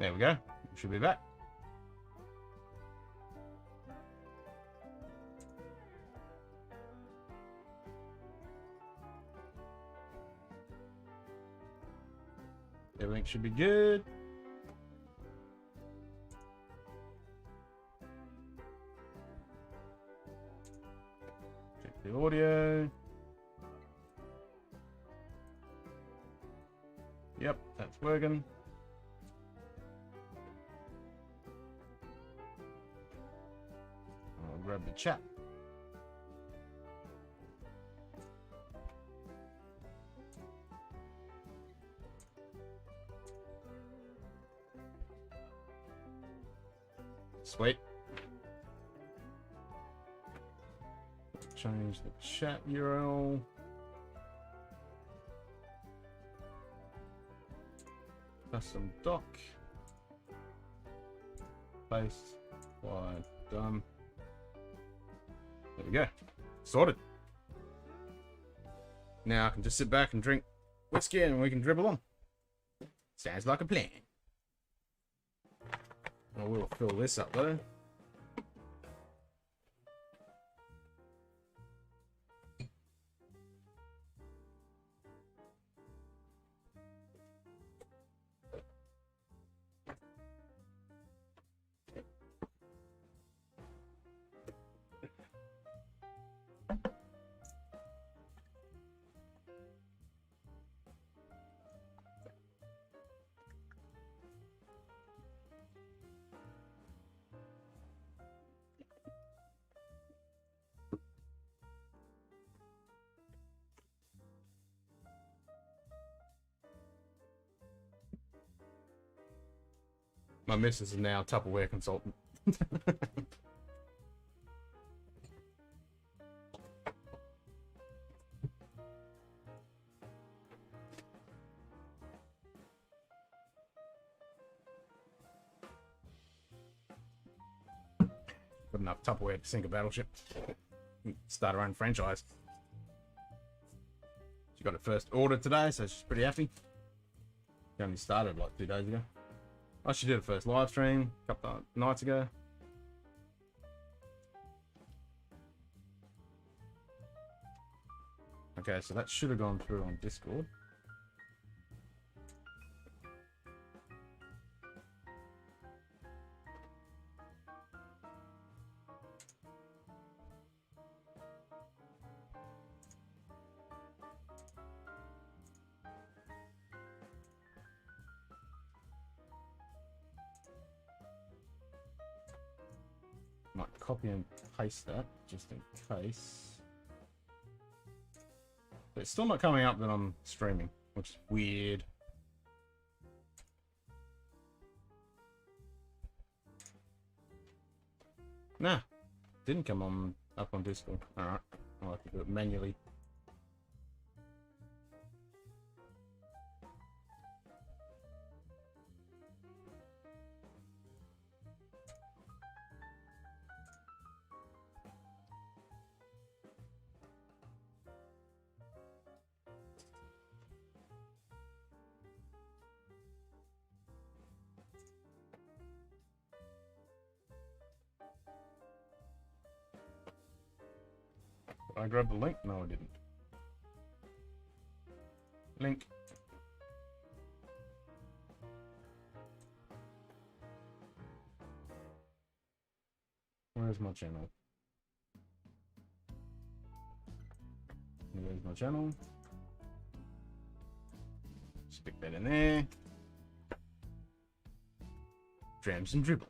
There we go. We should be back. Everything should be good. Check the audio. Yep, that's working. I'll grab the chat. Sweet. Change the chat URL. Custom doc. Paste. Wide. Done. There we go. Sorted. Now I can just sit back and drink whiskey and we can dribble on. Sounds like a plan. I will fill this up though. My missus is now Tupperware consultant. Got enough Tupperware to sink a battleship. Start her own franchise. She got her first order today, so she's pretty happy. She only started like 2 days ago. Oh, she did her first live stream a couple of nights ago. Okay, so that should have gone through on Discord. Might copy and paste that just in case. But it's still not coming up that I'm streaming, which is weird. Nah, didn't come on up on Discord. Alright, I'll have to do it manually. I grabbed the link? No, I didn't. Link. Where's my channel? Where's my channel? Stick that in there. Drams and Dribble.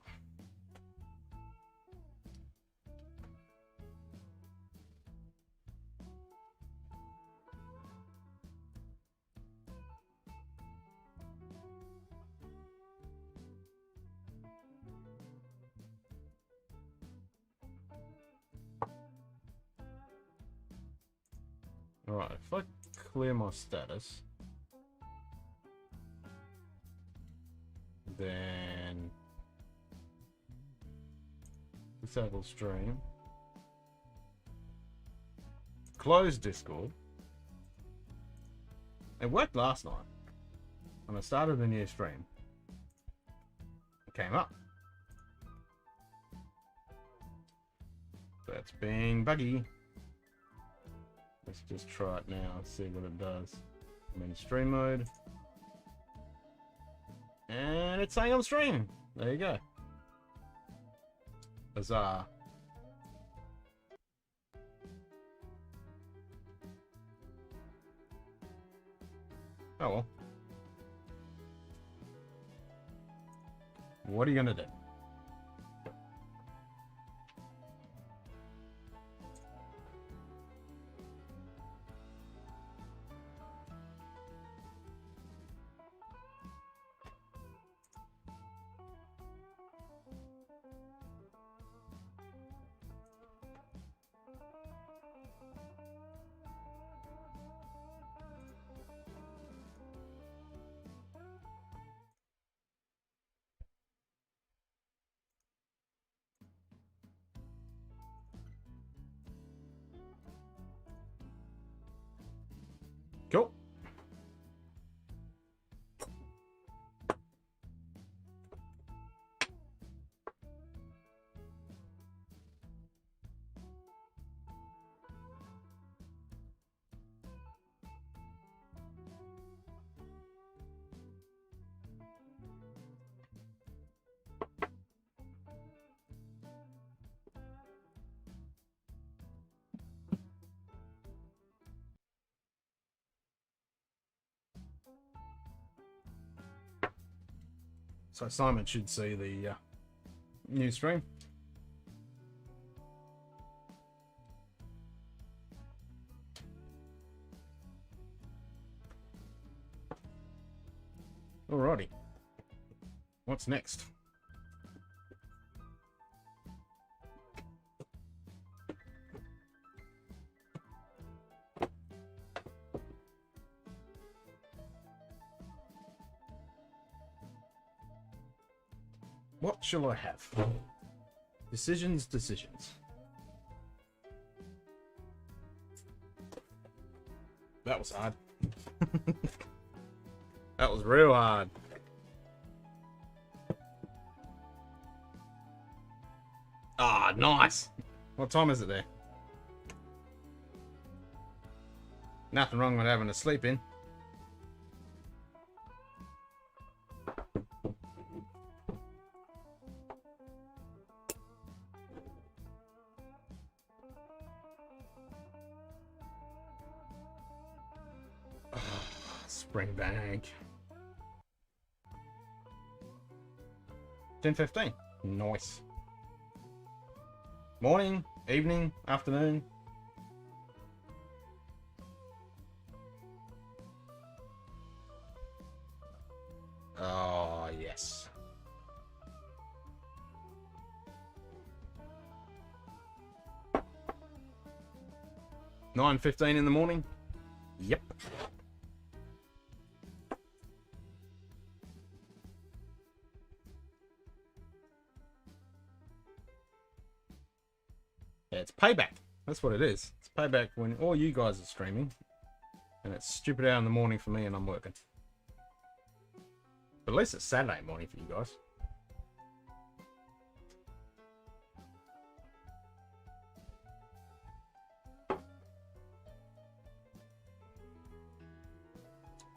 Alright, if I clear my status, then disable stream, close Discord. It worked last night when I started a new stream. came up. That's being buggy. Let's just try it now and see what it does. I'm in stream mode. And it's saying I'm streaming. There you go. Huzzah. Oh well. What are you gonna do? Cool. So Simon should see the new stream. Alrighty. What's next? What shall I have? Decisions. That was hard. That was real hard. Ah, nice. What time is it there? Nothing wrong with having a sleep in. Spring bag. 10:15. Nice. Morning, evening, afternoon. Oh, yes. $9:15 in the morning. Yep. Yeah, it's payback. That's what it is. It's payback when all you guys are streaming. And it's stupid hour in the morning for me and I'm working. But at least it's Saturday morning for you guys.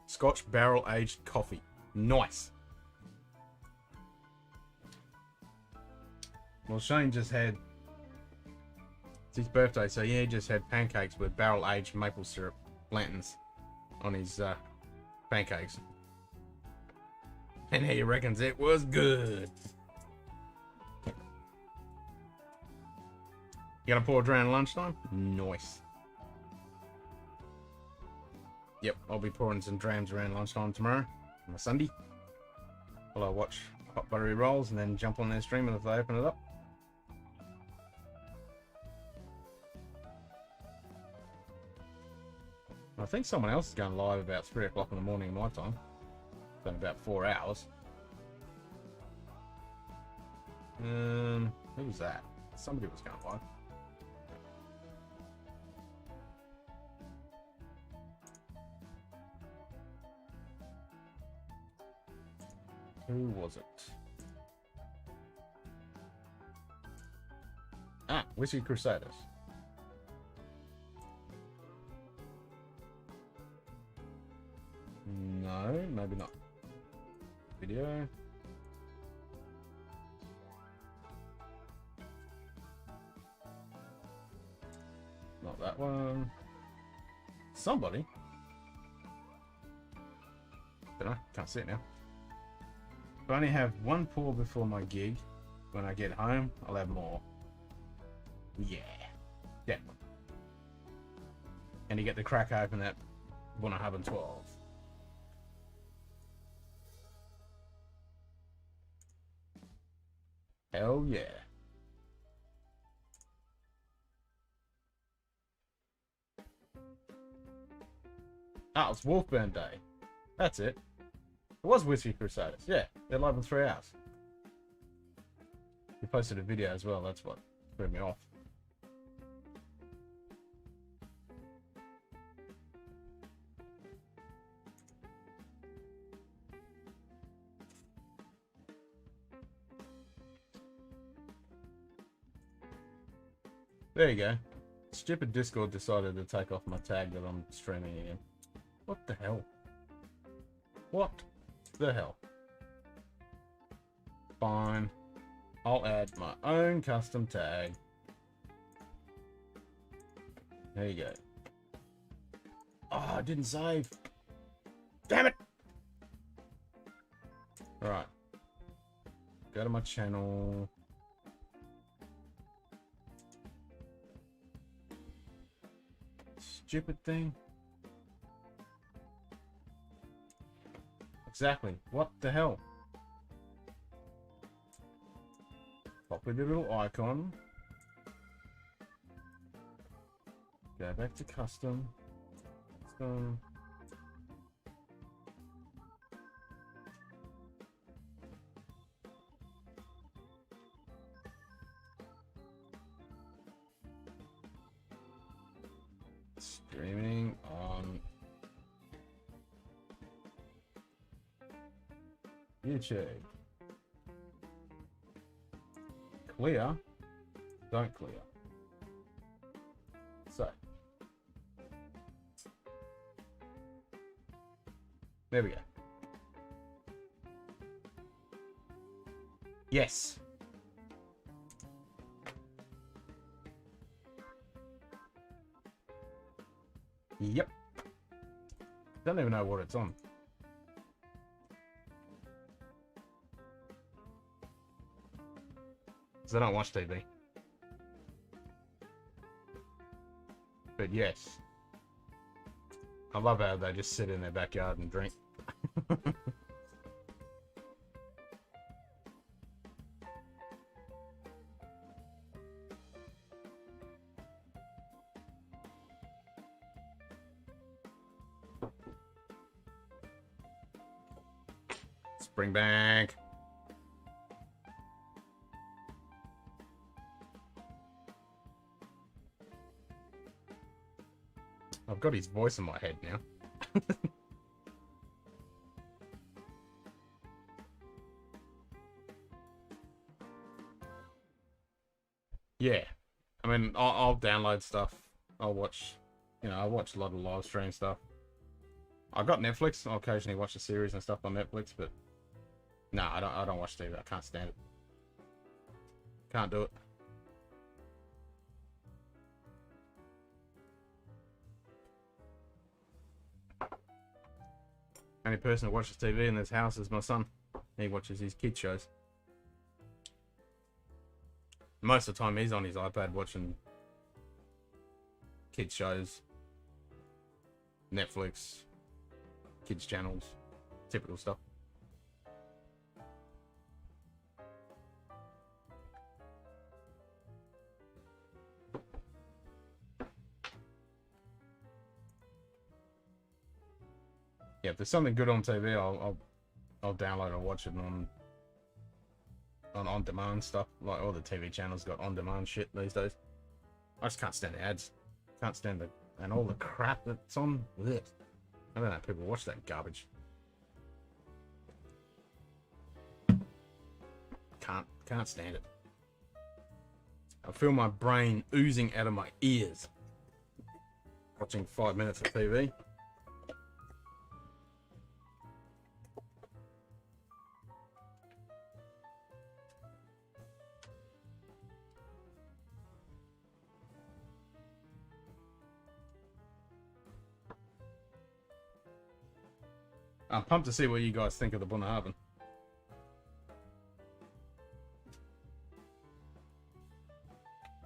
Scotch barrel aged coffee. Nice. Well, Shane just had... It's his birthday, so yeah, he just had pancakes with barrel aged maple syrup lanterns on his pancakes. And he reckons it was good. You gonna pour it around lunchtime? Nice. Yep, I'll be pouring some drams around lunchtime tomorrow on a Sunday. While I watch Hot Buttery Rolls and then jump on their stream if they open it up. I think someone else is going live about 3 o'clock in the morning my time. Been about 4 hours. Who was that? Somebody was going live. Who was it? Ah, Whiskey Crusaders. No, maybe not. Video. Not that one. Somebody. Don't know. Can't see it now. If I only have one pour before my gig, when I get home, I'll have more. Yeah. Definitely. And you get the crack open at 112. Hell yeah. Oh, it's Wolfburn Day. That's it. It was Whiskey Crusaders. Yeah, they're live in 3 hours. You posted a video as well, that's what threw me off. There you go. Stupid Discord decided to take off my tag that I'm streaming again. What the hell? What the hell? Fine. I'll add my own custom tag. There you go. Oh, I didn't save. Damn it! Right. Go to my channel. Stupid thing. Exactly. What the hell? Pop with the little icon. Go back to custom. Custom. Streaming on YouTube. Clear. Don't clear. So. There we go. Yes. Yep. Don't even know what it's on. Because I don't watch TV. But yes. I love how they just sit in their backyard and drink. Springbank. I've got his voice in my head now. Yeah. I mean, I'll download stuff. I'll watch, I watch a lot of live stream stuff. I've got Netflix. I'll occasionally watch a series and stuff on Netflix, but no, I don't watch TV. I can't stand it. Can't do it. Only person who watches TV in this house is my son. He watches his kid shows. Most of the time he's on his iPad watching kids shows, Netflix, kids channels, typical stuff. Yeah, if there's something good on TV, I'll download or watch it on demand stuff. Like all the TV channels got on demand shit these days. I just can't stand the ads. Can't stand it, and all the crap that's on with it. I don't know how people watch that garbage. Can't stand it. It's I feel my brain oozing out of my ears watching 5 minutes of TV. I'm pumped to see what you guys think of the Bunnahabhain.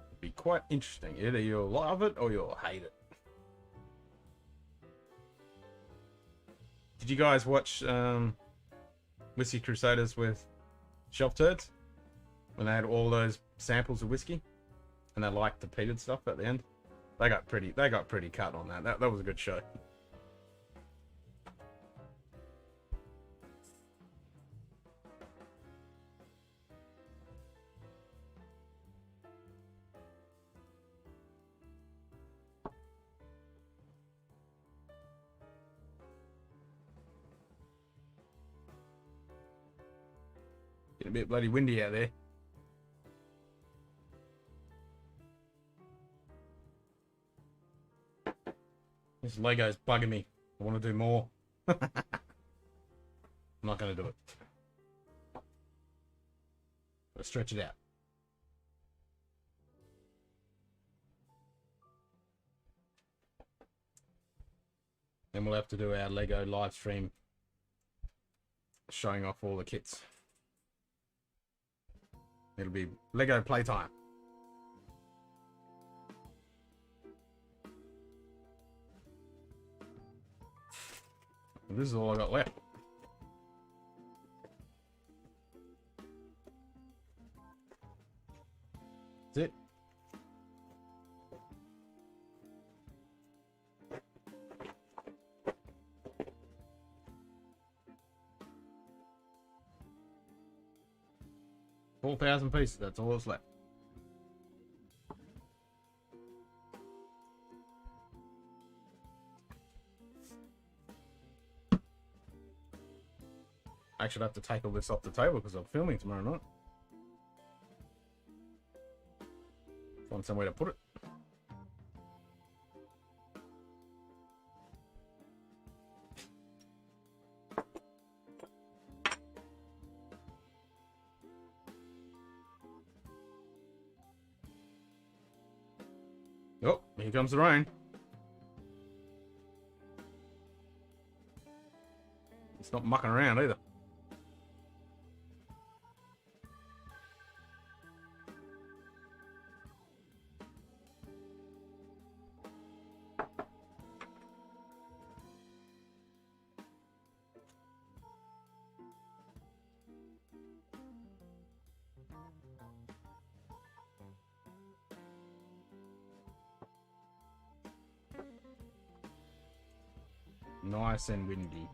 It'll be quite interesting. Either you'll love it or you'll hate it. Did you guys watch Whiskey Crusaders with Shelf Turds? When they had all those samples of whiskey? And they liked the peated stuff at the end? They got pretty cut on that. That was a good show. Getting a bit bloody windy out there. This Lego's bugging me. I want to do more. I'm not going to do it. Let's stretch it out. Then we'll have to do our Lego live stream showing off all the kits. It'll be Lego playtime. And this is all I got left. That's it. $4,000 pieces, that's all that's left. I actually have to take all this off the table because I'm filming tomorrow night. Find somewhere to put it. Oh, here comes the rain. It's not mucking around either. Nice and windy.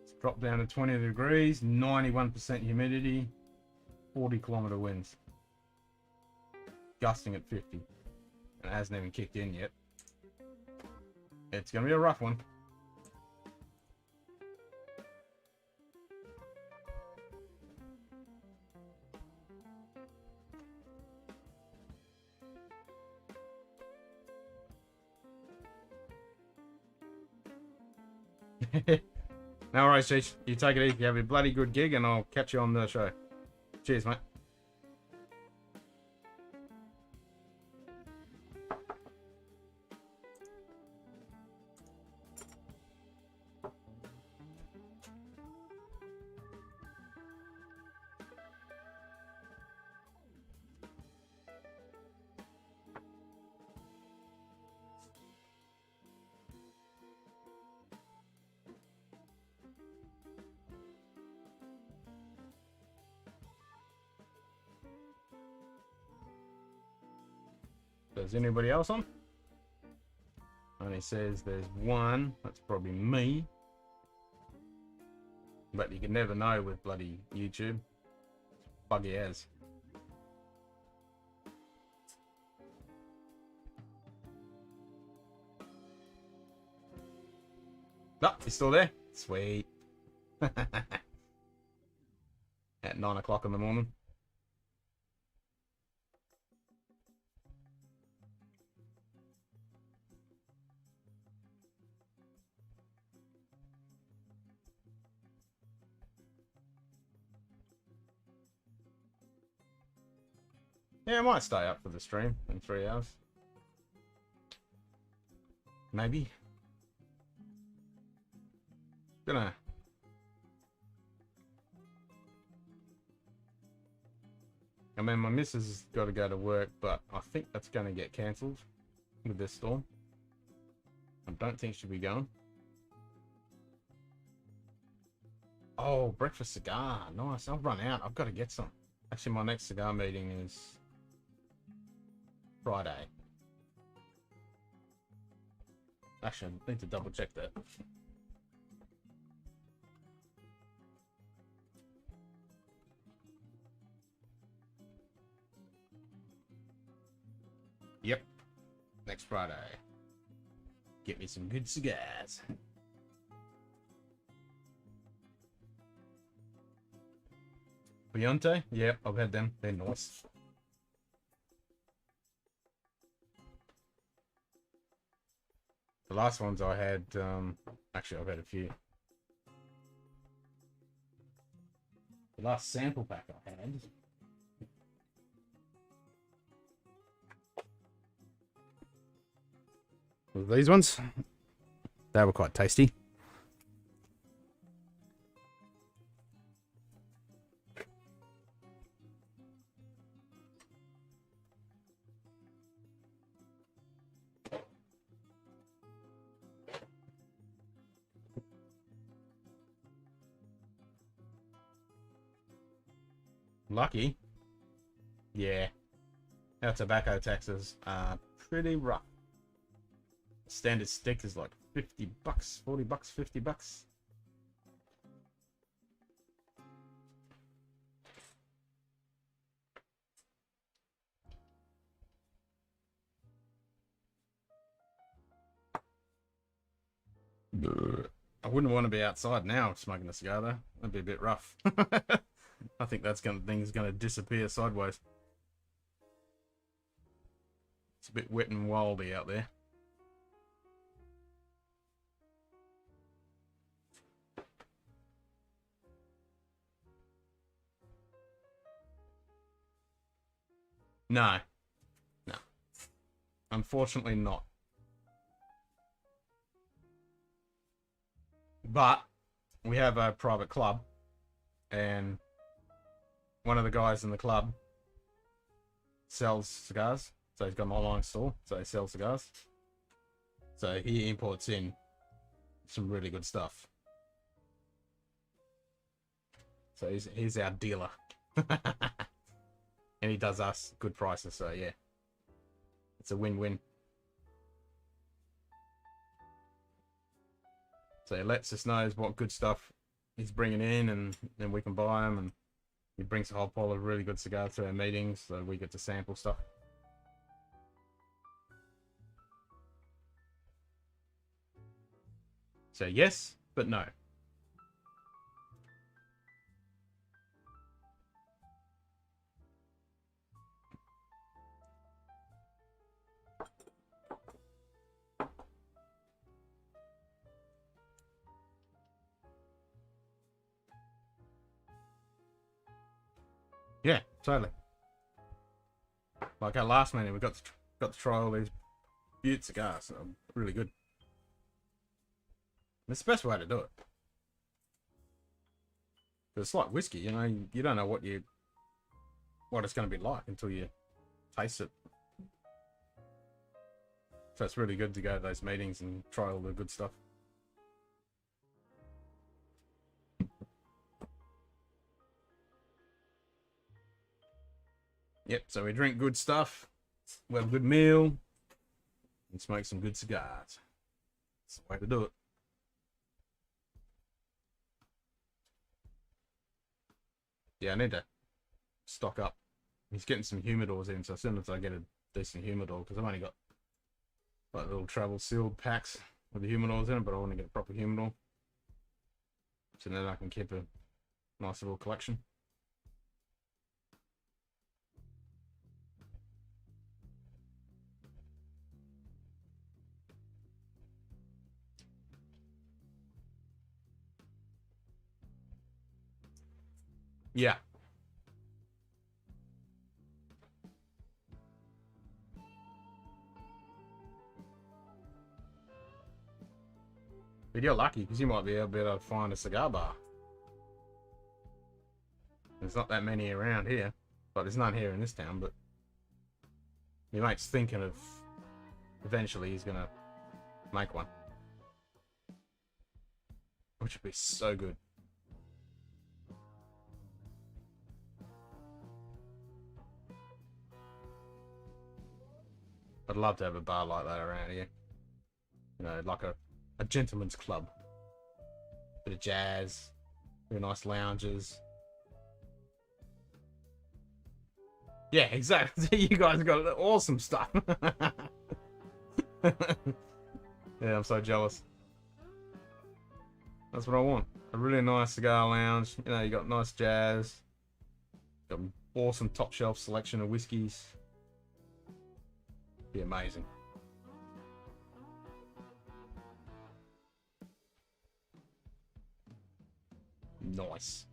It's dropped down to 20 degrees, 91% humidity, 40-kilometer winds. Gusting at 50. And it hasn't even kicked in yet. It's going to be a rough one. No worries, Cheech. You take it easy. You have a bloody good gig, and I'll catch you on the show. Cheers, mate. Does anybody else on? And he says there's one. That's probably me. But you can never know with bloody YouTube. Buggy as. No, he's still there. Sweet. At 9 o'clock in the morning. Yeah, I might stay up for the stream in 3 hours. Maybe. Gonna. I mean, my missus has got to go to work, but I think that's going to get cancelled with this storm. I don't think she'll be going. Oh, breakfast cigar. Nice. I've run out. I've got to get some. Actually, my next cigar meeting is Friday. Actually, I need to double check that. Yep. Next Friday. Get me some good cigars. Vigilant? Yep, I've had them. They're nice. The last ones I had, actually I've had a few. The last sample pack I had. These ones, they were quite tasty. Lucky. Yeah. Our tobacco taxes are pretty rough. Standard stick is like $50, $40, $50. I wouldn't want to be outside now smoking a cigar though. That'd be a bit rough. I think thing's gonna disappear sideways. It's a bit wet and wildy out there. No. No. Unfortunately not. But we have a private club, and one of the guys in the club sells cigars. So he's got an online store, so he sells cigars. So he imports in some really good stuff. So he's our dealer. And he does us good prices, so yeah. It's a win-win. So he lets us know what good stuff he's bringing in, and then we can buy them, and he brings a whole pile of really good cigars to our meetings, so we get to sample stuff. So yes, but no. Yeah, totally. Like our last meeting, we got to try all these Butte cigars, so really good. It's the best way to do it. It's like whiskey, you know. You don't know what it's going to be like until you taste it. So it's really good to go to those meetings and try all the good stuff. Yep, so we drink good stuff, we have a good meal, and smoke some good cigars. That's the way to do it. Yeah, I need to stock up. He's getting some humidors in, so as soon as I get a decent humidor, because I've only got like little travel sealed packs, with the humidors in it, but I want to get a proper humidor. So then I can keep a nice little collection. Yeah. But you're lucky because you might be able to find a cigar bar. There's not that many around here. But there's none here in this town, but your mate's thinking of eventually he's gonna make one. Which would be so good. I'd love to have a bar like that around here. You know, like a gentleman's club. Bit of jazz, really nice lounges. Yeah, exactly. You guys got awesome stuff. Yeah, I'm so jealous. That's what I want. A really nice cigar lounge. You know, you got nice jazz. Got an awesome top shelf selection of whiskeys. Be amazing. Nice.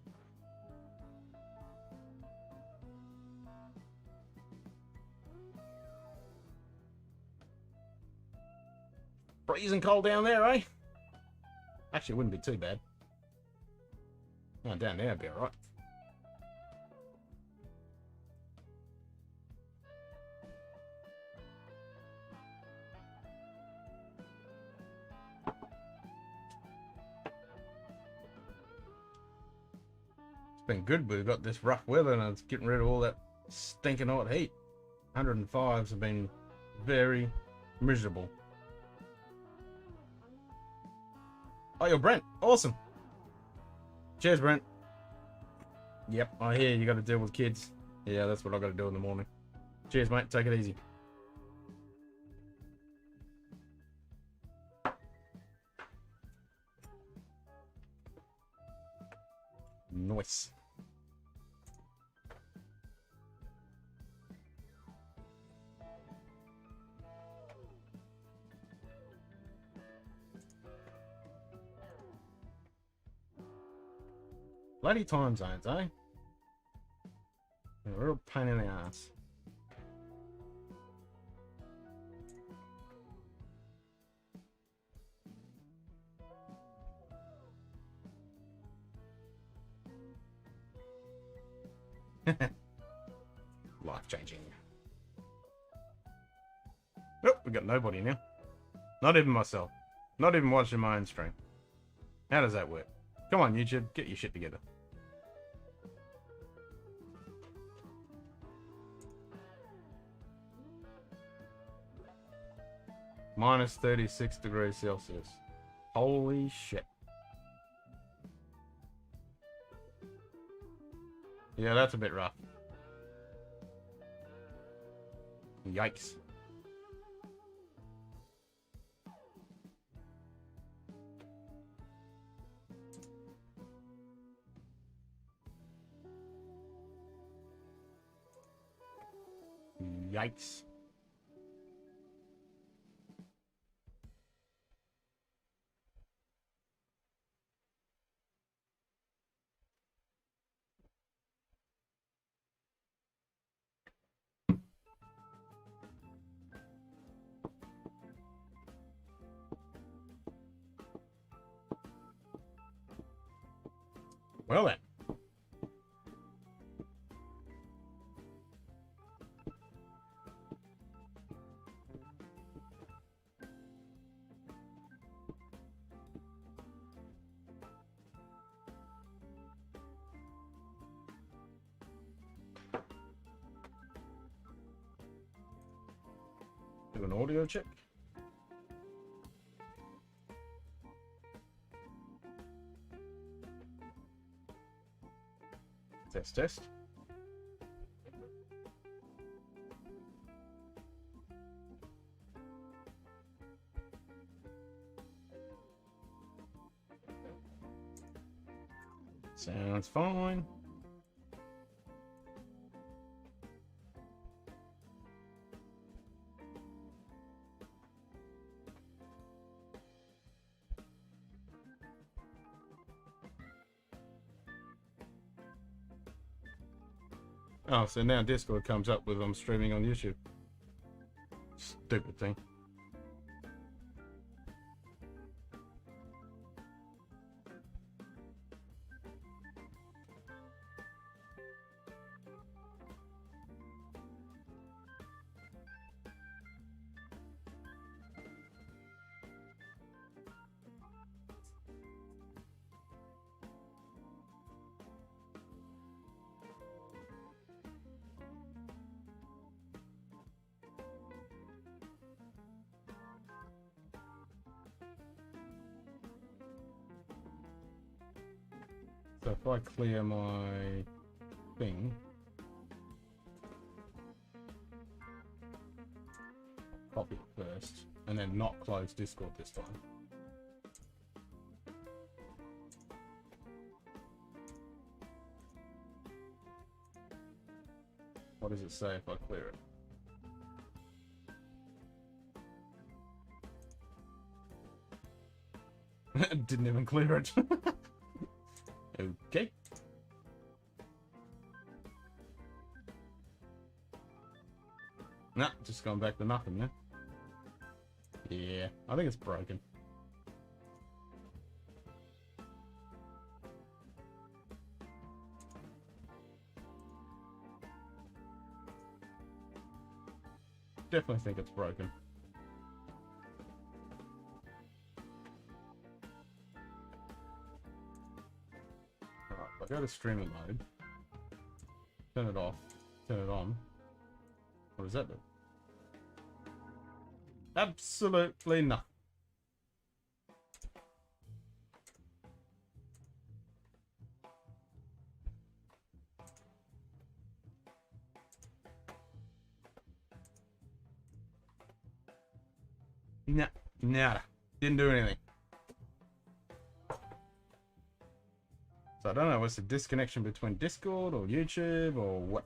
Freezing cold down there, eh? Actually, it wouldn't be too bad. No, down there would be alright. It's been good. We've got this rough weather and it's getting rid of all that stinking hot heat. 105s have been very miserable. Oh, you're Brent. Awesome. Cheers, Brent. Yep, I hear you got to deal with kids. Yeah, that's what I got to do in the morning. Cheers, mate. Take it easy. Nice. Bloody time zones, eh? A real pain in the ass. Life changing. Nope, we got nobody now. Not even myself. Not even watching my own stream. How does that work? Come on, YouTube, get your shit together. Minus 36 degrees Celsius. Holy shit. Yeah, that's a bit rough. Yikes. Yikes. Well then. Do an audio check. Test. Sounds fine. Oh, so now Discord comes up with I'm streaming on YouTube. Stupid thing. So if I clear my thing, copy it first, and then not close Discord this time. What does it say if I clear it? Didn't even clear it. Okay. Nah, just going back to nothing, man. Yeah, I think it's broken. Definitely think it's broken. Alright, if I go to streaming mode, turn it off, turn it on. What does that do? Absolutely nothing. Nah, nada. Didn't do anything. So I don't know, what's the disconnection between Discord or YouTube or what?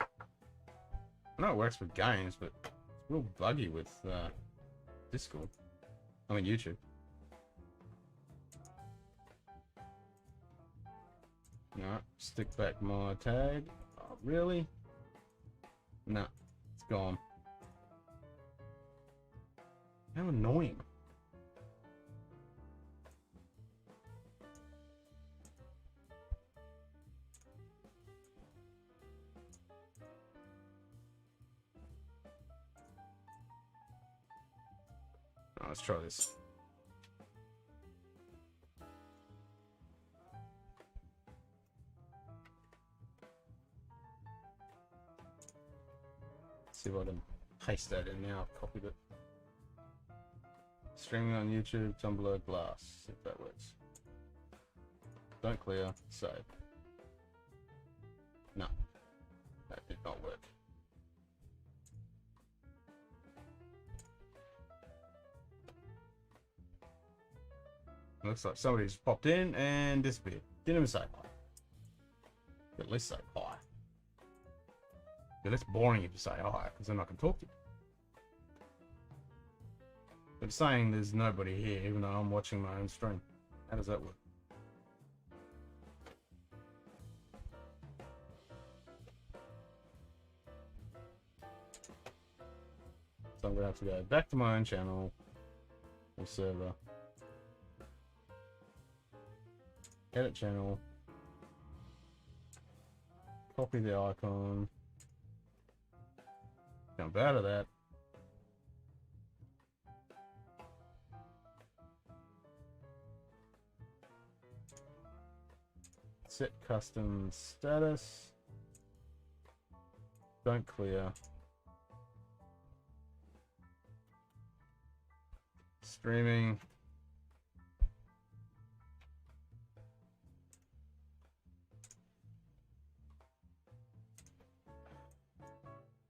I know it works with games, but it's real buggy with Discord. I mean YouTube. No, stick back my tag. Oh, really? No, it's gone. How annoying. Oh, let's try this. See if I can paste that in now. I've copied it. Streaming on YouTube, Tumblr, Glass. See if that works. Don't clear. Save. No. That did not work. Looks like somebody's popped in and disappeared. Didn't even say hi. At least say hi. Yeah, that's boring if you say hi, because then I can talk to you. But saying there's nobody here, even though I'm watching my own stream. How does that work? So I'm going to have to go back to my own channel or server. Edit channel. Copy the icon. Jump out of that. Set custom status. Don't clear. Streaming.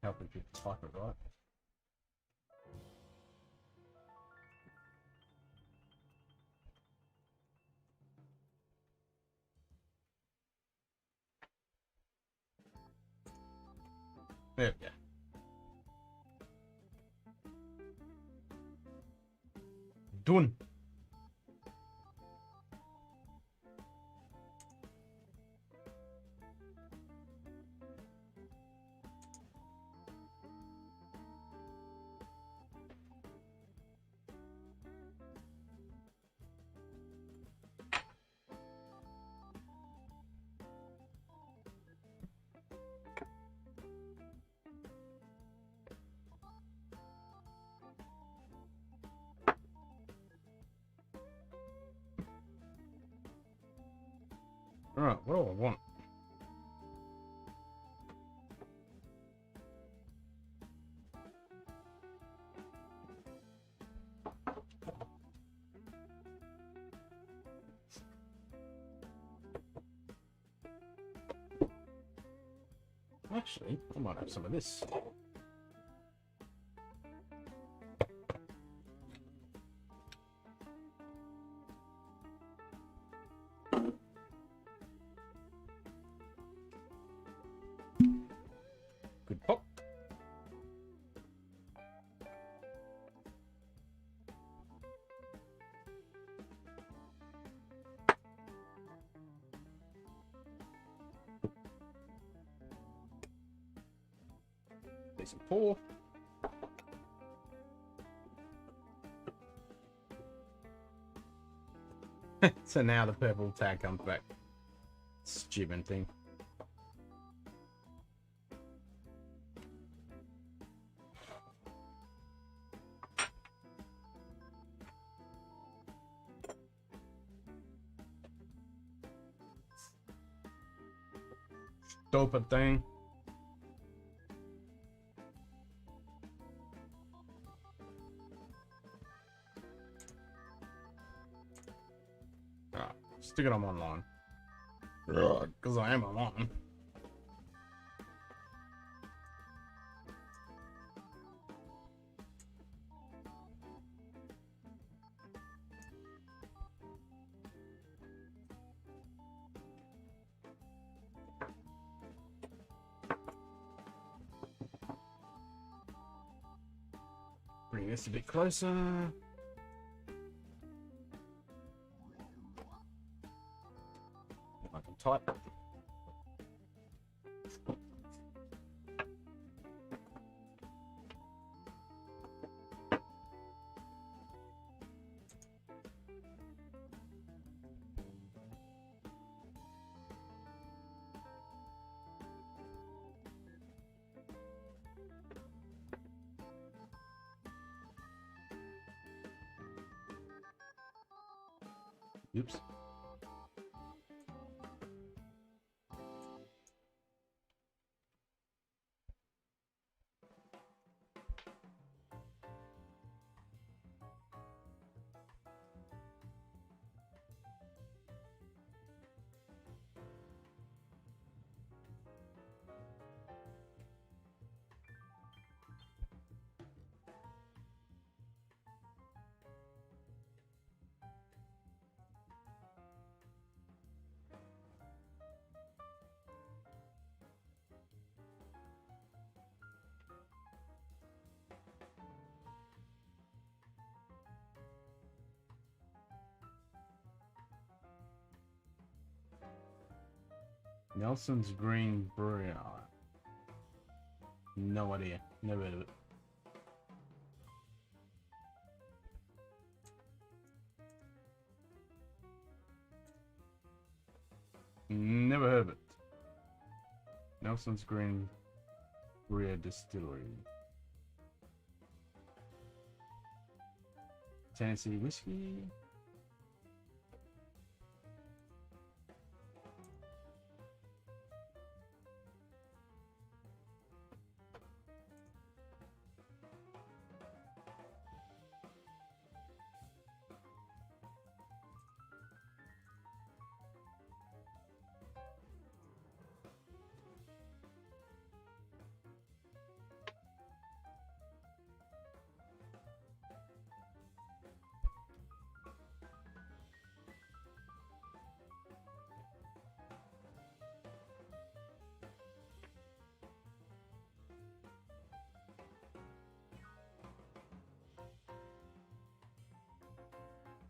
Helping people type it right. There we go. Done. Alright, what do I want? Actually, I might have some of this. Good pop. Decent pour. So now the purple tag comes back. Stupid thing. Stupid thing. Alright, stick it on one line. Because I am online. Bring this a bit closer. I can type. Oops. Nelson's Green Brewery. No idea. Never heard of it. Never heard of it. Nelson's Green Brewery Distillery. Tennessee whiskey.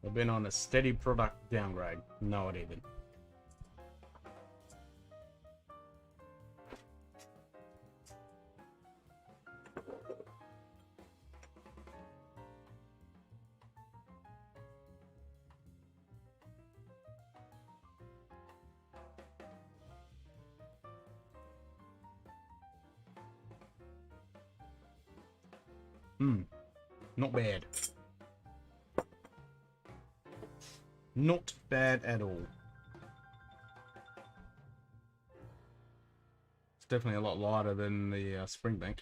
I've been on a steady product downgrade. No, it even. Not bad. Not bad at all. It's definitely a lot lighter than the Springbank.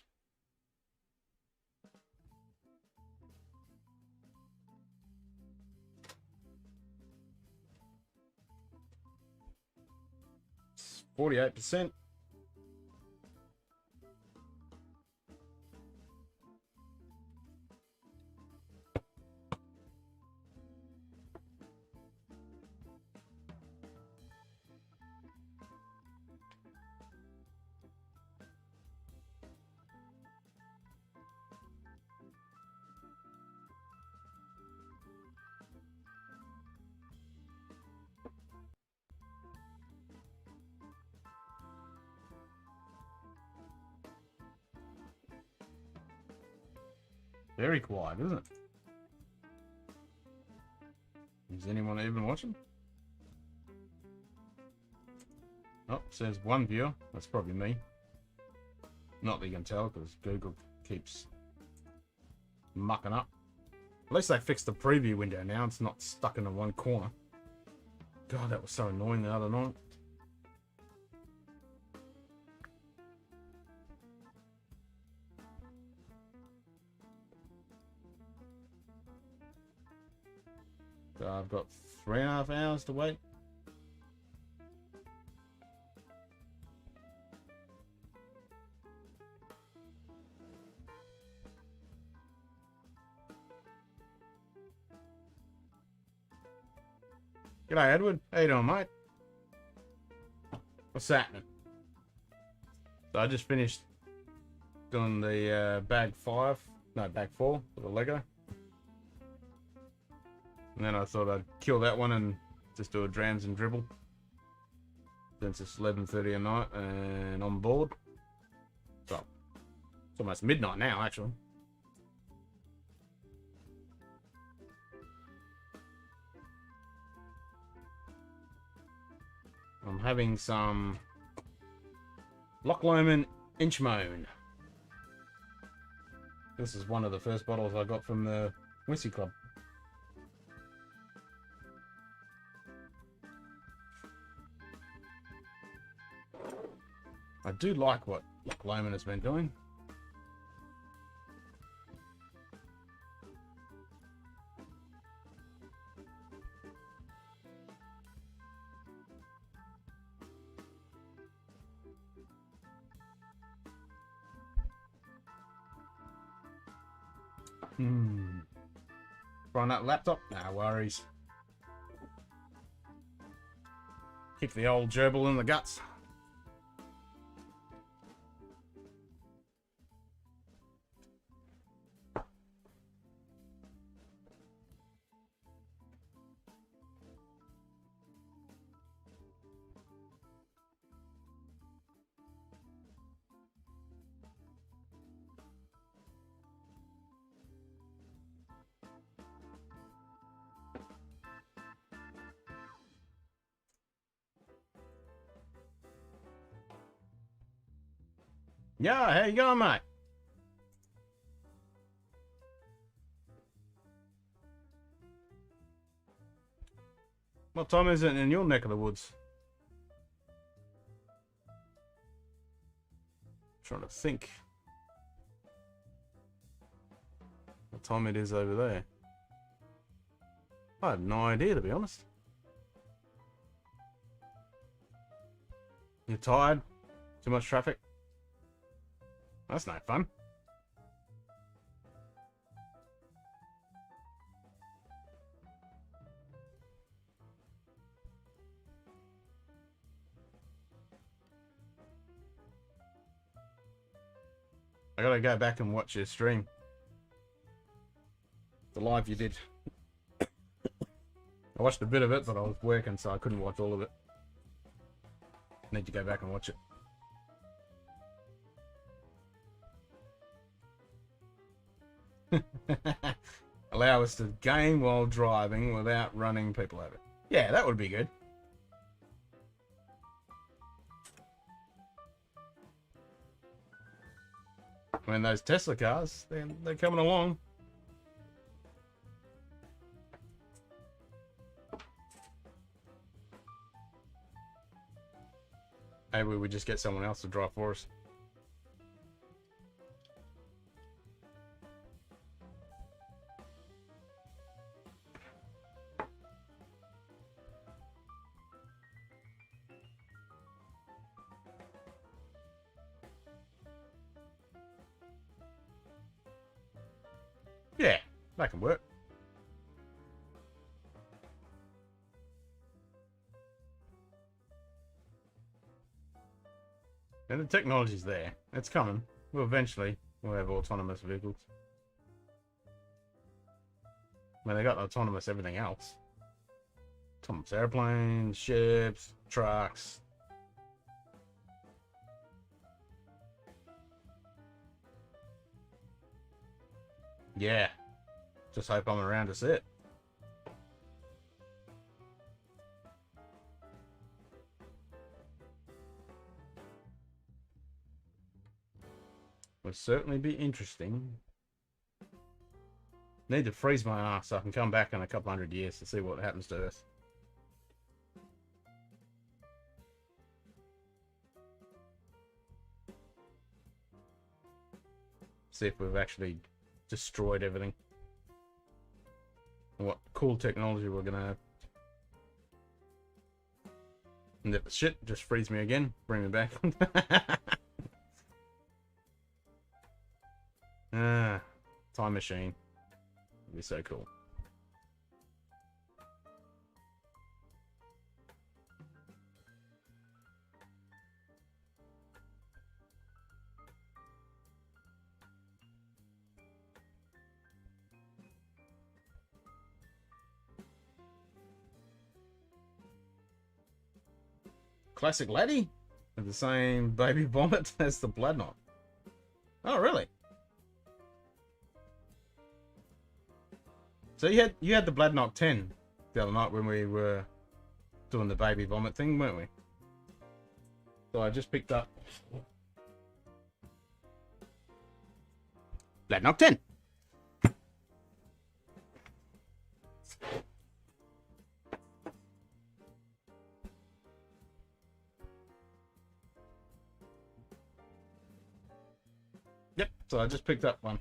It's 48%. Very quiet, isn't it? Is anyone even watching? Oh, says one viewer. That's probably me. Not that you can tell, because Google keeps mucking up. At least they fixed the preview window now. It's not stuck in the one corner. God, that was so annoying the other night. So I've got 3.5 hours to wait. G'day, Edward. How you doing, mate? What's happening? So I just finished doing the bag 4 for the Lego. And then I thought I'd kill that one and just do a Drams and Dribble. Since it's 11:30 at night and on board. So, it's almost midnight now, actually. I'm having some Loch Lomond Inchmoan. This is one of the first bottles I got from the Whisky Club. I do like what Loch Lomond has been doing. Trying that laptop? Nah worries. Kick the old gerbil in the guts. Yeah, how you going, mate? What time is it in your neck of the woods? Trying to think what time it is over there. I have no idea, to be honest. You're tired? Too much traffic? That's no fun. I gotta go back and watch your stream. The live you did. I watched a bit of it, but I was working, so I couldn't watch all of it. Need to go back and watch it. Allow us to game while driving without running people over. Yeah, that would be good. I mean, those Tesla cars, they're coming along. Maybe we just get someone else to drive for us. Yeah, that can work. And the technology's there. It's coming. We'll eventually have autonomous vehicles. I mean, they got autonomous everything else. Autonomous airplanes, ships, trucks. Yeah. Just hope I'm around to see it. Would certainly be interesting. Need to freeze my ass so I can come back in a couple 100 years to see what happens to Earth. See if we've actually destroyed everything. And what cool technology we're gonna have. And if it's shit, just freeze me again. Bring me back. Time machine. It'd be so cool. Classic laddie with the same baby vomit as the blood knot. Oh, really? So you had the blood knock 10 the other night when we were doing the baby vomit thing, weren't we? So I just picked up blood knock 10. Yep, so I just picked up one.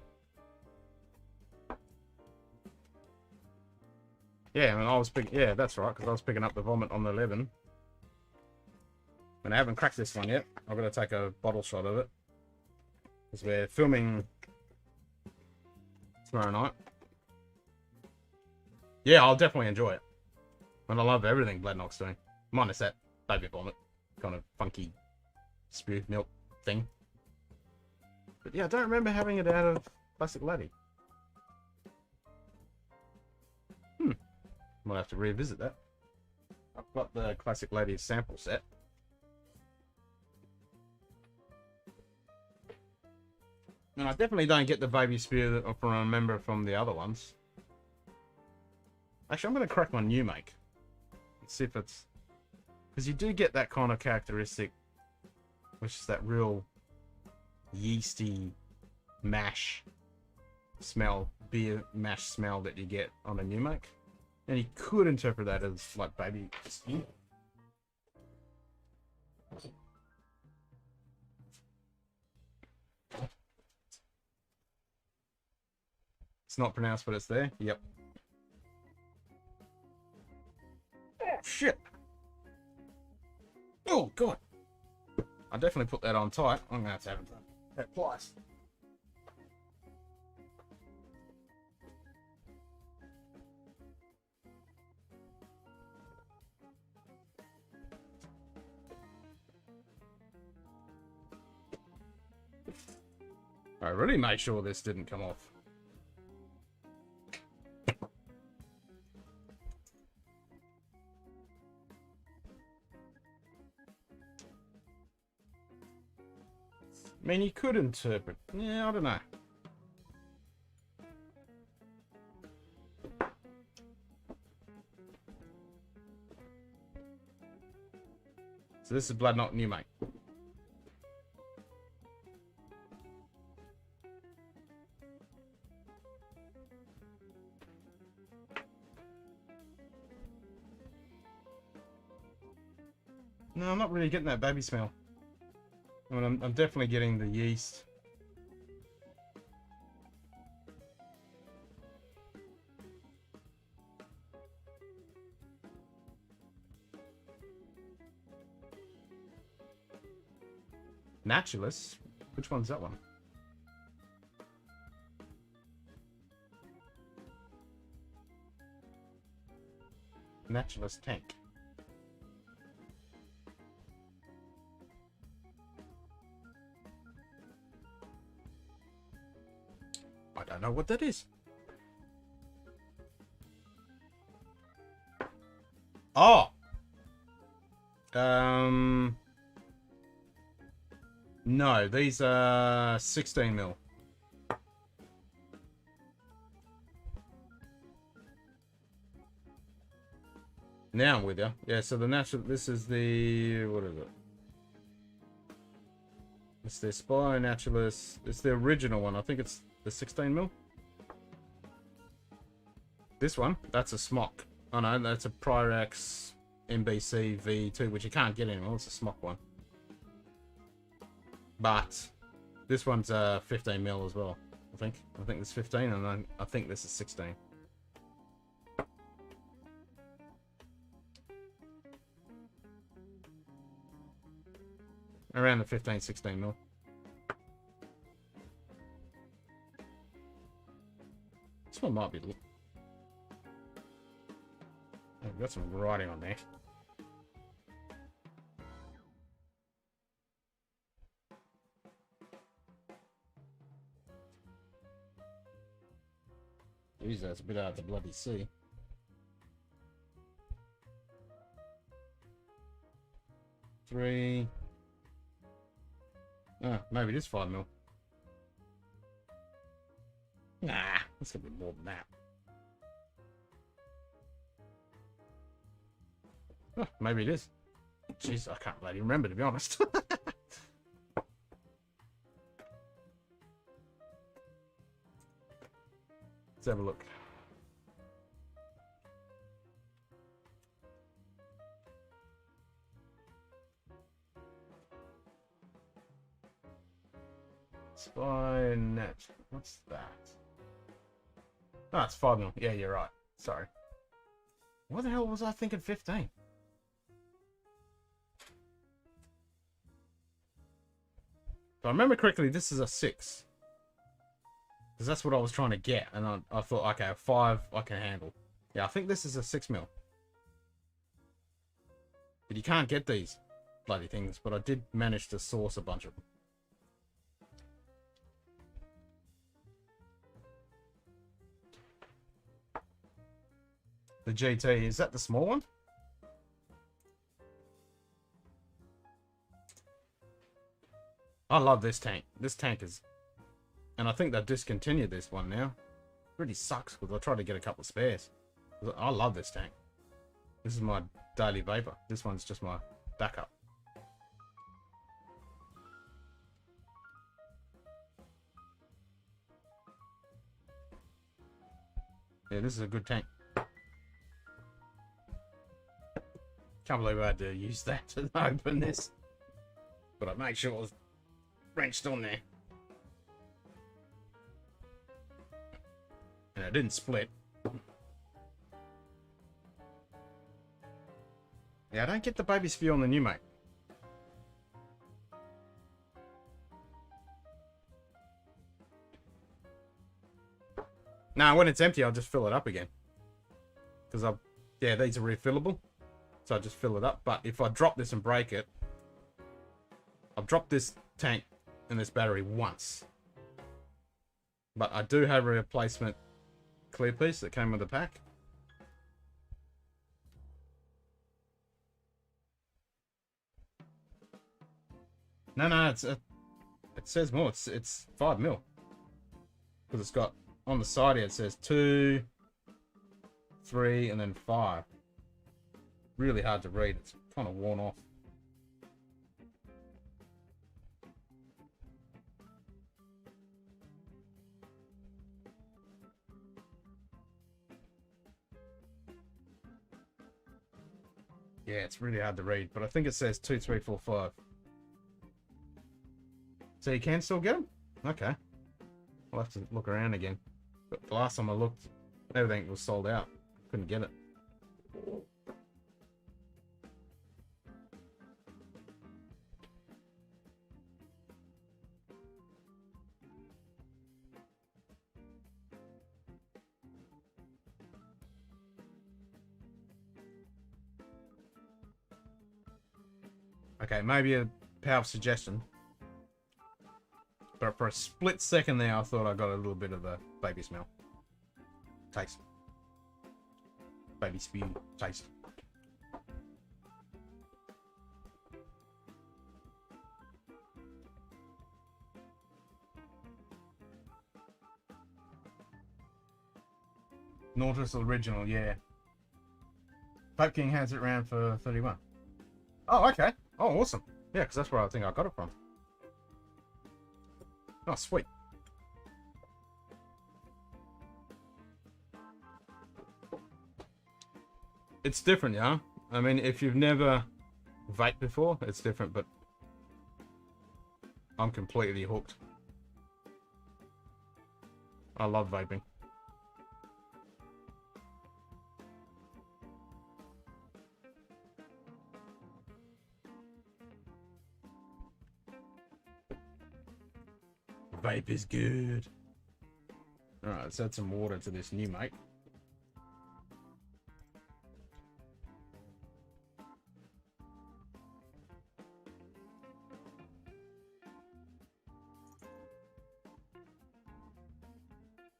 Yeah, and I was picking. Yeah, that's right, because I was picking up the vomit on the 11. And I haven't cracked this one yet. I've got to take a bottle shot of it. Because we're filming tomorrow night. Yeah, I'll definitely enjoy it. And I love everything Blood Knock's doing. Minus that baby vomit. Kind of funky spew milk thing. But yeah, I don't remember having it out of Classic Laddie. Might have to revisit that. I've got the Classic Laddie sample set. And I definitely don't get the baby spear that I remember from the other ones. Actually, I'm going to crack my new make. Let's see if it's... Because you do get that kind of characteristic, which is that real yeasty mash smell, beer mash smell that you get on a new make. And you could interpret that as like baby skin. It's not pronounced, but it's there. Yep. Oh, shit. Oh, God. I definitely put that on tight. I'm going to have that twice. I really made sure this didn't come off. I mean, you could interpret. Yeah, I don't know. So this is blood not new, mate. No, I'm not really getting that baby smell. I mean, I'm definitely getting the yeast. Naturalist? Which one's that one? Naturalist tank. I don't know what that is. Oh! No, these are 16 mil. Now I'm with you. Yeah, so the natural, this is the, what is it? It's the Spy Naturalist. It's the original one. I think it's the 16 mil. This one, that's a smock. Oh no, that's a Pyrex MBC V2, which you can't get anymore. It's a smock one. But this one's 15 mil as well. I think it's 15, and I think this is 16. Around the 15, 16 mil. This one might be. I've got some writing on there. Jeez, that's a bit hard to bloody see. Three. Oh, maybe it is 5 mil. Nah, it's gonna be more than that. Oh, maybe it is. Jeez, I can't bloody remember, to be honest. Let's have a look. Spy net. What's that? Oh, it's 5 mil. Yeah, you're right. Sorry. What the hell was I thinking 15? If I remember correctly, this is a 6. Because that's what I was trying to get. And I thought, okay, a 5 I can handle. Yeah, I think this is a 6 mil. But you can't get these bloody things. But I did manage to source a bunch of them. The GT, is that the small one? I love this tank. This tank is... And I think they've discontinued this one now. It really sucks because I tried to get a couple of spares. I love this tank. This is my daily vapor. This one's just my backup. Yeah, this is a good tank. Can't believe I had to use that to open this. But I made sure it was wrenched on there. And it didn't split. Yeah, I don't get the baby spew on the new, mate. Now, when it's empty, I'll just fill it up again. Because yeah, these are refillable. So I just fill it up. But if I drop this and break it, I've dropped this tank and this battery once. But I do have a replacement clear piece that came with the pack. No, it's a It says more. It's 5 mil. Because it's got, on the side here, it says 2, 3, and then 5. Really hard to read. It's kind of worn off. Yeah, it's really hard to read, but I think it says 2, 3, 4, 5. So you can still get them? Okay. I'll have to look around again. But the last time I looked, everything was sold out. Couldn't get it. Okay, maybe a powerful suggestion. But for a split second there, I thought I got a little bit of a baby smell. Taste. Baby spew. Taste. Nautilus original, yeah. Vape King has it around for 31. Oh, okay. Oh, awesome. Yeah, because that's where I think I got it from. Oh, sweet. It's different, yeah? I mean, if you've never vaped before, it's different, but I'm completely hooked. I love vaping. Vape is good. Alright, let's add some water to this new mate.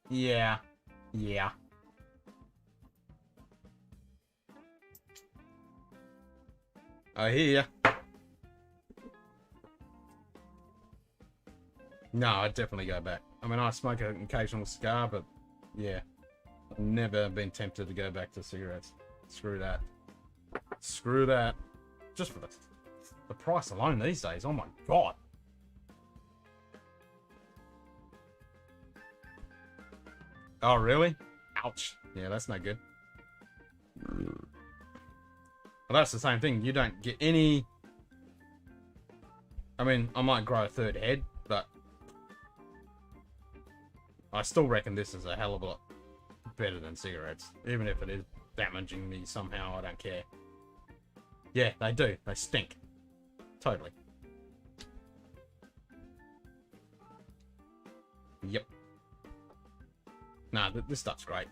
Yeah. Yeah. I hear ya. No, I'd definitely go back. I mean, I smoke an occasional cigar, but yeah. I've never been tempted to go back to cigarettes. Screw that. Screw that. Just for the price alone these days. Oh my god. Oh, really? Ouch. Yeah, that's no good. Well, that's the same thing. You don't get any... I mean, I might grow a third head, but I still reckon this is a hell of a lot better than cigarettes. Even if it is damaging me somehow, I don't care. Yeah, they do. They stink. Totally. Yep. Nah, this stuff's great.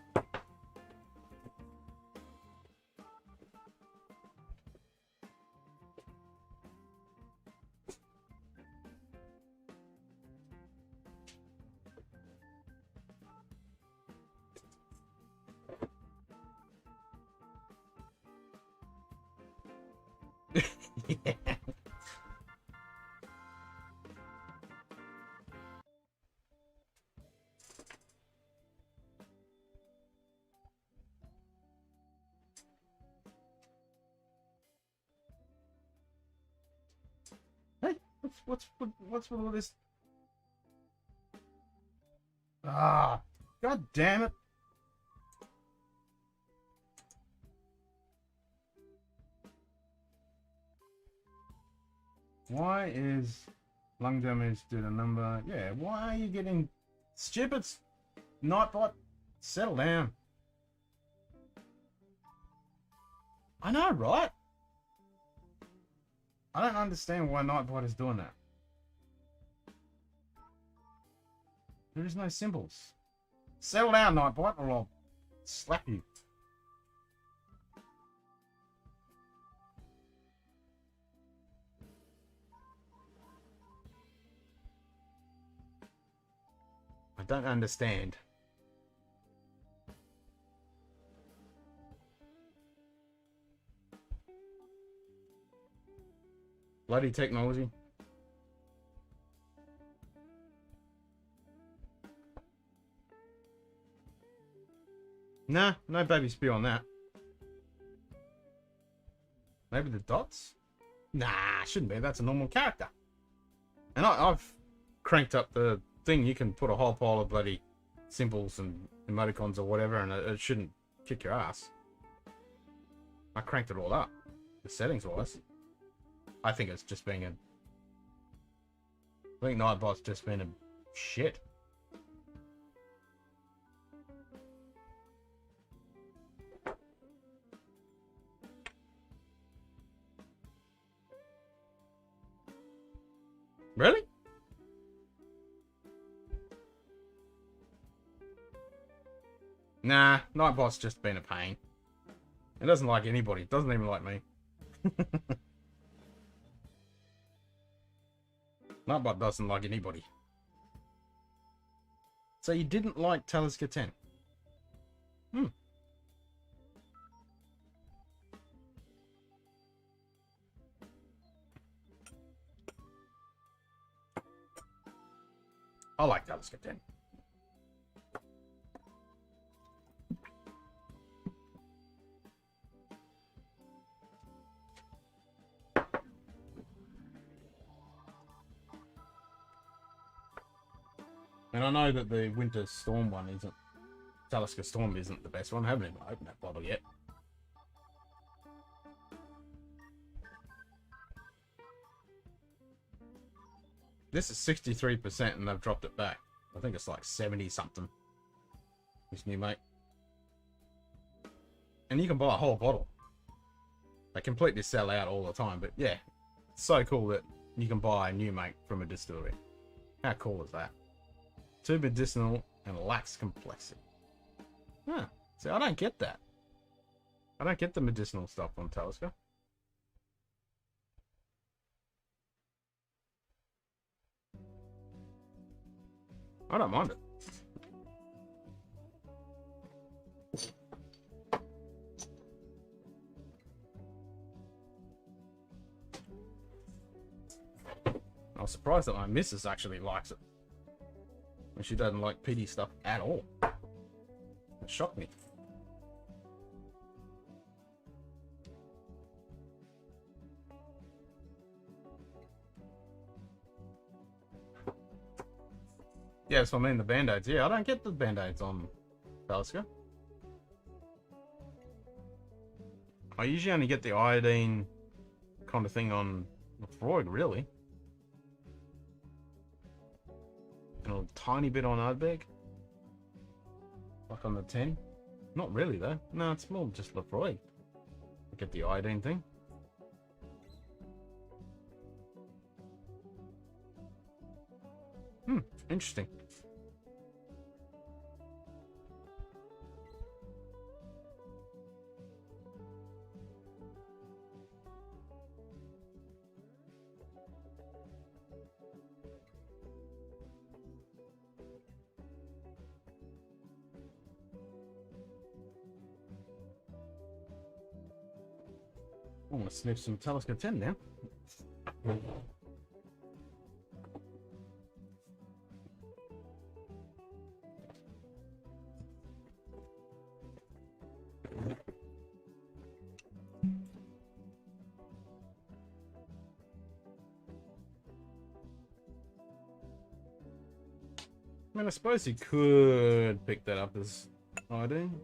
Yeah. Hey, what's with all this? Ah, god damn it! Why is lung damage due to number? Yeah, why are you getting stupid? Nightbot, settle down. I know, right? I don't understand why Nightbot is doing that. There is no symbols. Settle down, Nightbot, or I'll slap you. I don't understand. Bloody technology. Nah, no baby spew on that. Maybe the dots? Nah, shouldn't be. That's a normal character. And I've cranked up the thing. You can put a whole pile of bloody symbols and emoticons or whatever, and it shouldn't kick your ass. I cranked it all up, the settings wise. I think it's just being a... I think Nightbot's just been a shit. Really? Nah, Nightbot's just been a pain. It doesn't like anybody. It doesn't even like me. Nightbot doesn't like anybody. So you didn't like Talisker 10? Hmm. I like Talisker 10. And I know that the Winter Storm one isn't... Talisker Storm isn't the best one. I haven't even opened that bottle yet. This is 63% and they've dropped it back. I think it's like 70 something. This new mate. And you can buy a whole bottle. They completely sell out all the time, but yeah. It's so cool that you can buy a new mate from a distillery. How cool is that? Too medicinal and lacks complexity. Huh. See, I don't get that. I don't get the medicinal stuff on Talisker. I don't mind it. I was surprised that my missus actually likes it. And she doesn't like peaty stuff at all. It shocked me. Yeah, that's what I mean, the band-aids. Yeah, I don't get the band-aids on Talisker. I usually only get the iodine kind of thing on Freud, really. And a tiny bit on Ardbeg. Like on the 10. Not really, though. No, it's more just Lefroy. I get the iodine thing. Interesting. I want to sniff some Talisker 10 now. I mean, I suppose you could pick that up as iodine.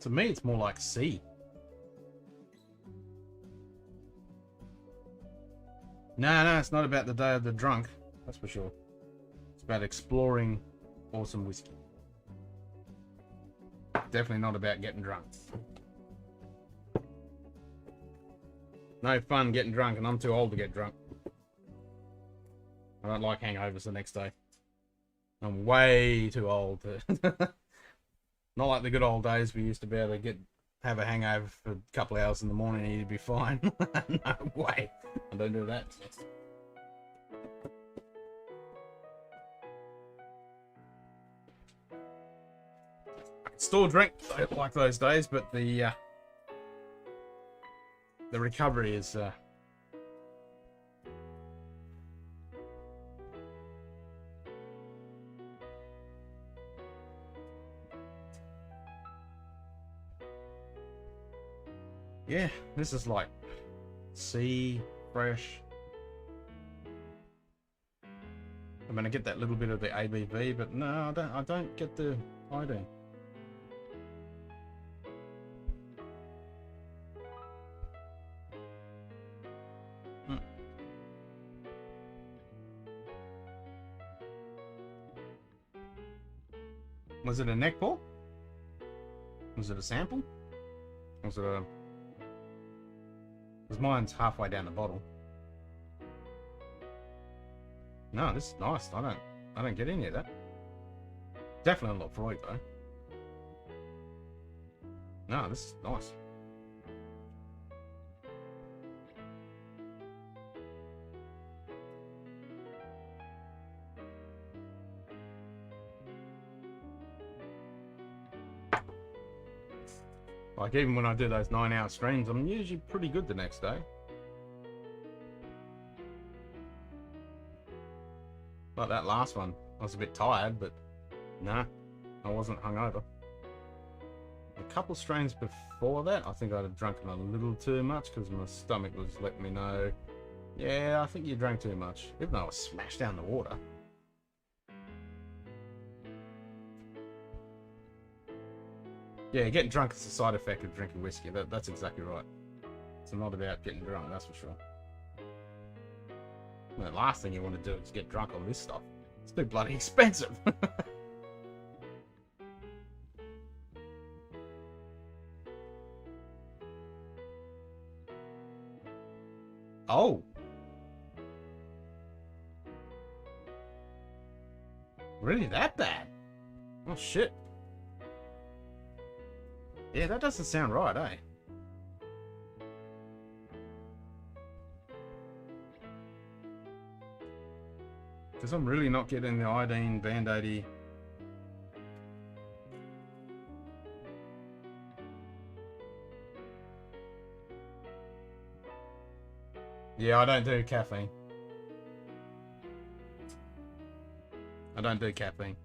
To me, it's more like C. No, it's not about the day of the drunk. That's for sure. It's about exploring awesome whiskey. Definitely not about getting drunk. No fun getting drunk, and I'm too old to get drunk. I don't like hangovers the next day. I'm way too old to... Not like the good old days we used to be able to have a hangover for a couple of hours in the morning and you'd be fine. No way. I don't do that. store drink. I don't like those days, but the recovery is yeah, this is like sea fresh. I'm gonna get that little bit of the ABV, but no, I don't get the iodine. Was it a neck pour? Was it a sample? Was it a... Because mine's halfway down the bottle. No, this is nice. I don't get any of that. Definitely not Freud though. No, this is nice. Like, even when I do those 9-hour streams, I'm usually pretty good the next day. Like that last one, I was a bit tired, but nah, I wasn't hungover. A couple strains before that, I think I'd have drunken a little too much because my stomach was letting me know, yeah, I think you drank too much, even though I was smashed down the water. Yeah, getting drunk is a side effect of drinking whiskey. That's exactly right. It's not about getting drunk, that's for sure. The last thing you want to do is get drunk on this stuff. It's too bloody expensive. Oh. Really that bad? Oh shit. Yeah, that doesn't sound right, eh? Because I'm really not getting the iodine band-aidy. Yeah, I don't do caffeine. I don't do caffeine.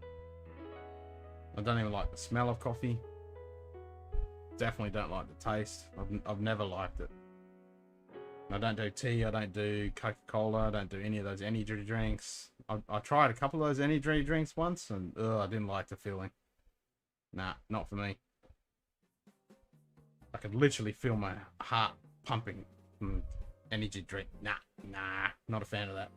I don't even like the smell of coffee. Definitely don't like the taste. I've never liked it. I don't do tea, I don't do Coca-Cola, I don't do any of those energy drinks. I tried a couple of those energy drinks once and I didn't like the feeling. Nah, not for me. I could literally feel my heart pumping from energy drink. Nah, not a fan of that.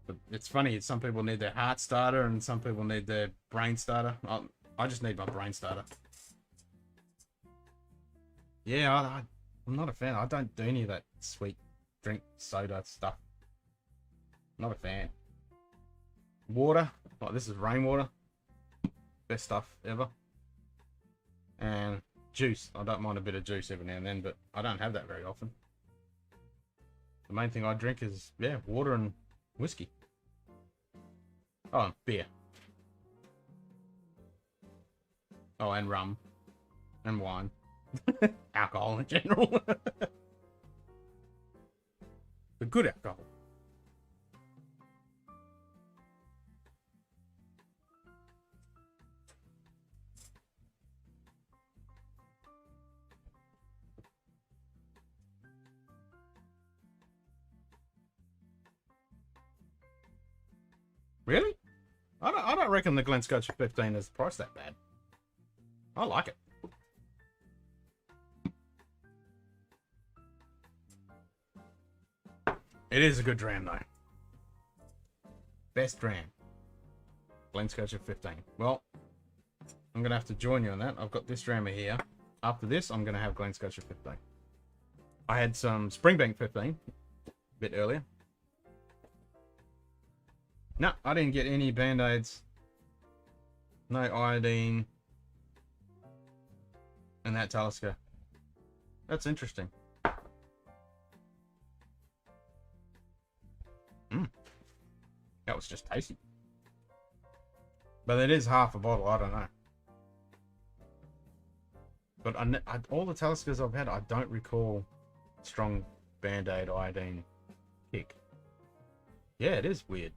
But it's funny, some people need their heart starter and some people need their brain starter. I just need my brain starter. Yeah, I'm not a fan. I don't do any of that sweet drink soda stuff. Not a fan. Water, like this is rainwater. Best stuff ever. And juice. I don't mind a bit of juice every now and then, but I don't have that very often. The main thing I drink is, yeah, water and whiskey. Oh, and beer. Oh, and rum. And wine. Alcohol in general. The good alcohol. Really? I don't reckon the Glen Scotch 15 is priced that bad. I like it. It is a good dram though. Best dram. Glen Scotch 15. Well, I'm gonna have to join you on that. I've got this dram here. After this, I'm gonna have Glen Scotch 15. I had some Springbank 15 a bit earlier. No, I didn't get any band-aids. No iodine. And that Talisker. That's interesting. That was just tasty. But it is half a bottle. I don't know. But all the Taliskers I've had, I don't recall strong Band-Aid iodine kick. Yeah, it is weird.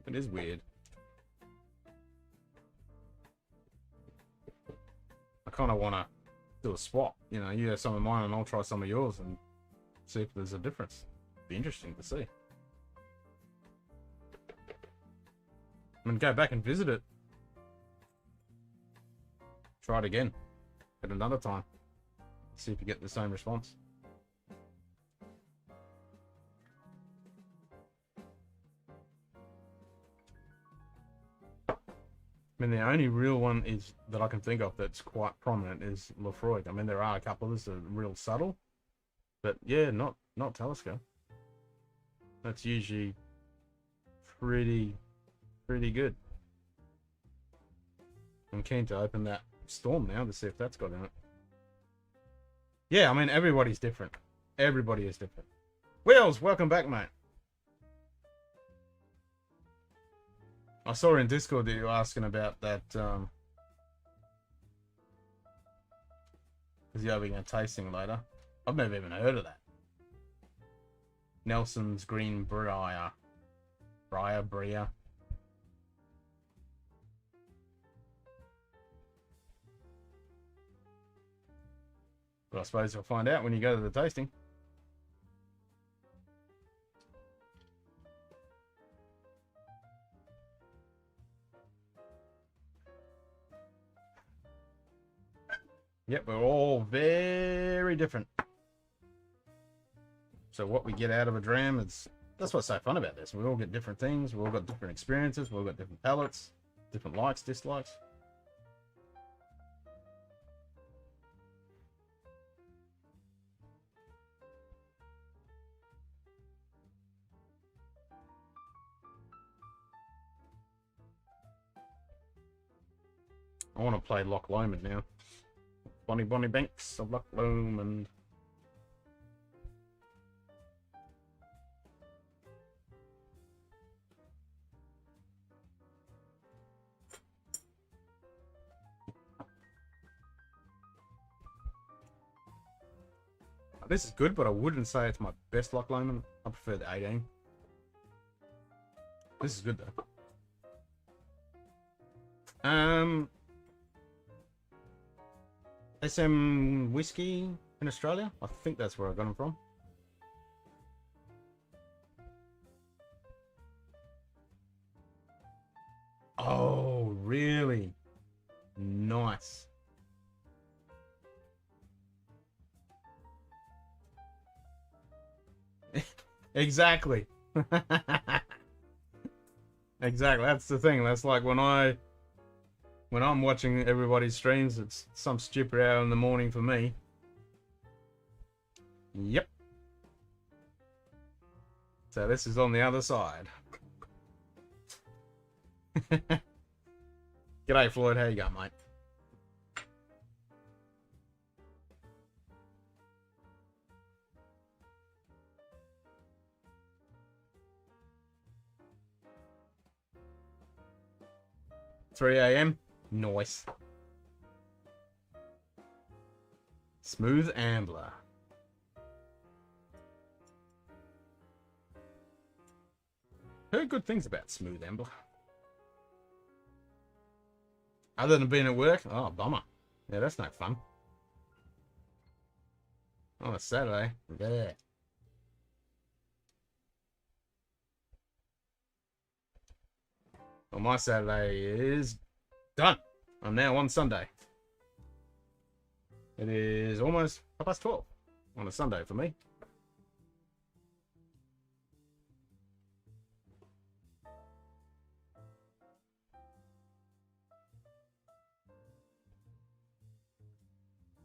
It is weird. I kind of want to do a swap. You know, you have some of mine and I'll try some of yours and see if there's a difference. Be interesting to see. I mean, go back and visit it. Try it again at another time. See if you get the same response. I mean, the only real one is that I can think of that's quite prominent is Lefroy. I mean, there are a couple that are real subtle, but yeah, not Talisker. That's usually pretty good. I'm keen to open that Storm now to see if that's got in it. Yeah, I mean, everybody's different. Everybody is different. Wheels, welcome back, mate. I saw in Discord that you were asking about that, because you're having a tasting later. I've never even heard of that. Nelson's Green Briar. Briar. But I suppose you'll find out when you go to the tasting. Yep, we're all very different. So what we get out of a dram is, that's what's so fun about this. We all get different things. We all got different experiences. We all got different palates, different likes, dislikes. I want to play Loch Lomond now. Bonnie Banks of Loch Lomond. This is good, but I wouldn't say it's my best Loch Lomond. I prefer the 18. This is good though. SM Whiskey in Australia. I think that's where I got them from. Oh, really? Nice. Exactly. Exactly. That's the thing. That's like when I'm watching everybody's streams, it's some stupid hour in the morning for me. Yep. So this is on the other side. G'day, Floyd. How you going, mate? $3 a.m. Nice. Smooth Ambler. Heard good things about Smooth Ambler. Other than being at work? Oh, bummer. Yeah, that's no fun. On a Saturday. Yeah. Well, my Saturday is done. I'm now on Sunday. It is almost 12:30 on a Sunday for me.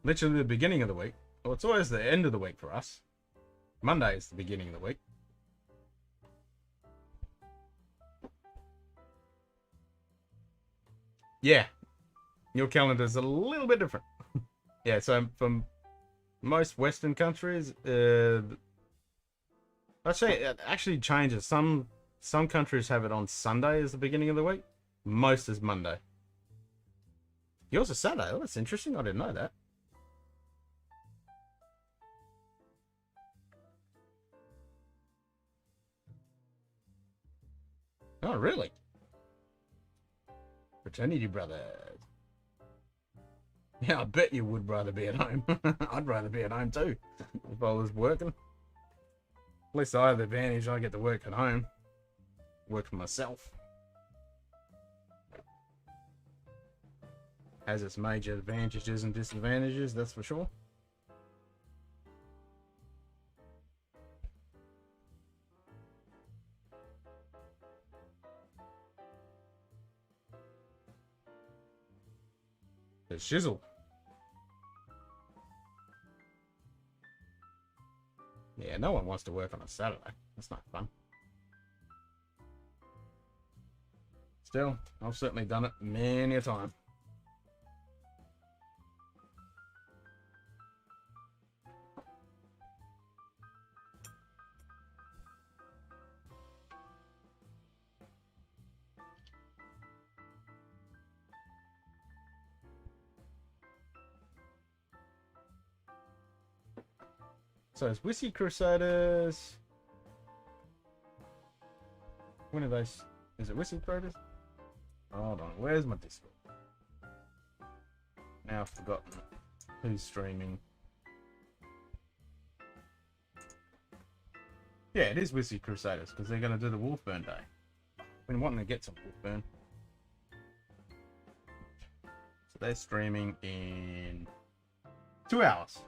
Literally the beginning of the week. Well, it's always the end of the week for us. Monday is the beginning of the week. Yeah. Your calendar's a little bit different. Yeah, so from Most Western countries, I'd say it actually changes. Some countries have it on Sunday as the beginning of the week. Most is Monday. Yours is Saturday. Oh, that's interesting. I didn't know that. Oh, really? Fraternity brothers. Yeah, I bet you would rather be at home. I'd rather be at home too if I was working. At least I have the advantage. I get to work at home. Work for myself. Has its major advantages and disadvantages, that's for sure. It's shizzle. Yeah, no one wants to work on a Saturday. That's not fun. Still, I've certainly done it many a time. So it's Whiskey Crusaders. When are they? Is it Whiskey Crusaders? Hold on, where's my Discord? Now I've forgotten who's streaming. Yeah, it is Whiskey Crusaders because they're going to do the Wolfburn Day. I've been wanting to get some Wolfburn. So they're streaming in 2 hours.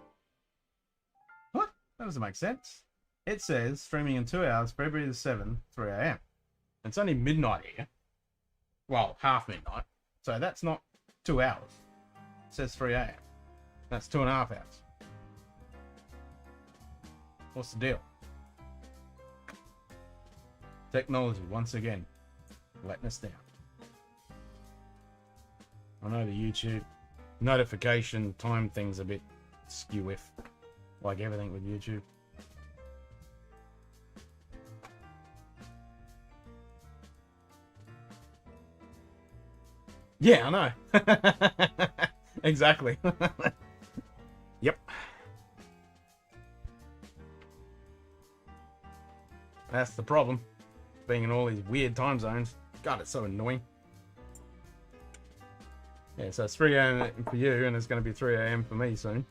What? That doesn't make sense. It says streaming in 2 hours, February the 7th, 3 a.m. It's only midnight here. Well, half midnight. So that's not 2 hours. It says 3 a.m. That's 2.5 hours. What's the deal? Technology, once again, letting us down. I know the YouTube notification time thing's a bit skew-if, like everything with YouTube. Yeah, I know. Exactly. Yep. That's the problem. Being in all these weird time zones. God, it's so annoying. Yeah, so it's 3 a.m. for you, and it's going to be 3 a.m. for me soon.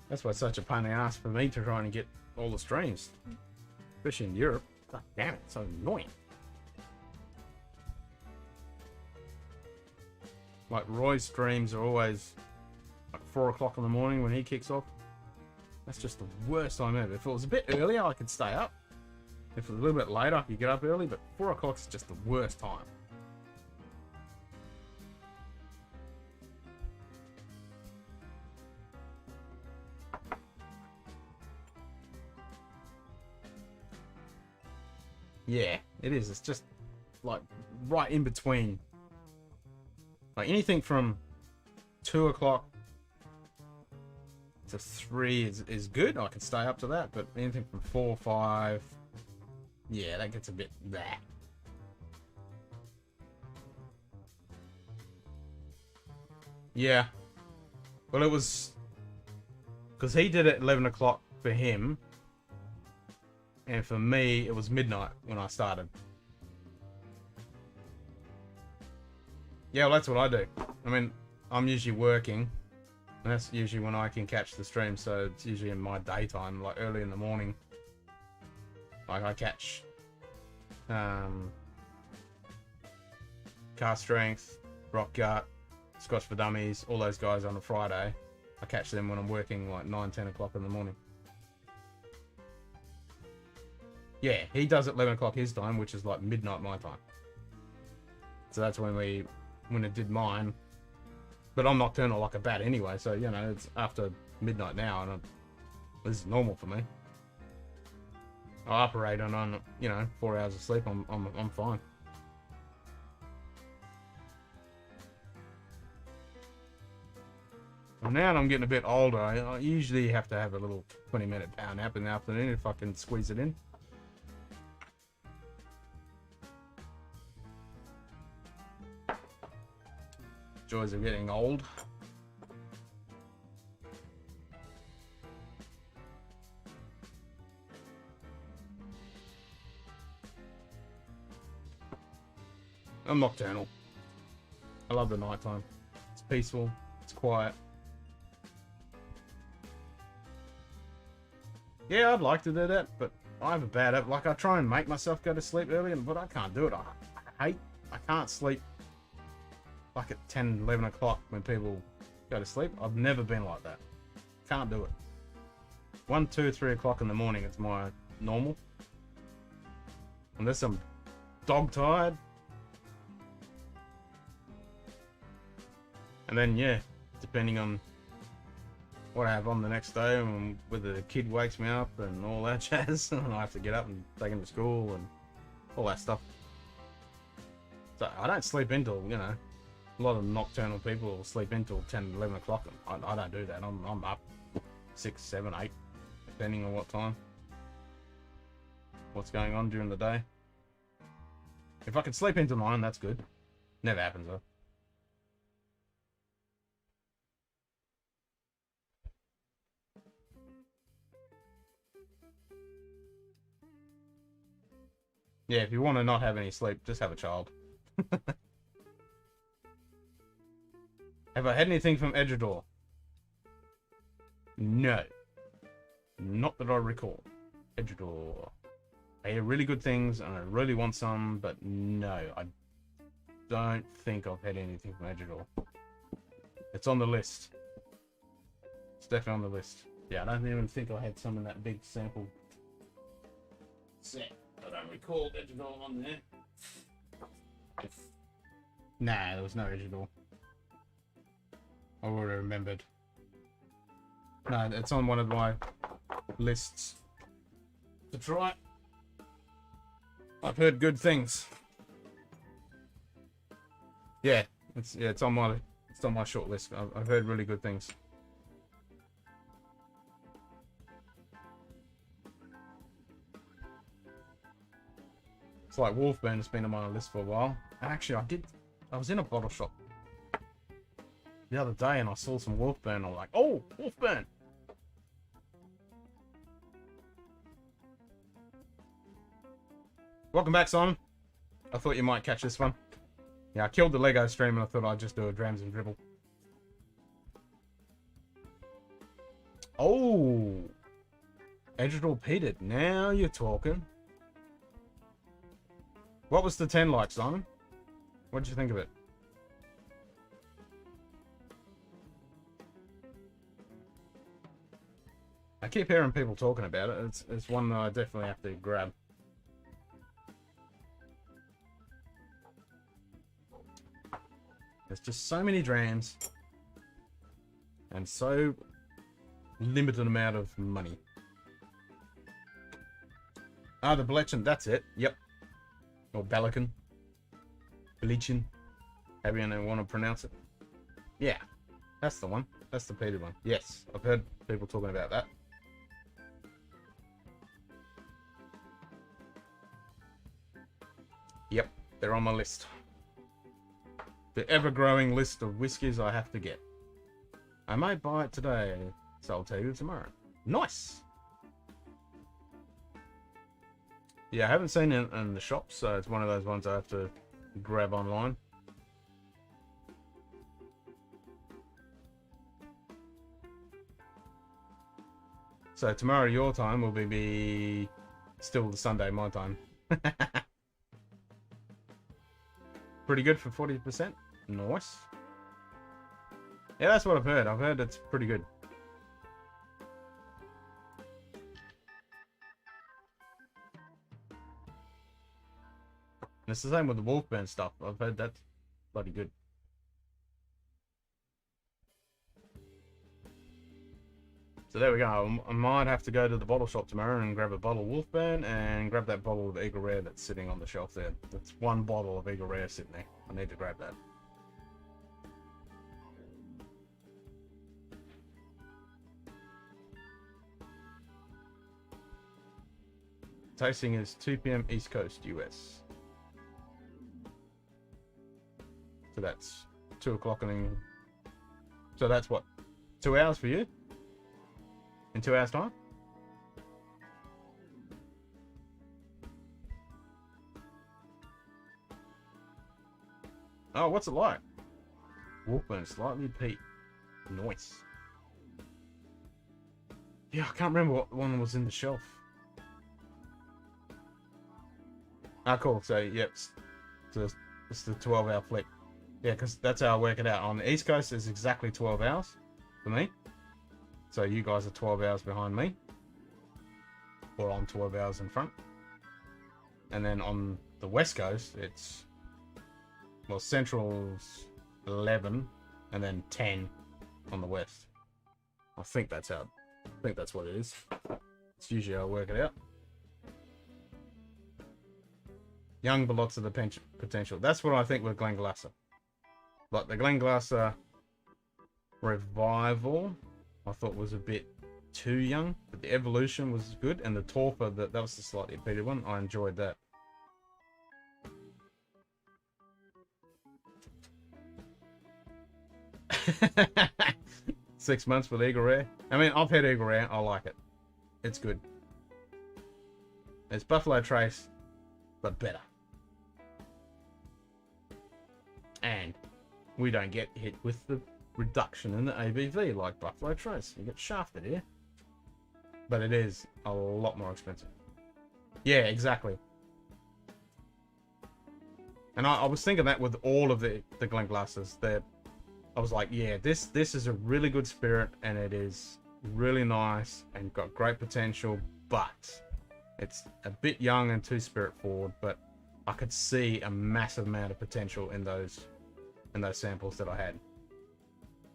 That's why it's such a pain in the ass for me to try and get all the streams. Especially in Europe. God damn it, it's so annoying. Like, Roy's streams are always like 4 o'clock in the morning when he kicks off. That's just the worst time ever. If it was a bit earlier, I could stay up. If it was a little bit later, I could get up early, but 4 o'clock is just the worst time. Yeah, it is. It's just like right in between. Like anything from 2 o'clock to 3 is good. I can stay up to that, but anything from 4, 5, yeah, that gets a bit bleh. Yeah. Well, it was because he did it at 11 o'clock for him. And for me, it was midnight when I started. Yeah, well, that's what I do. I mean, I'm usually working. And that's usually when I can catch the stream. So it's usually in my daytime, like early in the morning. Like I catch Car Strength, Rock Gut, Scotch for Dummies, all those guys on a Friday. I catch them when I'm working like 9, 10 o'clock in the morning. Yeah, he does at 11 o'clock his time, which is like midnight my time. So that's when it did mine. But I'm nocturnal like a bat anyway, so, you know, it's after midnight now, and this is normal for me. I operate on, you know, 4 hours of sleep, I'm fine. Now that I'm getting a bit older, I usually have to have a little 20-minute power nap in the afternoon if I can squeeze it in. Joys of getting old. I'm nocturnal. I love the nighttime. It's peaceful. It's quiet. Yeah, I'd like to do that, but I have a bad habit. Like, I try and make myself go to sleep early, but I can't do it. I can't sleep like at 10, 11 o'clock when people go to sleep. I've never been like that. Can't do it. 1, 2, 3 o'clock in the morning is my normal. Unless I'm dog tired. And then, yeah, depending on what I have on the next day and whether the kid wakes me up and all that jazz, and I have to get up and take him to school and all that stuff. So I don't sleep until, you know, a lot of nocturnal people will sleep until 10, 11 o'clock. I don't do that. I'm up 6, 7, 8, depending on what time, what's going on during the day. If I can sleep until 9, that's good. Never happens though. Yeah, if you want to not have any sleep, just have a child. Have I had anything from Edgador? No. Not that I recall. Edgador. I hear really good things, and I really want some, but no, I don't think I've had anything from Edgador. It's on the list. It's definitely on the list. Yeah, I don't even think I had some in that big sample set. I don't recall Edgador on there. Nah, there was no Edgador. I would have remembered. No, it's on one of my lists to try. I've heard good things. Yeah, it's on my short list. I've heard really good things. It's like Wolfburn has been on my list for a while. Actually, I was in a bottle shop the other day and I saw some Wolfburn. I was like, oh, Wolfburn! Welcome back, Simon. I thought you might catch this one. Yeah, I killed the Lego stream and I thought I'd just do a Drams and Dribble. Oh! Edgador peated. Now you're talking. What was the 10 like, Simon? What did you think of it? I keep hearing people talking about it. It's one that I definitely have to grab. There's just so many Drams. And so limited amount of money. Ah, the Blechin, that's it. Yep. Or Balakan. Blechin. However you want to pronounce it. Yeah. That's the one. That's the peated one. Yes. I've heard people talking about that. Yep. They're on my list. The ever-growing list of whiskies I have to get. I might buy it today, so I'll tell you tomorrow. Nice! Yeah, I haven't seen it in the shops, so it's one of those ones I have to grab online. So tomorrow your time will be still the Sunday my time. Pretty good for 40%. Nice. Yeah, that's what I've heard. I've heard it's pretty good. And it's the same with the Wolfburn stuff. I've heard that's bloody good. So there we go. I might have to go to the bottle shop tomorrow and grab a bottle of Wolfburn and grab that bottle of Eagle Rare that's sitting on the shelf there. That's one bottle of Eagle Rare sitting there. I need to grab that. Tasting is 2 p.m. East Coast, US. So that's 2 o'clock and so that's what? 2 hours for you? In 2 hours time? Oh, what's it like? Walkburn, slightly peat. Nice. Yeah, I can't remember what one was in the shelf. Ah, cool. So, yep, it's the 12-hour flip. Yeah, because that's how I work it out. On the East Coast, it's exactly 12 hours for me. So you guys are 12 hours behind me. Or I'm 12 hours in front. And then on the West Coast, it's... Well, Central's 11, and then 10 on the West. I think that's how... I think that's what it is. It's usually how I work it out. Young, but lots of the potential. That's what I think with Glenglasser. Like the Glenglasser Revival, I thought was a bit too young, but the Evolution was good, and the Torpor, that was the slightly peated one. I enjoyed that. Six months with Eagle Rare. I mean, I've had Eagle Rare. I like it. It's good. It's Buffalo Trace, but better. And we don't get hit with the reduction in the ABV like Buffalo Trace. You get shafted here. But it is a lot more expensive. Yeah, exactly. And I was thinking that with all of the Glenglassers, that I was like, yeah, this is a really good spirit, and it is really nice and got great potential, but it's a bit young and too spirit forward. But I could see a massive amount of potential in those samples that I had.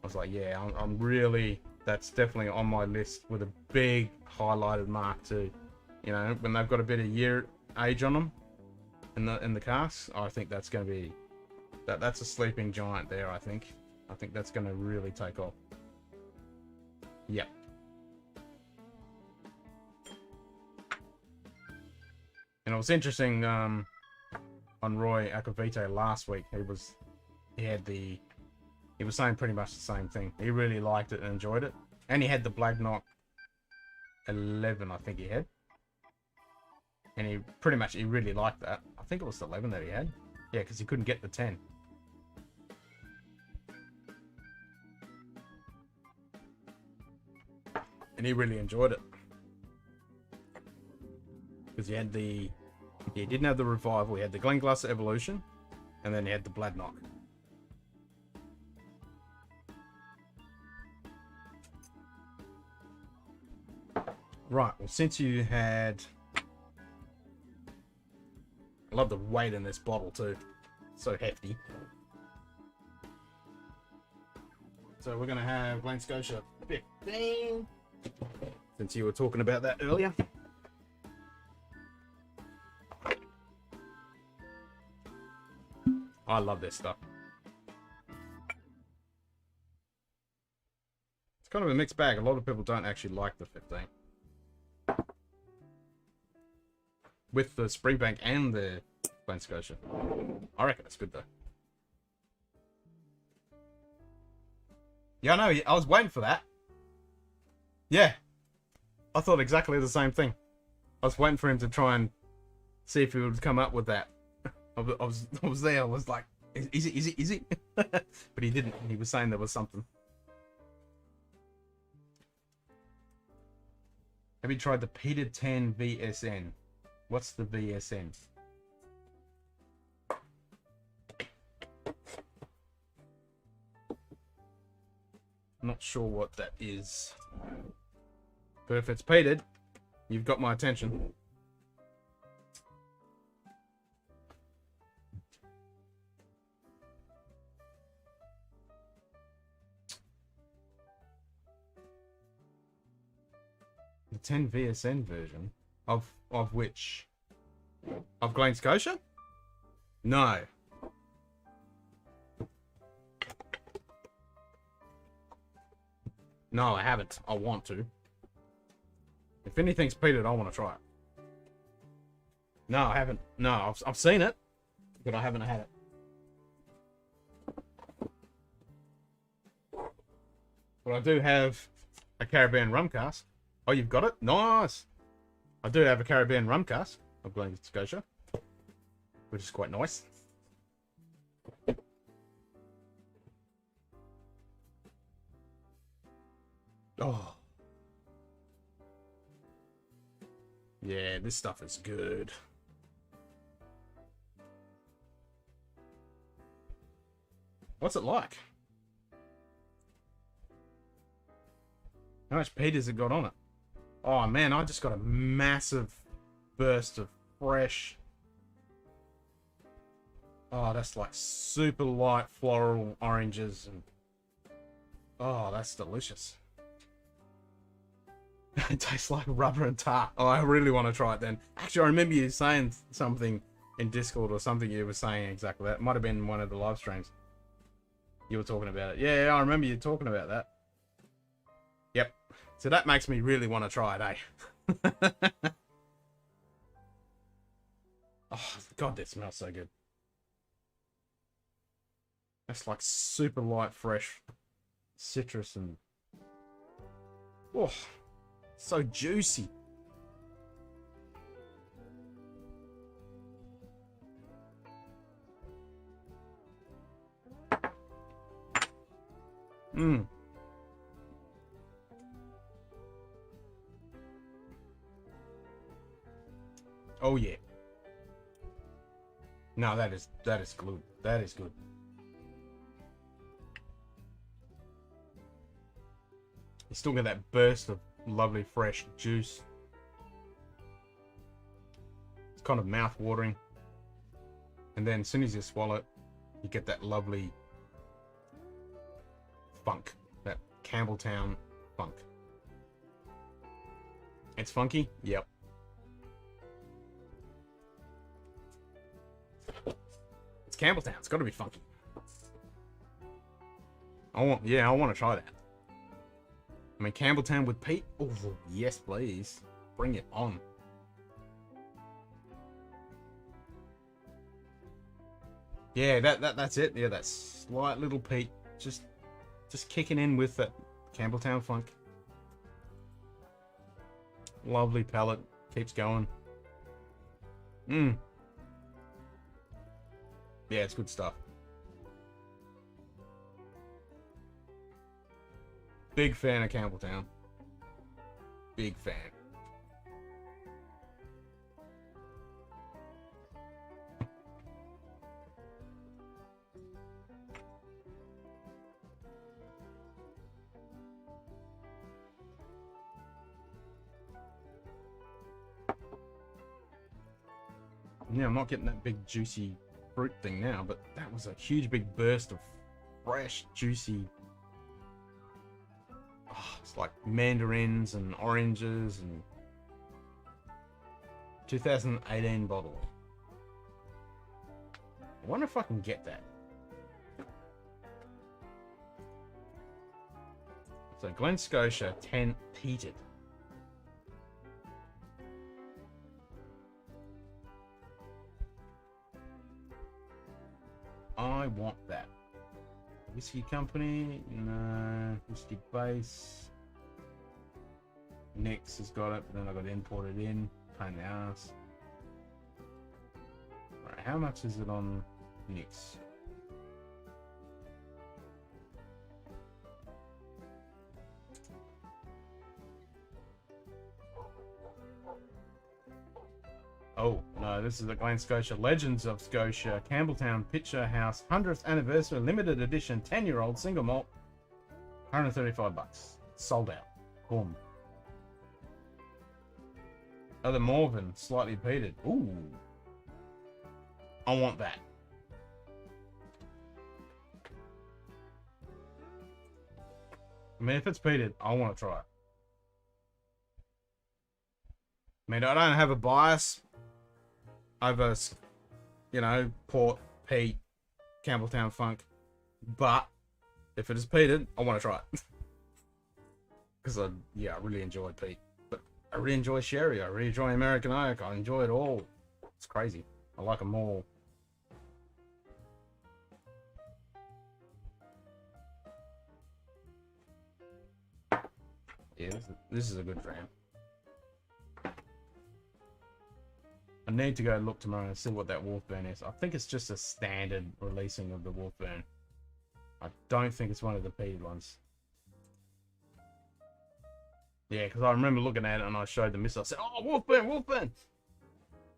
I was like, yeah, I'm really, that's definitely on my list with a big highlighted mark too. You know, when they've got a bit of year age on them in the casks, I think that's going to be that's a sleeping giant there. I think that's going to really take off. Yep. And it was interesting on Roy Aquavite last week. He was saying pretty much the same thing. He really liked it and enjoyed it. And he had the Black Knock 11, I think he had. And he really liked that. I think it was the 11 that he had. Yeah, because he couldn't get the 10. And he really enjoyed it. Because he didn't have the Revival. He had the Glenglasser Evolution. And then he had the Black Knock. Right, well, since you had... I love the weight in this bottle too. So hefty. So we're going to have Glen Scotia 15. Since you were talking about that earlier. I love this stuff. It's kind of a mixed bag. A lot of people don't actually like the 15. With the Springbank and the Glen Scotia. I reckon it's good though. Yeah, I know. I was waiting for that. Yeah. I thought exactly the same thing. I was waiting for him to try and see if he would come up with that. I was there. I was like, is it? But he didn't. He was saying there was something. Have you tried the Peter 10 VSN? What's the VSN? Not sure what that is. But if it's peated, you've got my attention. The 10 VSN version of which? Of Glen Scotia? No. No, I haven't. I want to. If anything's peated, I want to try it. No, I haven't. No, I've seen it, but I haven't had it. But I do have a Caribbean rum cask. Oh, you've got it? Nice. I do have a Caribbean rum cask of Glen Scotia, which is quite nice. Oh. Yeah, this stuff is good. What's it like? How much peat has it got on it? Oh man, I just got a massive burst of fresh. Oh, that's like super light floral oranges and oh, that's delicious. It tastes like rubber and tar. Oh, I really want to try it then. Actually, I remember you saying something in Discord or something. You were saying exactly that. It might have been one of the live streams. You were talking about it. Yeah, I remember you talking about that. Yep. So that makes me really want to try it, eh? Oh, God, that smells so good. That's like super light, fresh citrus and... Oh, so juicy. Mmm. Oh yeah. No, that is good. That is good. You still get that burst of lovely fresh juice. It's kind of mouth watering. And then as soon as you swallow it, you get that lovely funk. That Campbelltown funk. It's funky? Yep. It's Campbelltown. It's got to be funky. I want to try that. I mean, Campbelltown with peat? Oh, yes, please. Bring it on. Yeah, that's it. Yeah, that slight little peat. Just kicking in with that Campbelltown funk. Lovely palate. Keeps going. Mmm. Yeah, it's good stuff. Big fan of Campbelltown. Big fan. Yeah, I'm not getting that big juicy fruit thing now, but that was a huge big burst of fresh, juicy. Oh, it's like mandarins and oranges and 2018 bottle. I wonder if I can get that. So Glen Scotia 10 peated. I want that. Whiskey company, no. Whiskey base. Nix has got it, but then I got to import it in. Pain in the ass. Right, how much is it on Nix? Oh, no, this is the Glen Scotia Legends of Scotia Campbelltown Picture House 100th Anniversary Limited Edition 10-year-old single malt. $135. Sold out. Boom. Oh, the Morven, slightly peated. Ooh. I want that. I mean, if it's peated, I want to try it. I mean, I don't have a bias over, you know, port, peat, Campbelltown funk, but if it is peated, I want to try it. Because I really enjoy peat. But I really enjoy sherry, I really enjoy American oak, I enjoy it all. It's crazy. I like them all. Yeah, this is a good dram. I need to go look tomorrow and see what that Wolfburn is. I think it's just a standard releasing of the Wolfburn. I don't think it's one of the peated ones. Yeah, because I remember looking at it and I showed the miss. I said, "Oh, Wolfburn, Wolfburn!"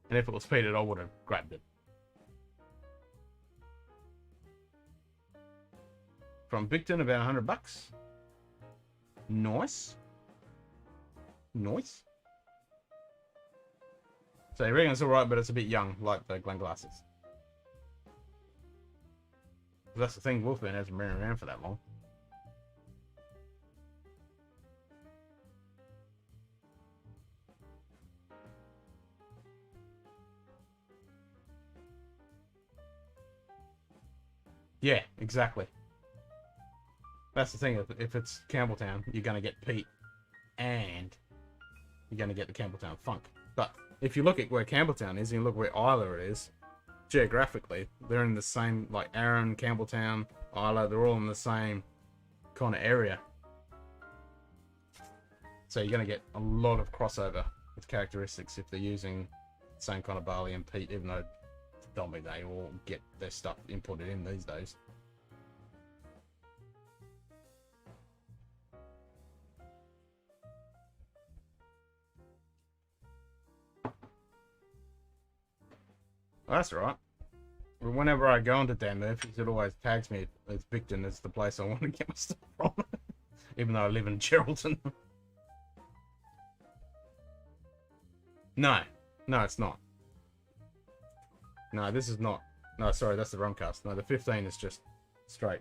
And if it was peated, I would have grabbed it. From Victon, about $100. Nice. Nice. So you reckon it's alright, but it's a bit young, like the Glenglasses. That's the thing, Wolfburn hasn't been around for that long. Yeah, exactly. That's the thing, if it's Campbelltown, you're going to get peat and you're going to get the Campbelltown funk. But if you look at where Campbelltown is and you look where Isla is, geographically, they're in the same, like Arran, Campbelltown, Isla, they're all in the same kind of area. So you're going to get a lot of crossover with characteristics if they're using the same kind of barley and peat, even though predominantly they all get their stuff imported in these days. Well, that's right. Whenever I go into Dan Murphy's, it always tags me as Victon. It's the place I want to get my stuff from. Even though I live in Geraldton. No. No, it's not. No, this is not. No, sorry, that's the rum cast. No, the 15 is just straight.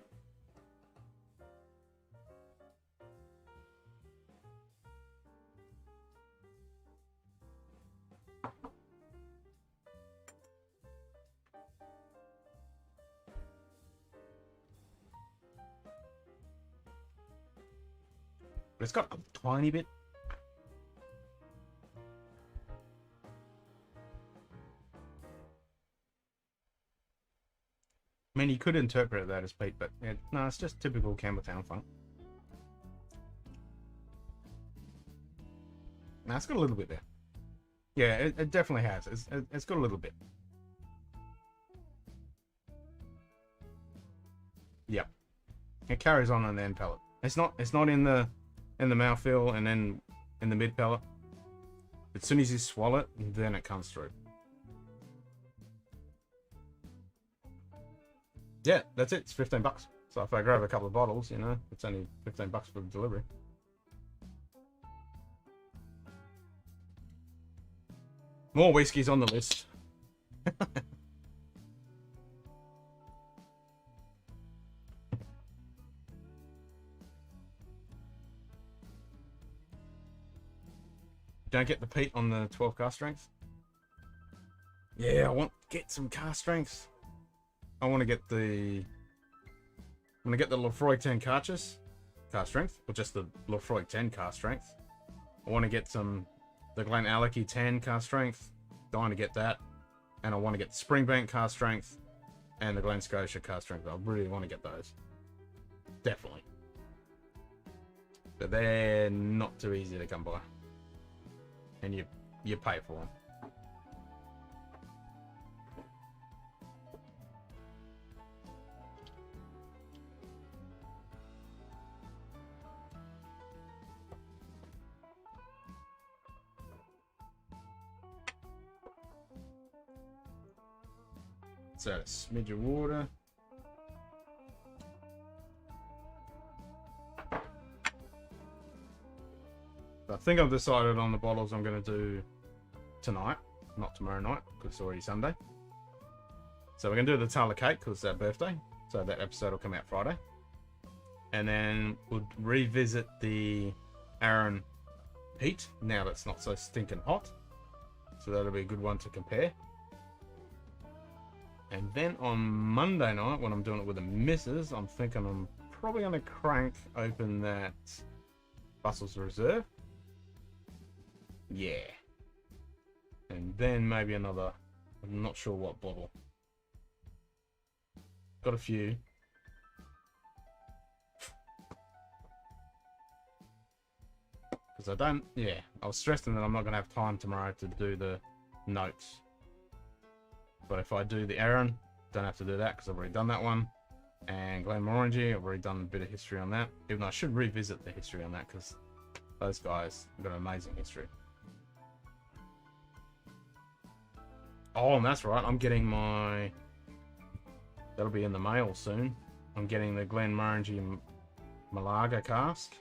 But it's got a tiny bit. I mean, you could interpret that as peat, but yeah, no, it's just typical Campbelltown funk. Now, it's got a little bit there. Yeah, it definitely has. It's got a little bit. Yep. It carries on the end palate. It's not in the mouthfeel and then in the mid palate. As soon as you swallow it, then it comes through. Yeah, that's it. It's $15. So if I grab a couple of bottles, you know, it's only $15 for the delivery. More whiskies on the list. Don't get the peat on the 12 cask strength. Yeah, I want to get some cask strength. I want to get the Lefroy 10 cask strength, or just the Lefroy 10 cask strength. I want to get the Glen Alecky 10 cask strength. Dying to get that, and I want to get the Springbank cask strength and the Glen Scotia cask strength. I really want to get those, definitely. But they're not too easy to come by, and you pay for them. So a smidge of water. I think I've decided on the bottles I'm going to do tonight, not tomorrow night, because it's already Sunday. So we're going to do the Tala cake because it's our birthday. So that episode will come out Friday. And then we'll revisit the Arran Heat, now that it's not so stinking hot. So that'll be a good one to compare. And then on Monday night, when I'm doing it with the missus, I'm thinking I'm probably going to crank open that Bustles Reserve. Yeah. And then maybe another I'm not sure what bottle. Got a few. Because I don't, yeah, I was stressing that I'm not going to have time tomorrow to do the notes. But if I do the Aaron, don't have to do that because I've already done that one. And Glenmorangie, I've already done a bit of history on that. Even though I should revisit the history on that because those guys have got an amazing history. Oh, and that's right, I'm getting my... That'll be in the mail soon. I'm getting the Glenmorangie Malaga cask.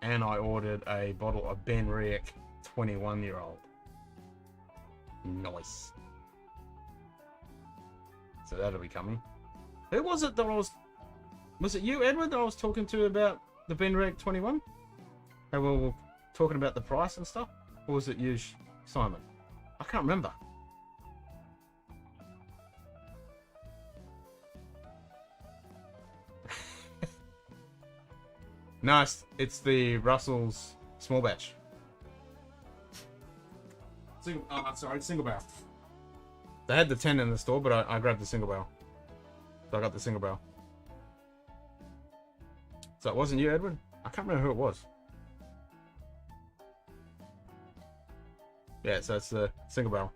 And I ordered a bottle of Ben Riach 21-year-old. Nice. So that'll be coming. Who was it that I was... Was it you, Edward, that I was talking to about the Ben Riach 21? How we were talking about the price and stuff? Or was it you, Simon? I can't remember. Nice. It's the Russell's small batch. Single barrel. They had the 10 in the store, but I grabbed the single barrel. So I got the single barrel. So it wasn't you, Edward? I can't remember who it was. Yeah, so it's the single barrel.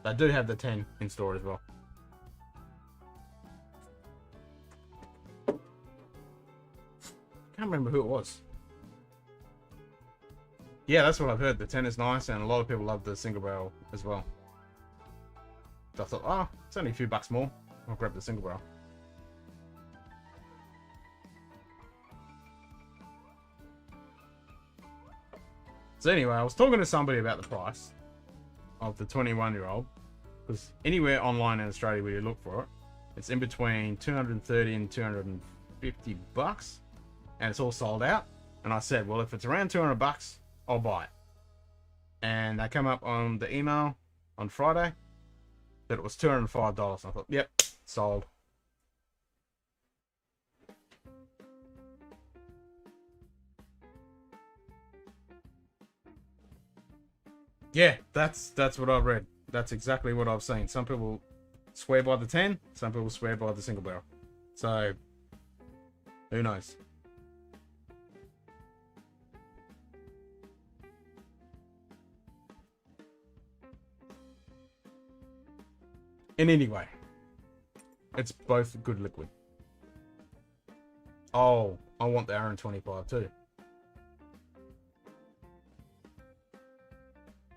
They do have the 10 in store as well. I can't remember who it was. Yeah, that's what I've heard. The 10 is nice, and a lot of people love the single barrel as well. So I thought, oh, it's only a few bucks more. I'll grab the single barrel. So anyway, I was talking to somebody about the price of the 21-year-old. Because anywhere online in Australia where you look for it, it's in between 230 and 250 bucks. And it's all sold out. And I said, well, if it's around 200 bucks, I'll buy it. And they come up on the email on Friday that it was $205. I thought, yep, sold. Yeah, that's what I've read. That's exactly what I've seen. Some people swear by the 10, some people swear by the single barrel. So, who knows? In any way, it's both good liquid. Oh, I want the Aaron 25 too.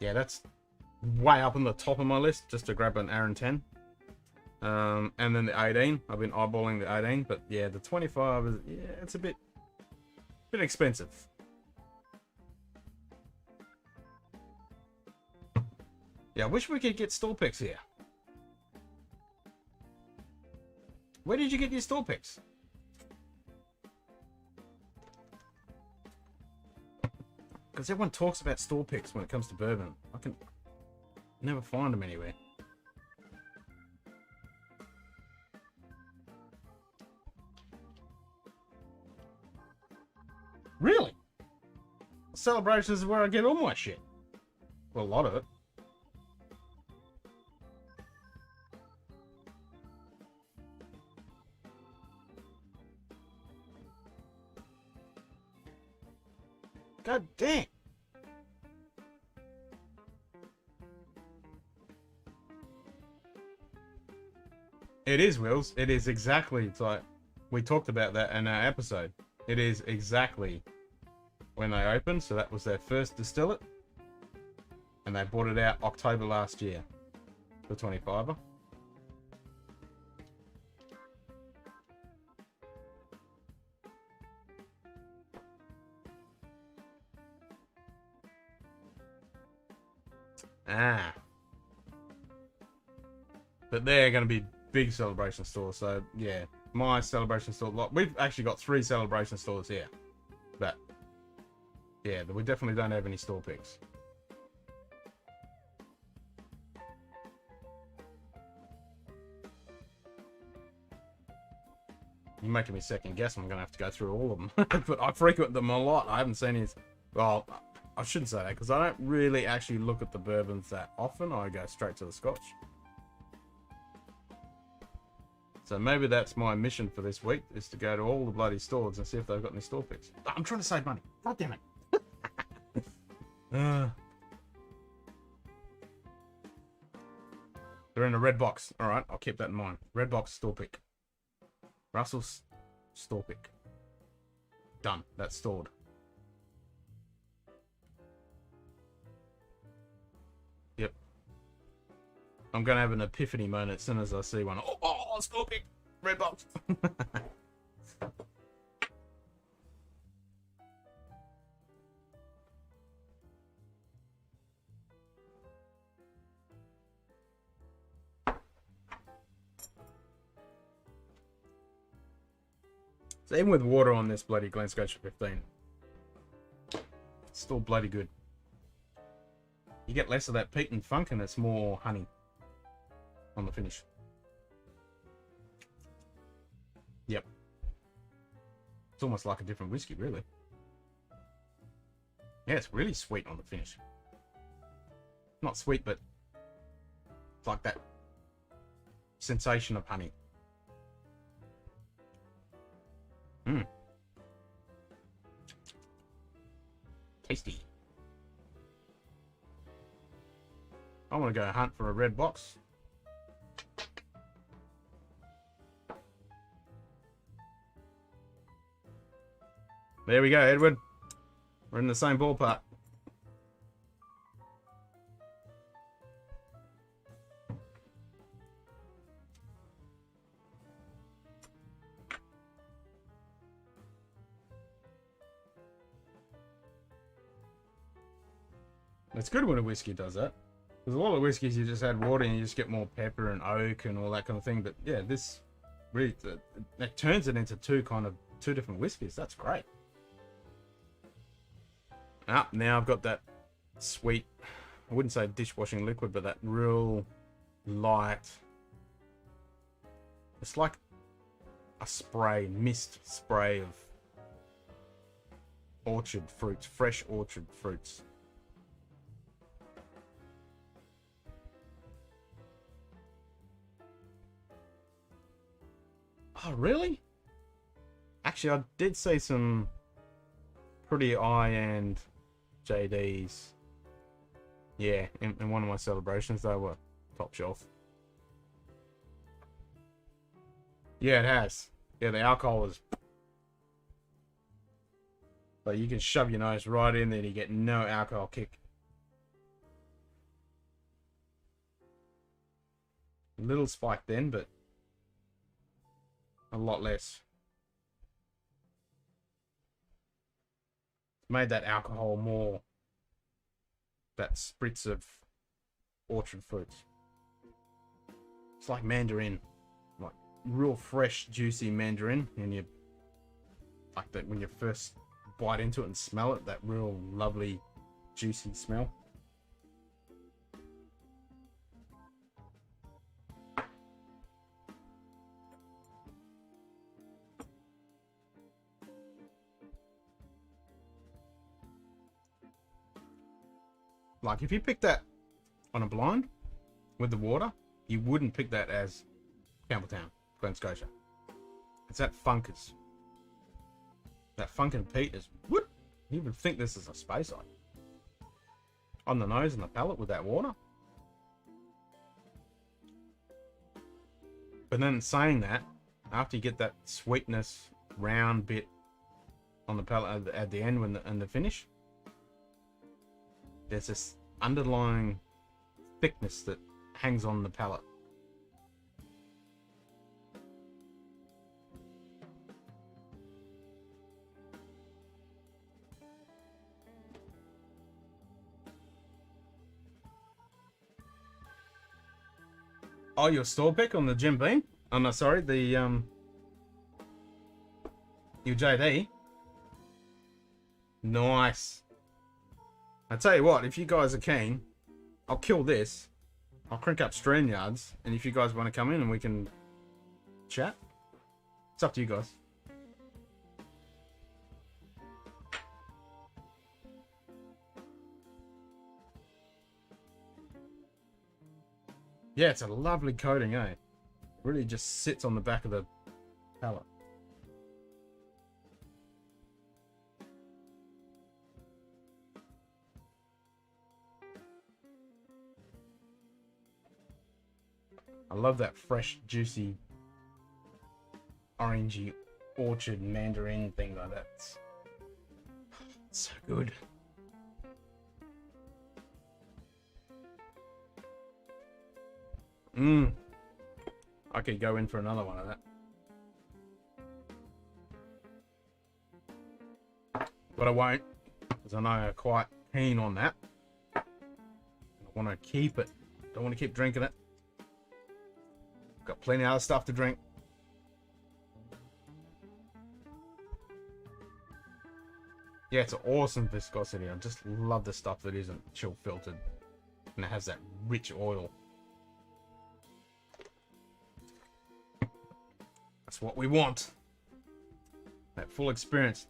Yeah, that's way up on the top of my list, just to grab an Aaron 10. And then the 18. I've been eyeballing the 18, but yeah, the 25 is, yeah, it's a bit expensive. Yeah, I wish we could get store picks here. Where did you get your store picks? Because everyone talks about store picks when it comes to bourbon. I can never find them anywhere. Really? Celebrations is where I get all my shit. Well, a lot of it. God damn. It is, Wills. It is exactly, it's like, we talked about that in our episode. It is exactly when they opened, so that was their first distillate. And they brought it out October last year. The 25er. Ah. But they're going to be big celebration stores, so yeah. My celebration store, like, we've actually got 3 celebration stores here. But yeah, we definitely don't have any store picks. You're making me second guess. I'm going to have to go through all of them. But I frequent them a lot. I haven't seen his... Well, I shouldn't say that, because I don't really actually look at the bourbons that often. I go straight to the Scotch. So maybe that's my mission for this week, is to go to all the bloody stores and see if they've got any store picks. I'm trying to save money. God damn it. They're in a red box. Alright, I'll keep that in mind. Red box store pick. Russell's store pick. Done. That's stored. Yep. I'm going to have an epiphany moment as soon as I see one. Oh, store pick. Red box. So even with water on this bloody Glen Scotch 15, it's still bloody good. You get less of that peat and funk, and it's more honey on the finish. Yep. It's almost like a different whiskey, really. Yeah, it's really sweet on the finish. Not sweet, but it's like that sensation of honey. Mmm. Tasty. I want to go hunt for a red box. There we go, Edward. We're in the same ballpark. It's good when a whiskey does that. There's a lot of whiskeys you just add water and you just get more pepper and oak and all that kind of thing. But yeah, this really that turns it into two different whiskeys. That's great. Now I've got that sweet, I wouldn't say dishwashing liquid, but that real light. It's like a mist spray of orchard fruits, fresh orchard fruits. Oh, really? Actually, I did see some pretty high-end JDs. Yeah, in one of my celebrations, they were top shelf. Yeah, it has. Yeah, the alcohol is... But you can shove your nose right in there and you get no alcohol kick. A little spike then, but a lot less. Made that alcohol more, that spritz of orchard fruits. It's like mandarin, like real fresh juicy mandarin, and you like that when you first bite into it and smell it, that real lovely juicy smell. Like, if you pick that on a blind with the water, you wouldn't pick that as Campbelltown, Glen Scotia. It's that funkers. That funk and peat is whoop. You would think this is a space ice. On the nose and the palate with that water. But then saying that, after you get that sweetness, round bit on the palate at the end when the finish, there's this underlying thickness that hangs on the palate. Oh, your store pick on the Jim Beam? Oh no, sorry, the your JD. Nice. I tell you what, if you guys are keen, I'll kill this. I'll crank up StreamYards, and if you guys want to come in and we can chat, it's up to you guys. Yeah, it's a lovely coating, eh? Really just sits on the back of the pallet. I love that fresh, juicy, orangey, orchard mandarin thing like that. It's so good. I could go in for another one of that. But I won't, because I know I'm quite keen on that. I want to keep it. Don't want to keep drinking it. Got plenty of other stuff to drink. Yeah, it's an awesome viscosity. I just love the stuff that isn't chill filtered. And it has that rich oil. That's what we want. That full experience.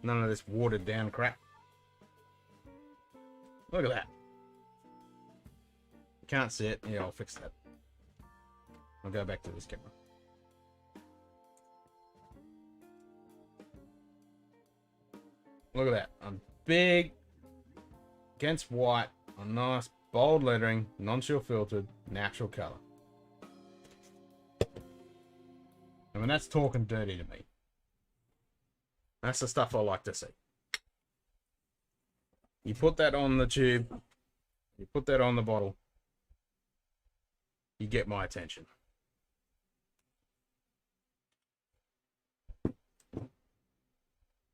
None of this watered down crap. Look at that. You can't see it. Yeah, I'll fix that. I'll go back to this camera. Look at that. I'm big against white on nice bold lettering, non-chill filtered, natural color. I mean, that's talking dirty to me. That's the stuff I like to see. You put that on the tube, you put that on the bottle, you get my attention.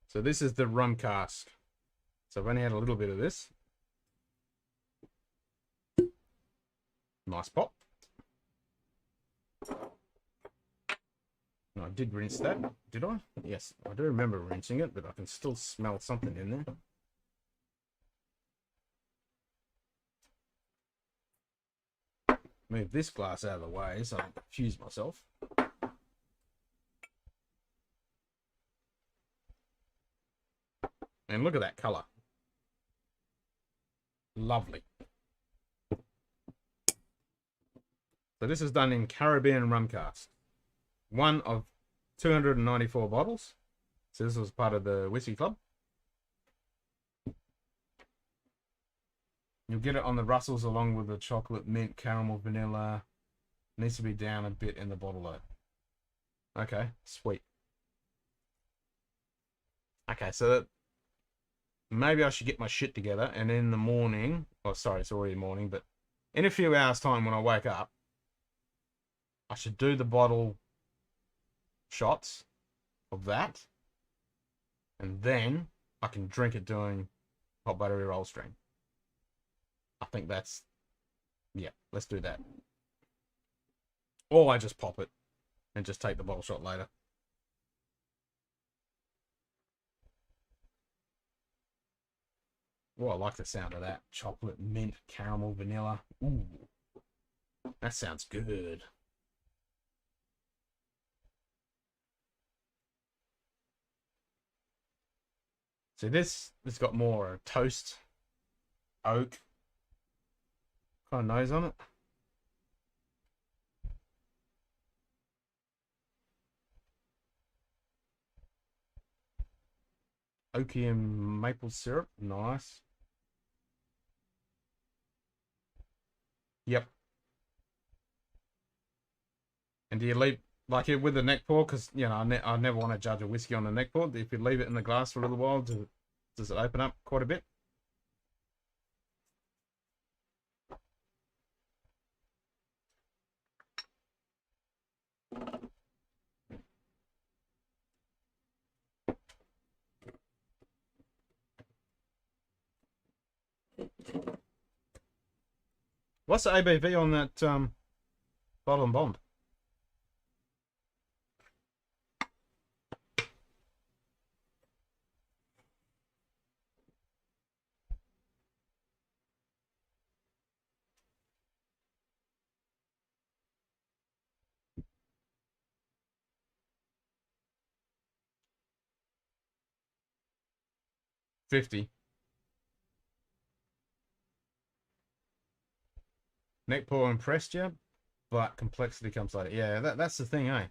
So this is the rum cask. So I've only had a little bit of this. Nice pop. No, I did rinse that, did I? Yes, I do remember rinsing it, but I can still smell something in there. Move this glass out of the way so I don't confuse myself. And look at that colour. Lovely. So this is done in Caribbean rum cask. One of 294 bottles. So this was part of the Whiskey Club. You'll get it on the Russells along with the chocolate, mint, caramel, vanilla. Needs to be down a bit in the bottle though. Okay, sweet. Okay, so that maybe I should get my shit together and in the morning, oh sorry, it's already morning, but in a few hours time when I wake up, I should do the bottle shots of that, and then I can drink it doing hot buttery roll stream. I think that's, yeah, let's do that. Or I just pop it and just take the bottle shot later. Oh, I like the sound of that. Chocolate, mint, caramel, vanilla. Ooh, that sounds good. So this has got more toast, oak kind of nose on it. Oakium maple syrup, nice. Yep. And do you leave like it with the neck pour? Because you know I never want to judge a whiskey on the neck pour. If you leave it in the glass for a little while, does it open up quite a bit? What's the ABV on that bottle and bond? $50. Neck pour impressed you? but complexity comes later. Yeah, that's the thing, eh?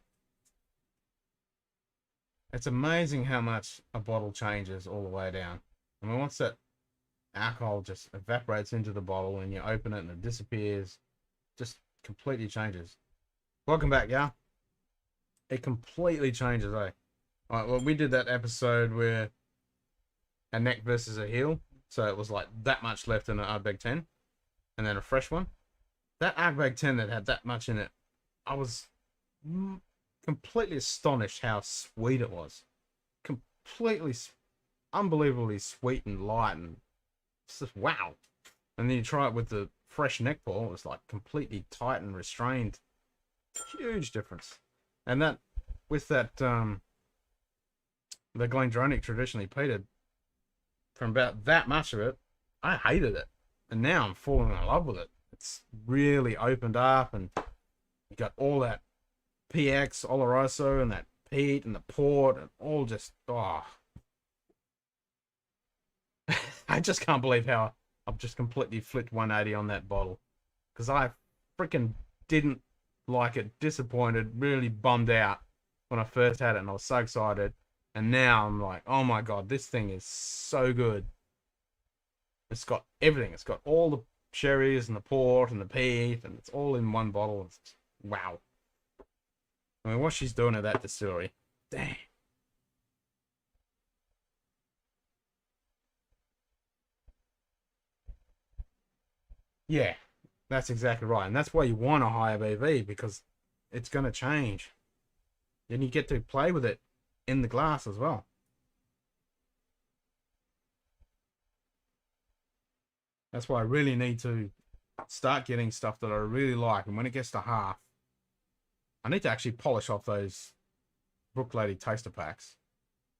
It's amazing how much a bottle changes all the way down. I mean, once that alcohol just evaporates into the bottle and you open it and it disappears, just completely changes. Welcome back, yeah? It completely changes, eh? Alright, well, we did that episode where a neck versus a heel, so it was like that much left in an Ardbeg 10, and then a fresh one. That Ardbeg 10 that had that much in it, I was completely astonished how sweet it was. Completely, unbelievably sweet and light, and it's just wow. And then you try it with the fresh neck pour, it's like completely tight and restrained. Huge difference. And that, with that, the Glendronach traditionally peated, from about that much of it, I hated it. And now I'm falling in love with it. It's really opened up, and you got all that PX, Oloroso, and that peat, and the port, and all just, oh. I just can't believe how I've just completely flipped 180 on that bottle. Because I freaking didn't like it, disappointed, really bummed out when I first had it, and I was so excited. And now I'm like, oh my god, this thing is so good. It's got everything. It's got all the cherries and the port and the peat, and it's all in one bottle. It's just, wow. I mean, what she's doing at that distillery, dang. Yeah, that's exactly right. And that's why you want a higher BV, because it's going to change. Then you get to play with it in the glass as well. That's why I really need to start getting stuff that I really like. And when it gets to half, I need to actually polish off those Brook Lady taster packs.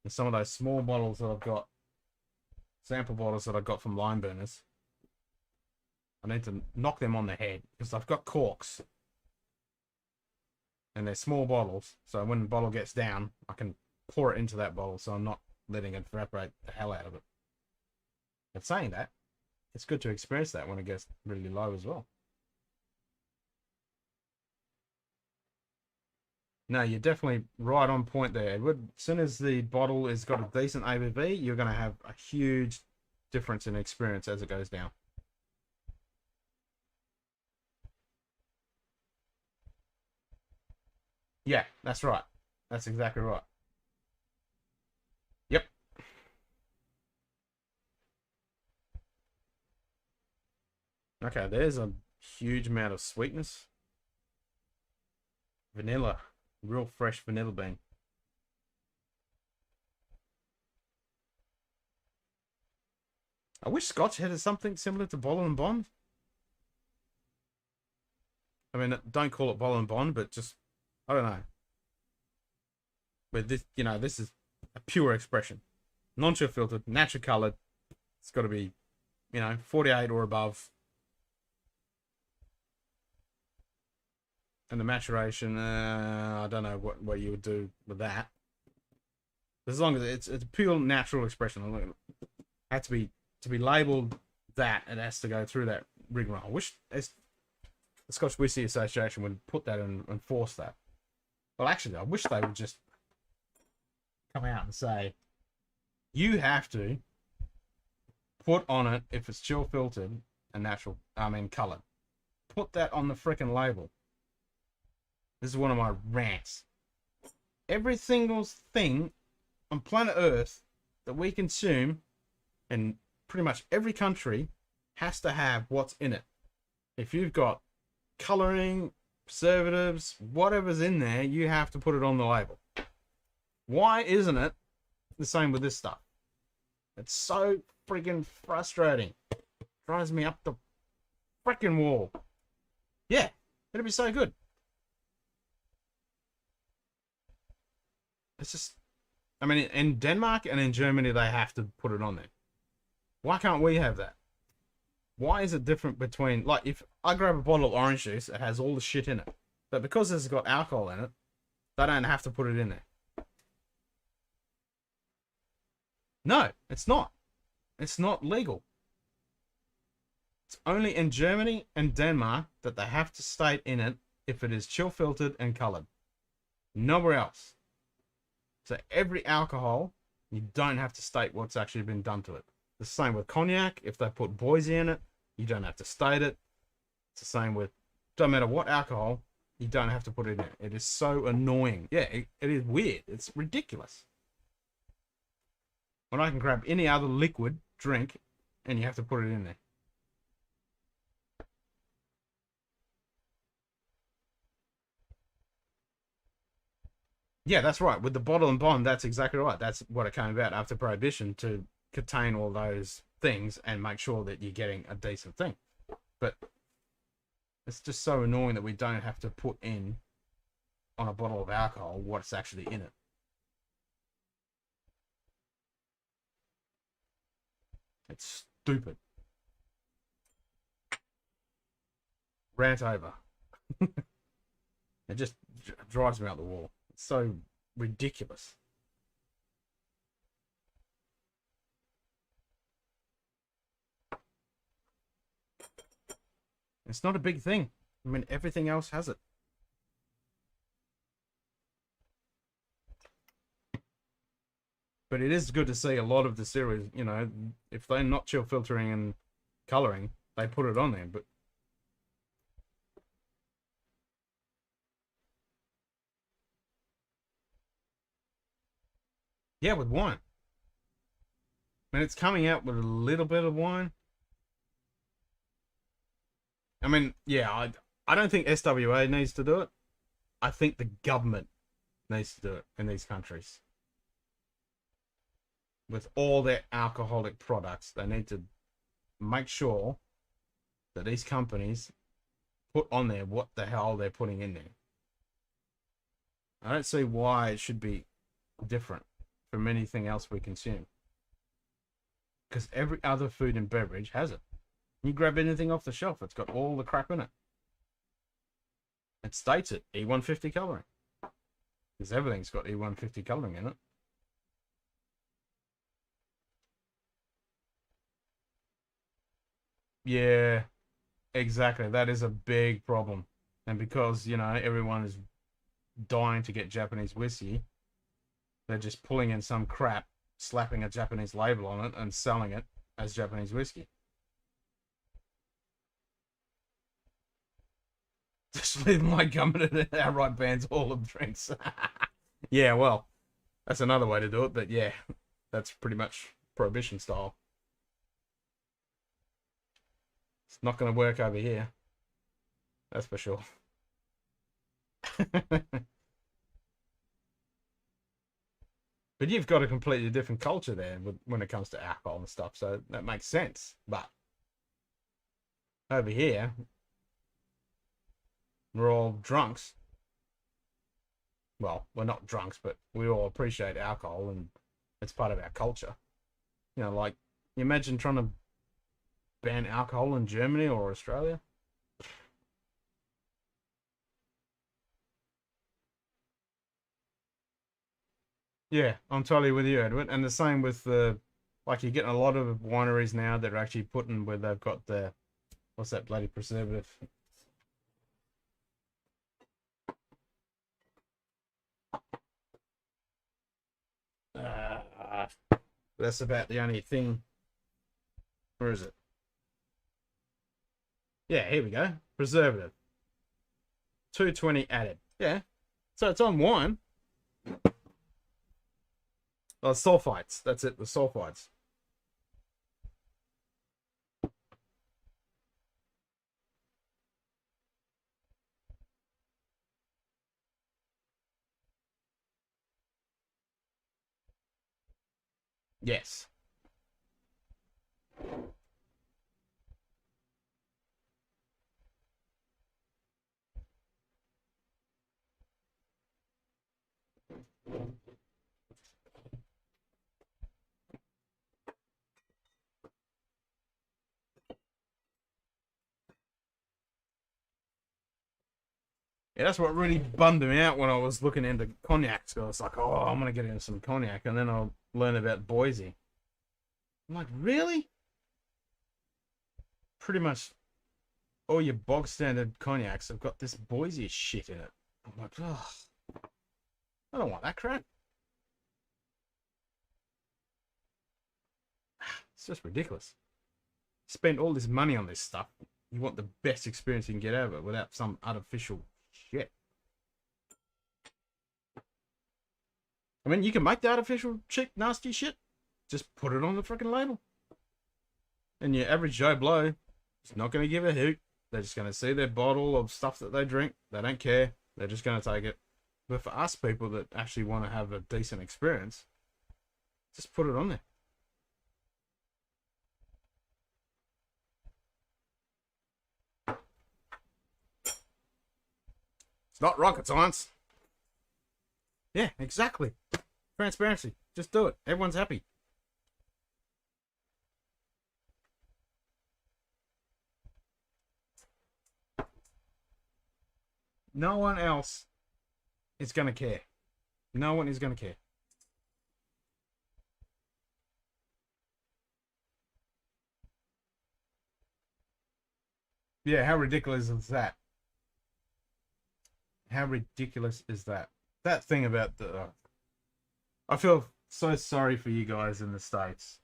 And some of those small bottles that I've got, sample bottles that I got from Lime Burners. I need to knock them on the head, because I've got corks. And they're small bottles, so when the bottle gets down, I can pour it into that bottle, so I'm not letting it evaporate the hell out of it. But saying that, it's good to experience that when it gets really low as well. No, you're definitely right on point there, Edward. As soon as the bottle has got a decent ABV, you're going to have a huge difference in experience as it goes down. Yeah, that's right. That's exactly right. Yep. Okay, there's a huge amount of sweetness. Vanilla. Real fresh vanilla bean. I wish Scotch had something similar to Bottle and Bond. I mean, don't call it Bottle and Bond, but just, I don't know. But this, this is a pure expression. Non-chill filtered, natural colored. It's got to be, 48 or above. And the maturation, I don't know what you would do with that. As long as it's a pure natural expression. It had to be labelled that, it has to go through that rigmarole. I wish the Scotch Whisky Association would put that and enforce that. Well, actually, I wish they would just come out and say, you have to put on it, if it's chill filtered and natural, coloured. Put that on the frickin' label. This is one of my rants. Every single thing on planet Earth that we consume, in pretty much every country, has to have what's in it. If you've got colouring, preservatives, whatever's in there, you have to put it on the label. Why isn't it the same with this stuff? It's so freaking frustrating. Drives me up the freaking wall. Yeah, it'd be so good. It's just, in Denmark and in Germany, they have to put it on there. Why can't we have that? Why is it different between, like, if I grab a bottle of orange juice, it has all the shit in it. But because it's got alcohol in it, they don't have to put it in there. No, it's not. It's not legal. It's only in Germany and Denmark that they have to state in it if it is chill filtered and colored. Nowhere else. So every alcohol, you don't have to state what's actually been done to it. The same with cognac. If they put Boise in it, you don't have to state it. It's the same with, don't matter what alcohol, you don't have to put it in. It is so annoying. Yeah, it is weird. It's ridiculous. When I can grab any other liquid drink and you have to put it in there. Yeah, that's right. With the bottle and bond, that's exactly right. That's what it came about after Prohibition, to contain all those things and make sure that you're getting a decent thing. But it's just so annoying that we don't have to put in on a bottle of alcohol what's actually in it. It's stupid. Rant over. It just drives me out the wall. It's so ridiculous. It's not a big thing. I mean, everything else has it. But it is good to see a lot of the series, you know, if they're not chill filtering and coloring, they put it on there. But yeah, with wine. I mean, it's coming out with a little bit of wine. I mean, yeah, I don't think SWA needs to do it. I think the government needs to do it in these countries. With all their alcoholic products, they need to make sure that these companies put on there what the hell they're putting in there. I don't see why it should be different from anything else we consume. Because every other food and beverage has it. You grab anything off the shelf, it's got all the crap in it. It states it, E150 colouring. Because everything's got E150 colouring in it. Yeah, exactly. That is a big problem. And because, you know, everyone is dying to get Japanese whiskey, they're just pulling in some crap, slapping a Japanese label on it and selling it as Japanese whiskey. Just leave my government and outright bans all of drinks. Yeah, well, that's another way to do it, but yeah, that's pretty much prohibition style. It's not going to work over here. That's for sure. But you've got a completely different culture there when it comes to alcohol and stuff, so that makes sense. But over here, we're all drunks. Well, we're not drunks, but we all appreciate alcohol and it's part of our culture. You know, like, you imagine trying to ban alcohol in Germany or Australia? Yeah, I'm totally with you, Edward. And the same with the, like, you're getting a lot of wineries now that are actually putting where they've got the, what's that bloody preservative? Uh, that's about the only thing. Where is it? Yeah, here we go. Preservative. 220 added. Yeah. So it's on wine. Oh, sulfites. That's it, the sulfites. Yes. Yeah, that's what really bummed me out when I was looking into cognac. So I was like, oh, I'm going to get into some cognac. And then I'll learn about Boise. I'm like, really? Pretty much all your bog standard cognacs have got this Boise shit in it. I'm like, oh, I don't want that crap. It's just ridiculous. Spend all this money on this stuff. You want the best experience you can get out of it without some artificial shit. I mean, you can make the artificial shit, nasty shit. Just put it on the freaking label. And your average Joe Blow is not going to give a hoot. They're just going to see their bottle of stuff that they drink. They don't care. They're just going to take it. But for us people that actually want to have a decent experience, just put it on there. It's not rocket science. Yeah, exactly. Transparency. Just do it. Everyone's happy. No one else is going to care. No one is going to care. Yeah, how ridiculous is that? How ridiculous is that? That thing about the... I feel so sorry for you guys in the States.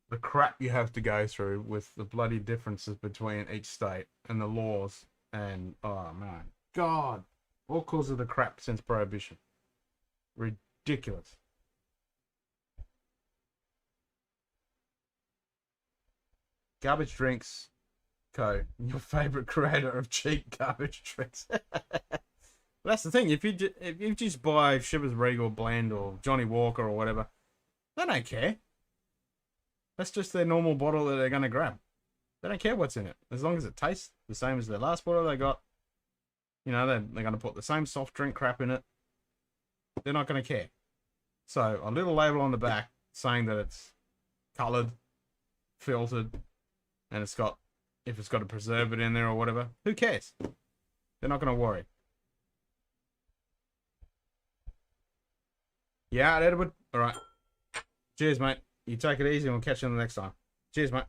The crap you have to go through with the bloody differences between each state and the laws. And, oh, man. God. All cause of the crap since Prohibition. Ridiculous. Garbage Drinks Co. Your favorite creator of cheap garbage drinks. That's the thing. If you just buy Shivers Regal Blend or Johnny Walker or whatever, they don't care. That's just their normal bottle that they're going to grab. They don't care what's in it. As long as it tastes the same as their last bottle they got. You know, they're going to put the same soft drink crap in it. They're not going to care. So, a little label on the back saying that it's coloured, filtered, and it's got, if it's got a preservative in there or whatever, who cares? They're not going to worry. Yeah, Edward. All right. Cheers, mate. You take it easy and we'll catch you on the next time. Cheers, mate.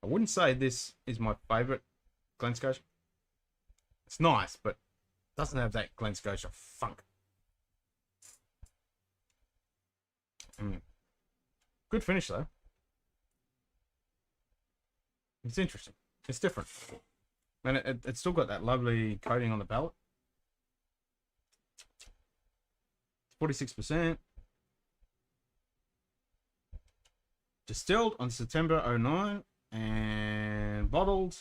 I wouldn't say this is my favourite Glen Scotia. It's nice, but doesn't have that Glen Scotia funk. Good finish, though. It's interesting. It's different. And it's still got that lovely coating on the palate. 46%. Distilled on September 09 and bottled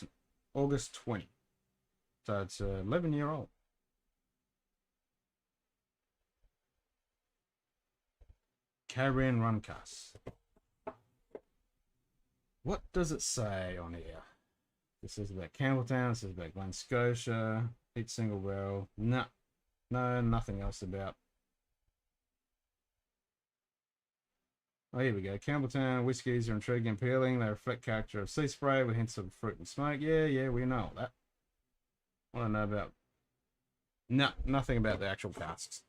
August 20. So it's 11-year-old. Caribbean rum cask. What does it say on here? This is about Campbelltown. This is about Glen Scotia. Each single barrel. No, nothing else about. Oh, here we go. Campbelltown whiskies are intriguing and appealing. They reflect character of sea spray with hints of fruit and smoke. Yeah, we know all that. What I know about... No, nothing about the actual casks.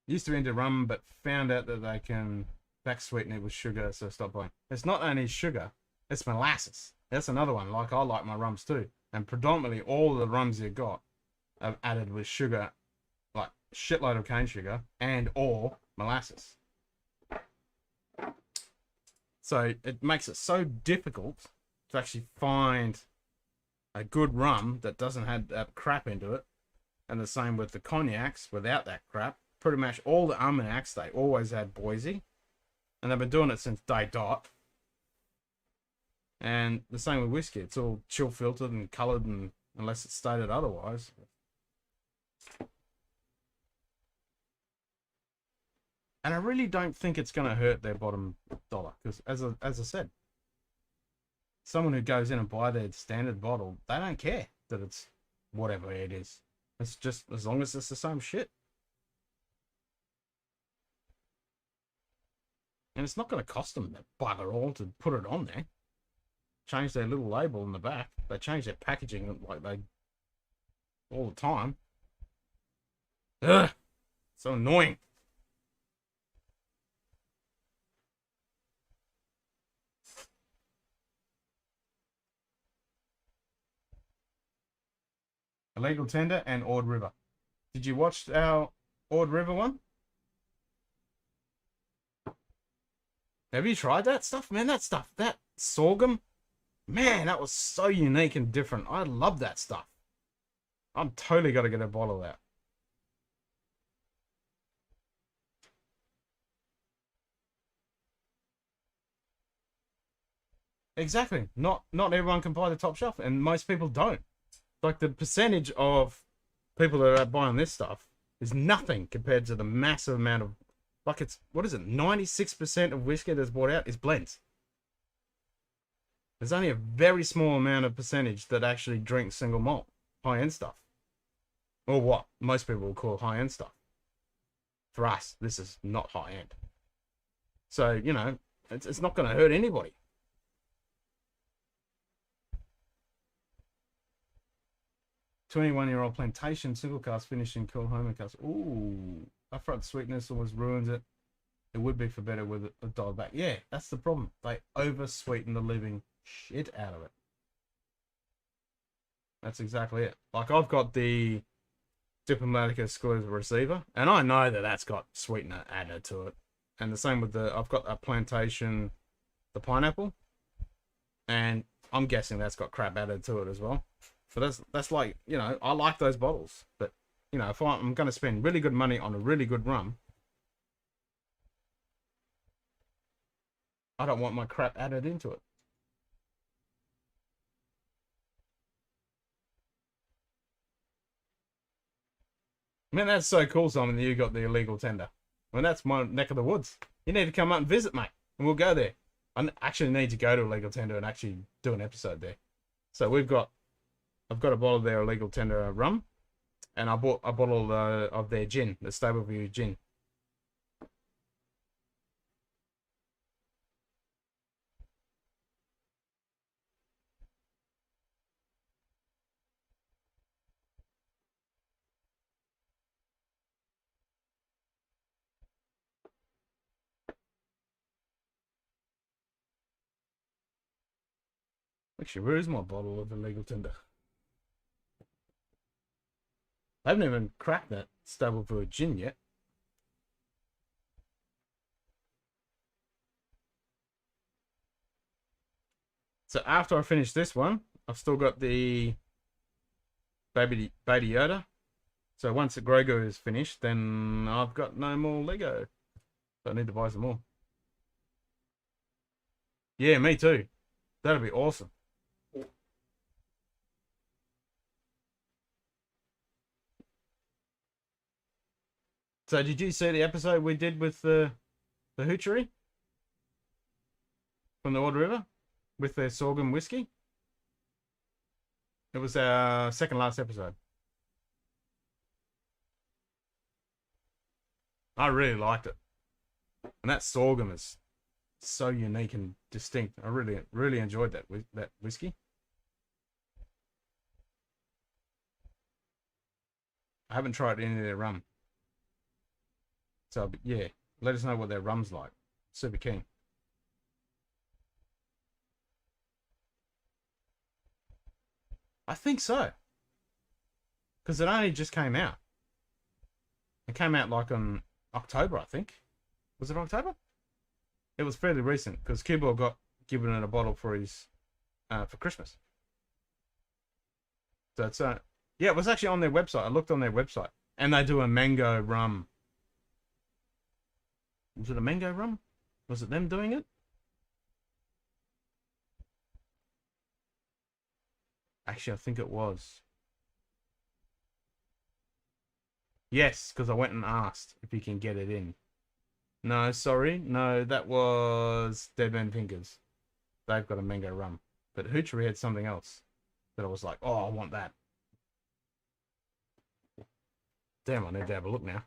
Used to be into rum, but found out that they can back sweeten it with sugar, so stop buying. It's not only sugar, it's molasses. That's another one. Like, I like my rums too. And predominantly all the rums you got are added with sugar, like shitload of cane sugar and or molasses. So it makes it so difficult to actually find a good rum that doesn't have that crap into it. And the same with the cognacs without that crap. Pretty much all the Armagnacs, they always had Boise. And they've been doing it since day dot. And the same with whiskey. It's all chill filtered and coloured, and unless it's stated otherwise. And I really don't think it's going to hurt their bottom dollar. Because as I said, someone who goes in and buy their standard bottle, they don't care that it's whatever it is. It's just as long as it's the same shit. And it's not going to cost them that bugger all to put it on there. Change their little label in the back. They change their packaging like they all the time. Ugh, so annoying. Illegal Tender and Ord River. Did you watch our Ord River one? Have you tried that stuff, man? That stuff, that sorghum, man, that was so unique and different. I love that stuff. I'm totally got to get a bottle of that. Exactly. Not everyone can buy the top shelf, and most people don't. Like the percentage of people that are buying this stuff is nothing compared to the massive amount of, like, it's, what is it, 96% of whiskey that's bought out is blends. There's only a very small amount of percentage that actually drink single malt high end stuff, or what most people will call high end stuff. For us, this is not high end, so it's not going to hurt anybody. 21-year-old plantation single cast finished in cool home cast. Ooh, upfront sweetness almost ruins it. It would be for better with a dialed back. Yeah, that's the problem. They over sweeten the living shit out of it. That's exactly it. Like, I've got the Diplomatic exclusive receiver, and I know that that's got sweetener added to it. And the same with I've got a plantation, the pineapple, and I'm guessing that's got crap added to it as well. So that's like, I like those bottles, but if I'm going to spend really good money on a really good rum, I don't want my crap added into it. Man, that's so cool, Simon, that you got the illegal tender. I mean, that's my neck of the woods. You need to come up and visit, mate, and we'll go there. I actually need to go to illegal tender and actually do an episode there. So I've got a bottle of their illegal tender rum, and I bought a bottle of their gin, the Stable View gin. Actually, where is my bottle of illegal tender? I haven't even cracked that Stable View gin yet. So after I finish this one, I've still got the Baby Yoda. So once the Grogu is finished, then I've got no more Lego. So I need to buy some more. Yeah, me too. That'd be awesome. So did you see the episode we did with the hoochery from the Ord River with their sorghum whiskey? It was our second last episode. I really liked it, and that sorghum is so unique and distinct. I really enjoyed that whiskey. I haven't tried any of their rum, so yeah, let us know what their rum's like. Super keen. I think so, because it only just came out. It came out like on October, I think. Was it October? It was fairly recent because Kubo got given it a bottle for his for Christmas. So it's yeah, it was actually on their website. I looked on their website, and they do a mango rum. Was it a mango rum? Was it them doing it? Actually, I think it was. Yes, because I went and asked if you can get it in. No, sorry. No, that was Dead Man Fingers. They've got a mango rum. But Hoochery had something else that I was like, oh, I want that. Damn, I need to have a look now.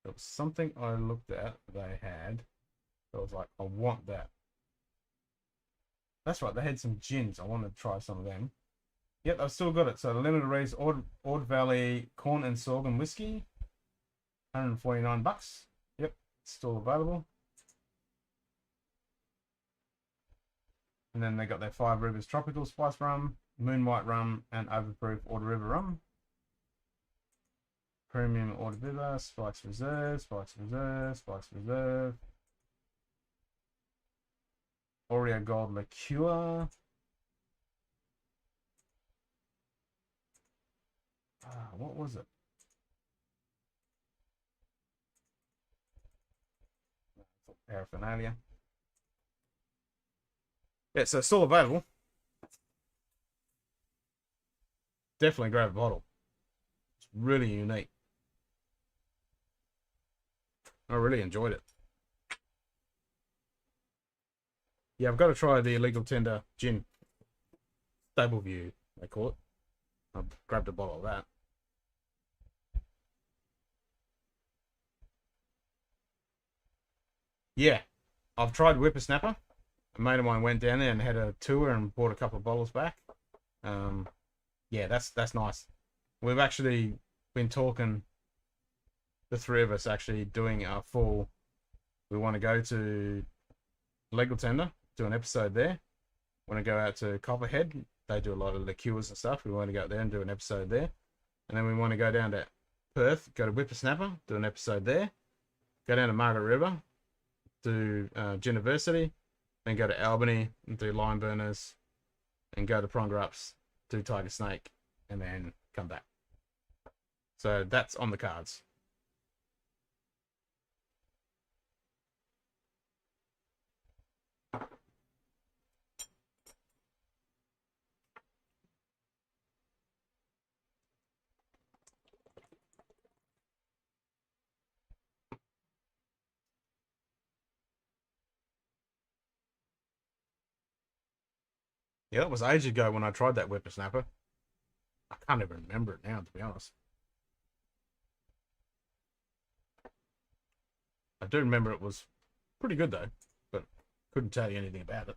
There was something I looked at they had. So I was like, I want that. That's right, they had some gins. I wanted to try some of them. Yep, I've still got it. So the limited release Ord Valley Corn and Sorghum Whiskey, $149. Yep, still available. And then they got their Five Rivers Tropical Spice Rum, Moonlight Rum, and Overproof Order River Rum. Premium Order River, Spikes Reserve, Spikes Reserve, Spikes Reserve. Oreo Gold Liqueur. What was it? Paraphernalia. Yeah, so it's still available. Definitely grab a bottle. It's really unique. I really enjoyed it. Yeah, I've got to try the Illegal Tender Gin. Stable View, they call it. I've grabbed a bottle of that. Yeah, I've tried Whippersnapper. A mate of mine went down there and had a tour and bought a couple of bottles back. Yeah, that's nice. We've actually been talking, the three of us actually doing a full. We want to go to Legal Tender, do an episode there. Want to go out to Copperhead. They do a lot of liqueurs and stuff. We want to go out there and do an episode there. And then we want to go down to Perth, go to Whippersnapper, do an episode there. Go down to Margaret River, do Giniversity. Then go to Albany and do Lime Burners. And go to Prongerups, do Tiger Snake. And then come back. So that's on the cards. Yeah, that was ages ago when I tried that Whippersnapper. I can't even remember it now, to be honest. I do remember it was pretty good though, but couldn't tell you anything about it.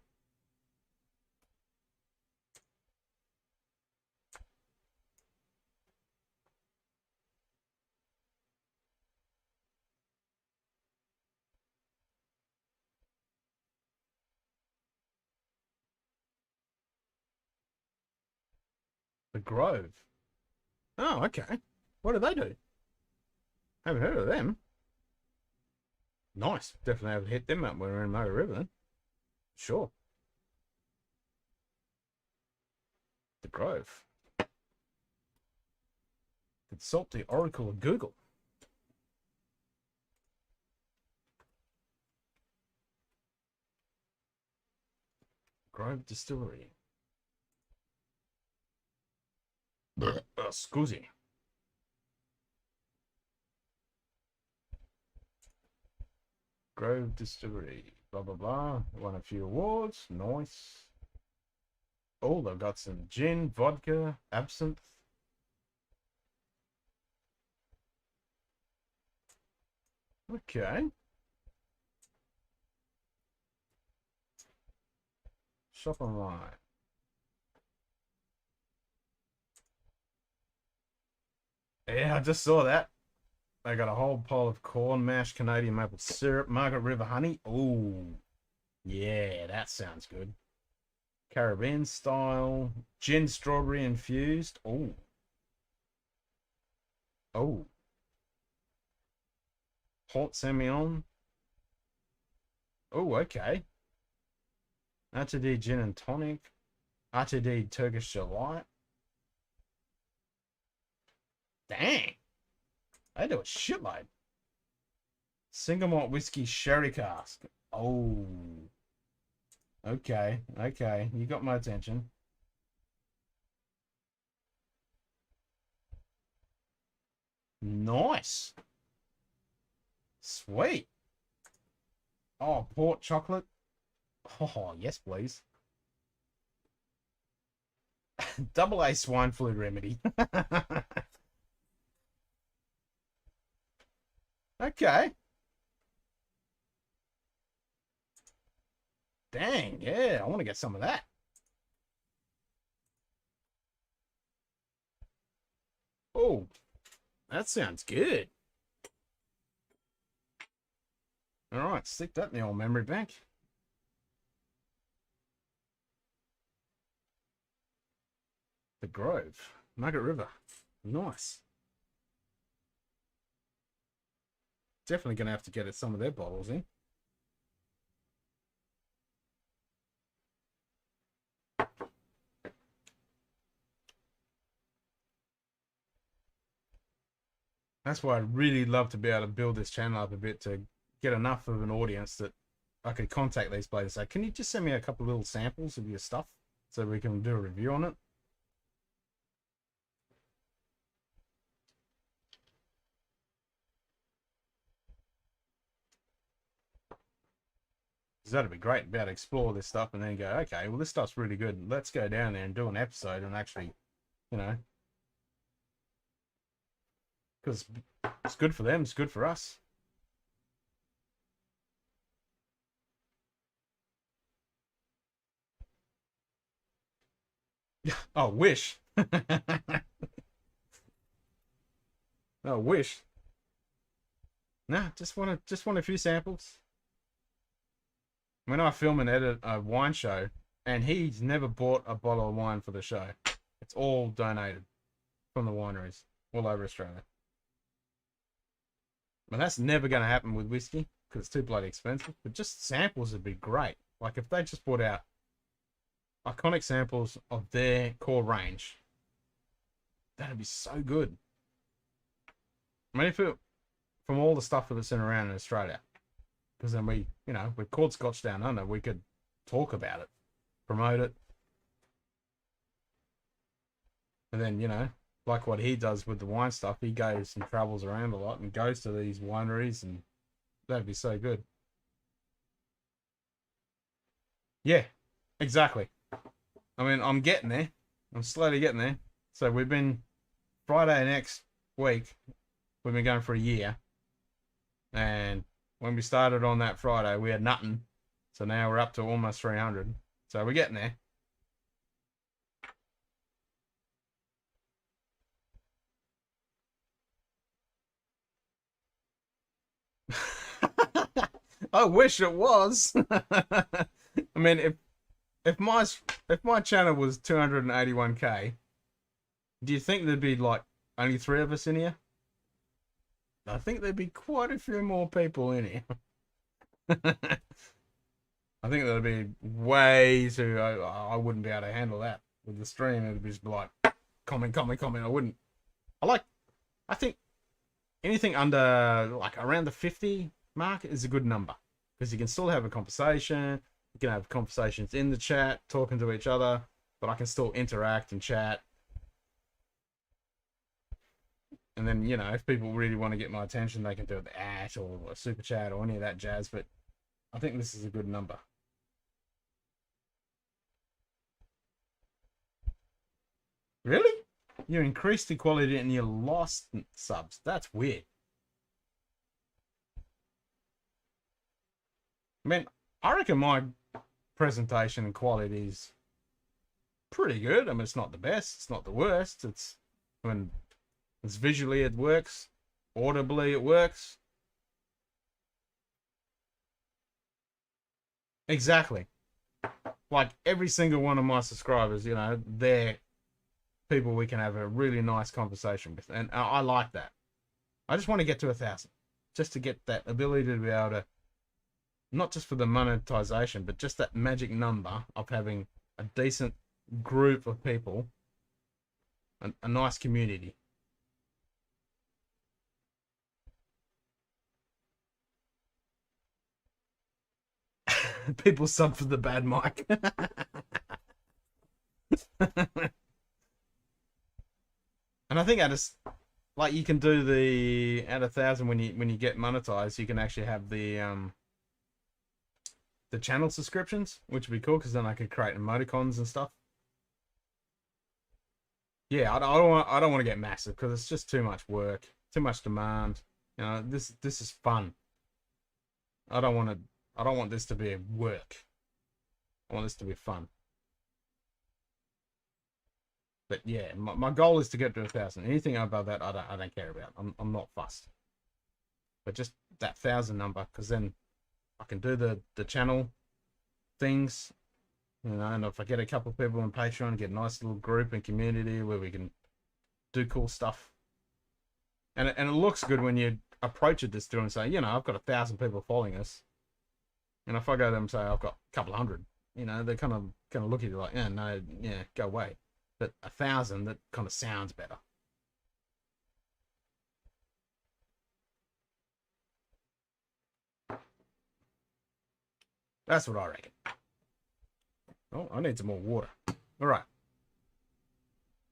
The Grove. Oh, okay. What do they do? Haven't heard of them. Nice. Definitely have to hit them up when we're in Motor River then. Sure. The Grove. Consult the Oracle of Google. Grove Distillery. Scusi. Grove Distillery. Blah, blah, blah. Won a few awards. Nice. Oh, they've got some gin, vodka, absinthe. Okay. Shop online. Yeah, I just saw that. They got a whole pile of corn mash, Canadian maple syrup, Margaret River honey. Oh, yeah, that sounds good. Caribbean style, gin strawberry infused. Oh, oh, Port Semillon. Oh, okay. RTD gin and tonic. RTD Turkish delight. Dang. They do a shitload. Single malt whiskey sherry cask. Oh. Okay. Okay. You got my attention. Nice. Sweet. Oh, port chocolate. Oh, yes, please. Double A swine flu remedy. Okay. Dang, yeah, I want to get some of that. Oh, that sounds good. All right, stick that in the old memory bank. The Grove, Nugget River. Nice. Definitely going to have to get some of their bottles in. That's why I'd really love to be able to build this channel up a bit to get enough of an audience that I could contact these players and say, can you just send me a couple of little samples of your stuff so we can do a review on it? Because that'd be great to be able to explore this stuff and then go, okay, well, this stuff's really good. Let's go down there and do an episode and actually, you know, because it's good for them, it's good for us. Oh, wish. Oh, wish. Nah, just want a few samples. When I film and edit a wine show, and he's never bought a bottle of wine for the show. It's all donated from the wineries all over Australia. But that's never going to happen with whiskey because it's too bloody expensive. But just samples would be great. Like if they just brought out iconic samples of their core range, that'd be so good. I mean, if it, from all the stuff that's in around in Australia, because then we, you know, we're called Scotch Down Under, we could talk about it, promote it, and then, you know, like what he does with the wine stuff, he goes and travels around a lot and goes to these wineries, and that'd be so good. Yeah, exactly. I mean, I'm getting there. I'm slowly getting there. So we've been Friday next week. We've been going for a year, and when we started on that Friday, we had nothing. So now we're up to almost 300. So we're getting there. I wish it was. I mean, if my channel was 281k, do you think there'd be like only 3 of us in here? I think there'd be quite a few more people in here. I think that'd be way too. I wouldn't be able to handle that with the stream. It'd be just like comment, comment, comment. I wouldn't. I think anything under like around the 50 mark is a good number because you can still have a conversation. You can have conversations in the chat, talking to each other, but I can still interact and chat. And then, you know, if people really want to get my attention, they can do it the @ or a super chat or any of that jazz. But I think this is a good number. Really? You increased the quality and you lost subs. That's weird. I mean, I reckon my presentation and quality is pretty good. I mean, it's not the best. It's not the worst. I mean, it's visually it works. Audibly it works. Exactly. Like every single one of my subscribers, you know, they're people we can have a really nice conversation with. And I like that. I just want to get to 1,000. Just to get that ability to be able to, not just for the monetization, but just that magic number of having a decent group of people, a nice community. People sub for the bad mic. And I think I just like you can do the at 1,000 when you get monetized, you can actually have the channel subscriptions, which would be cool because then I could create emoticons and stuff. Yeah, I don't want to get massive because it's just too much work, too much demand. You know, this is fun. I don't want this to be a work. I want this to be fun. But yeah, my goal is to get to 1,000. Anything above that, I don't care about. I'm not fussed. But just that 1,000 number, because then I can do the channel things, you know. And if I get a couple of people on Patreon, get a nice little group and community where we can do cool stuff. And it looks good when you approach it this through and say, you know, I've got 1,000 people following us. And if I go to them and say I've got a couple of hundred, you know, they kind of look at you like, yeah, no, yeah, go away. But 1,000, that kind of sounds better. That's what I reckon. Oh, I need some more water. All right.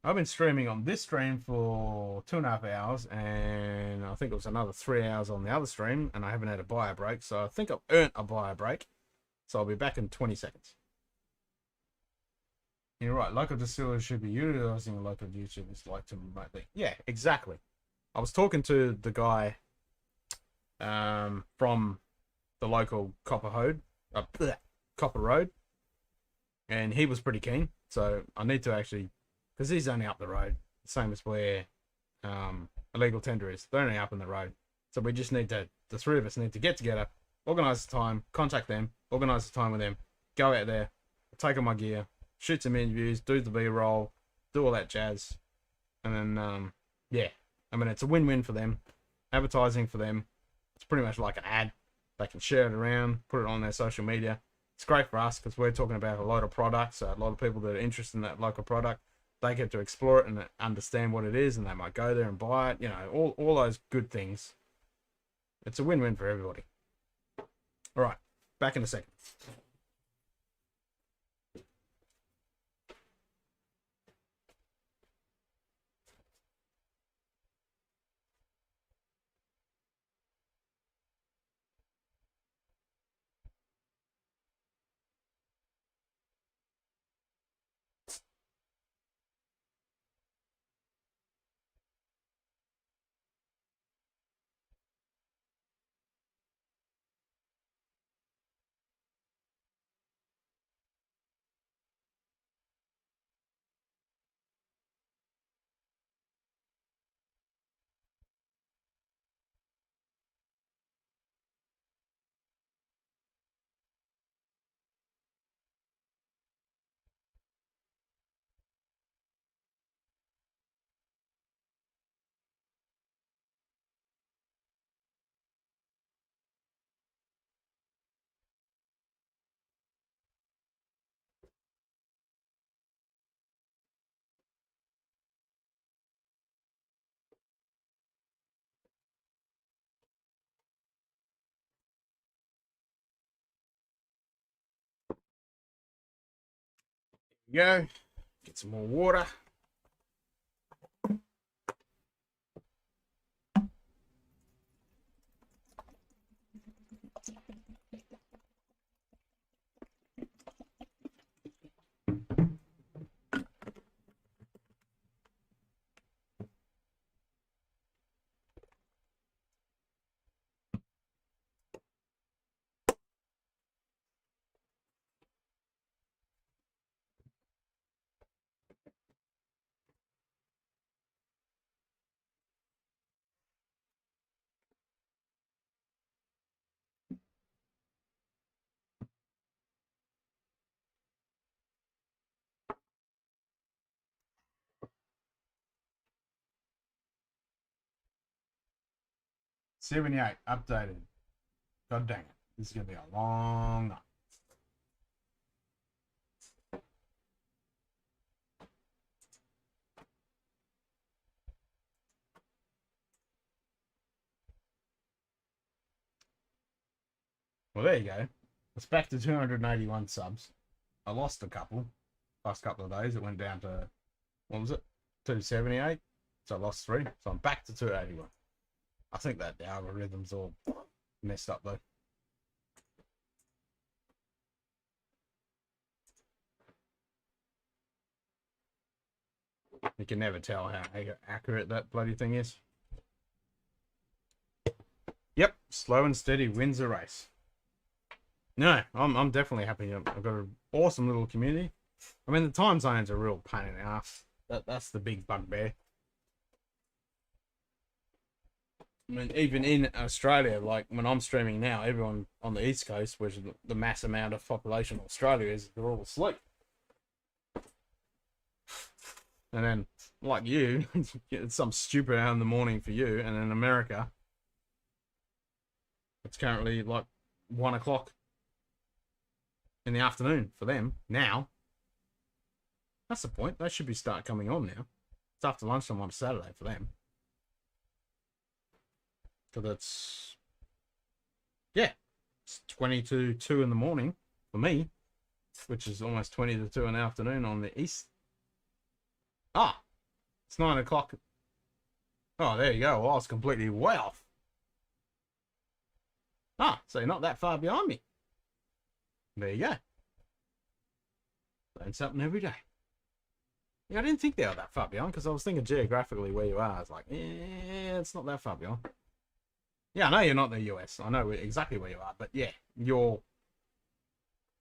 I've been streaming on this stream for 2.5 hours, and I think it was another 3 hours on the other stream, and I haven't had a bio break, so I think I've earned a bio break. So I'll be back in 20 seconds. You're right, local distillers should be utilizing local YouTubers like to remotely. Yeah, exactly. I was talking to the guy from the local Copper Road, and he was pretty keen. So I need to actually, because he's only up the road, same as where Illegal Tender is. They're only up in the road. So we just need to, the three of us need to get together, organise the time, contact them, organise the time with them, go out there, take on my gear, shoot some interviews, do the B-roll, do all that jazz. And then, yeah, I mean, it's a win-win for them. Advertising for them, it's pretty much like an ad. They can share it around, put it on their social media. It's great for us because we're talking about a lot of products. So a lot of people that are interested in that local product, they get to explore it and understand what it is, and they might go there and buy it. You know, all those good things. It's a win-win for everybody. All right, back in a second. Go, get some more water. '78 updated. God dang it. This is going to be a long night. Well, there you go. It's back to 281 subs. I lost a couple. Last couple of days, it went down to, what was it? 278. So I lost 3. So I'm back to 281. I think that the algorithm's all messed up though. You can never tell how accurate that bloody thing is. Yep, slow and steady wins the race. No, I'm definitely happy. I've got an awesome little community. I mean, the time zones are a real pain in the ass. That's the big bugbear. I mean, even in Australia, like when I'm streaming now, everyone on the East Coast, which is the mass amount of population of Australia is, they're all asleep. And then, like you, it's some stupid hour in the morning for you, and in America, it's currently like 1 o'clock in the afternoon for them now. That's the point. They should be start coming on now. It's after lunchtime on Saturday for them. Because it's, yeah, it's 20 to 2 in the morning for me, which is almost 20 to 2 in the afternoon on the east. Ah, it's 9 o'clock. Oh, there you go. Well, I was completely way off. Ah, so you're not that far behind me. There you go. Learn something every day. Yeah, I didn't think they were that far beyond because I was thinking geographically where you are. I was like, yeah, it's not that far beyond. Yeah, I know you're not the US. I know exactly where you are, but yeah, you're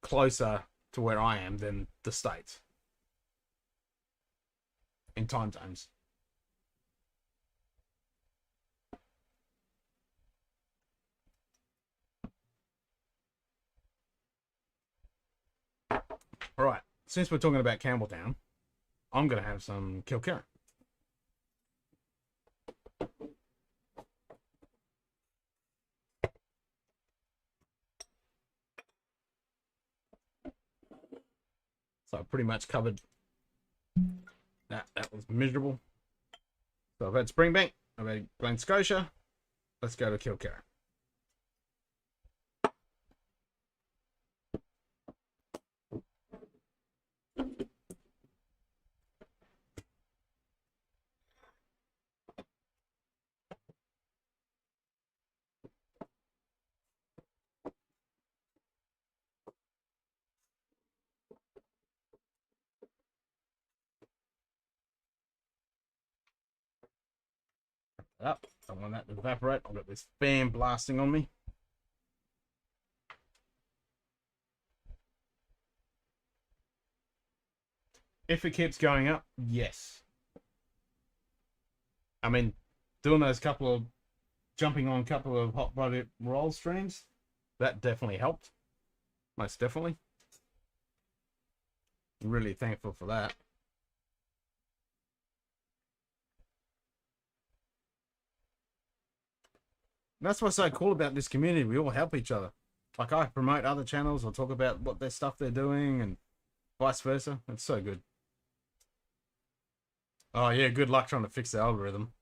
closer to where I am than the States in time zones. All right, since we're talking about Campbelltown, I'm going to have some Kilkerran. So I pretty much covered that. That was miserable. So I've had Springbank, I've had Glen Scotia. Let's go to Kilkerran. Up. Don't want that to evaporate. I've got this fan blasting on me. If it keeps going up, yes. I mean, doing those couple of jumping on a couple of hot body roll streams, that definitely helped. Most definitely. Really thankful for that. That's what's so cool about this community. We all help each other. Like I promote other channels or talk about what their stuff they're doing and vice versa. It's so good. Oh yeah, good luck trying to fix the algorithm.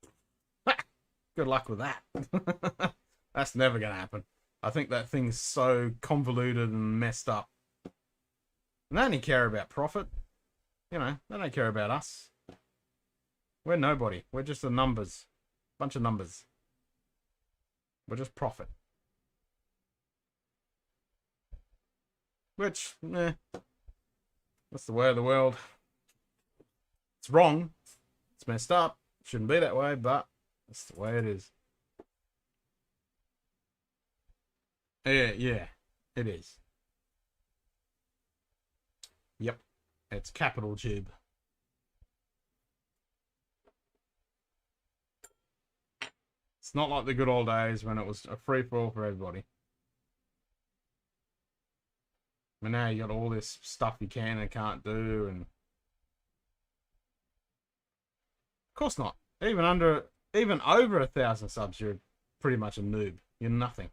Good luck with that. That's never gonna happen. I think that thing's so convoluted and messed up. And they only care about profit. You know, they don't care about us. We're nobody. We're just the numbers. Bunch of numbers. We're just profit. Which, that's the way of the world. It's wrong. It's messed up. It shouldn't be that way, but that's the way it is. Yeah, it is. Yep. It's capital tube. It's not like the good old days when it was a free-for-all for everybody. But now you got all this stuff you can and can't do, and of course not. Even over 1,000 subs, you're pretty much a noob. You're nothing.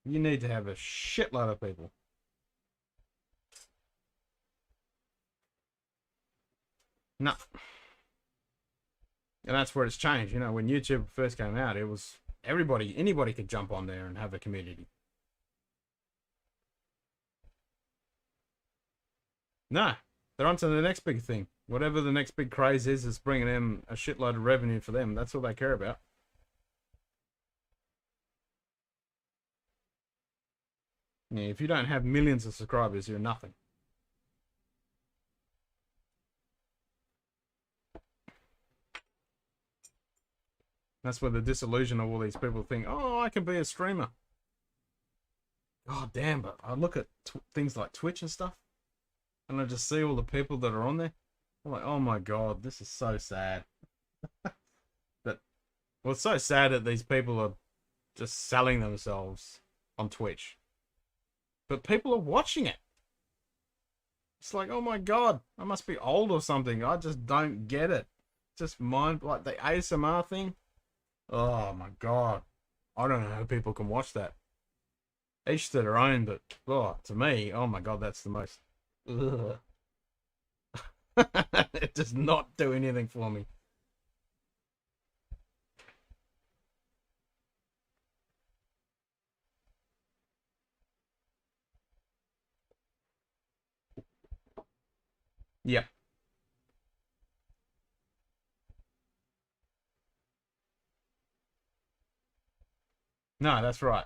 You need to have a shitload of people. No. And that's where it's changed. You know, when YouTube first came out, it was anybody could jump on there and have a community. No, they're on to the next big thing. Whatever the next big craze is bringing them a shitload of revenue for them. That's all they care about. Yeah, if you don't have millions of subscribers, you're nothing. That's where the disillusion of all these people think, oh, I can be a streamer. God damn, but I look at things like Twitch and stuff, and I just see all the people that are on there. I'm like, oh my God, this is so sad. That well, it's so sad that these people are just selling themselves on Twitch, but people are watching it. It's like, oh my God, I must be old or something. I just don't get it. Just mind like the ASMR thing. Oh my God, I don't know how people can watch that. Each to their own, but oh, to me, oh my God, that's the most. Ugh. It does not do anything for me. Yeah, no, that's right.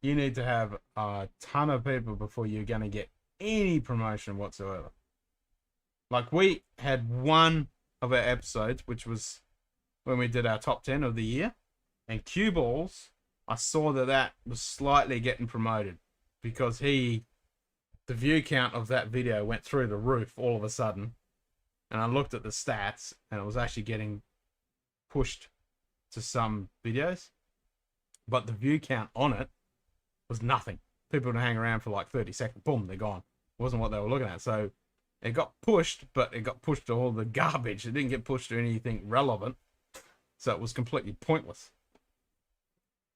You need to have a ton of people before you're going to get any promotion whatsoever. Like we had one of our episodes, which was when we did our top 10 of the year, and Cue Balls, I saw that that was slightly getting promoted because the view count of that video went through the roof all of a sudden. And I looked at the stats and it was actually getting pushed to some videos, but the view count on it was nothing. People would hang around for like 30 seconds, boom, they're gone. It wasn't what they were looking at. So it got pushed, but it got pushed to all the garbage. It didn't get pushed to anything relevant. So it was completely pointless.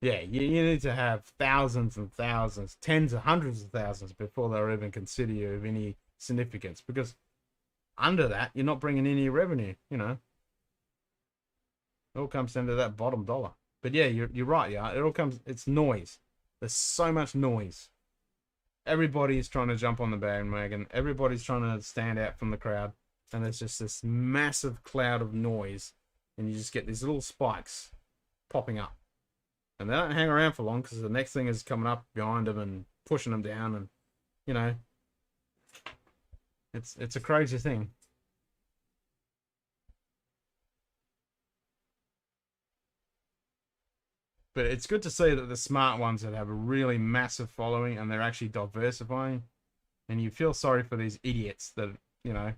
Yeah, you need to have thousands and thousands, tens of hundreds of thousands before they'll even consider you of any significance. Because under that, you're not bringing any revenue, you know. It all comes down to that bottom dollar. But yeah, you're right, yeah. It all comes, it's noise. There's so much noise. Everybody's trying to jump on the bandwagon. Everybody's trying to stand out from the crowd. And there's just this massive cloud of noise. And you just get these little spikes popping up. And they don't hang around for long because the next thing is coming up behind them and pushing them down. And, you know, it's a crazy thing. But it's good to see that the smart ones that have a really massive following and they're actually diversifying. And you feel sorry for these idiots that, you know,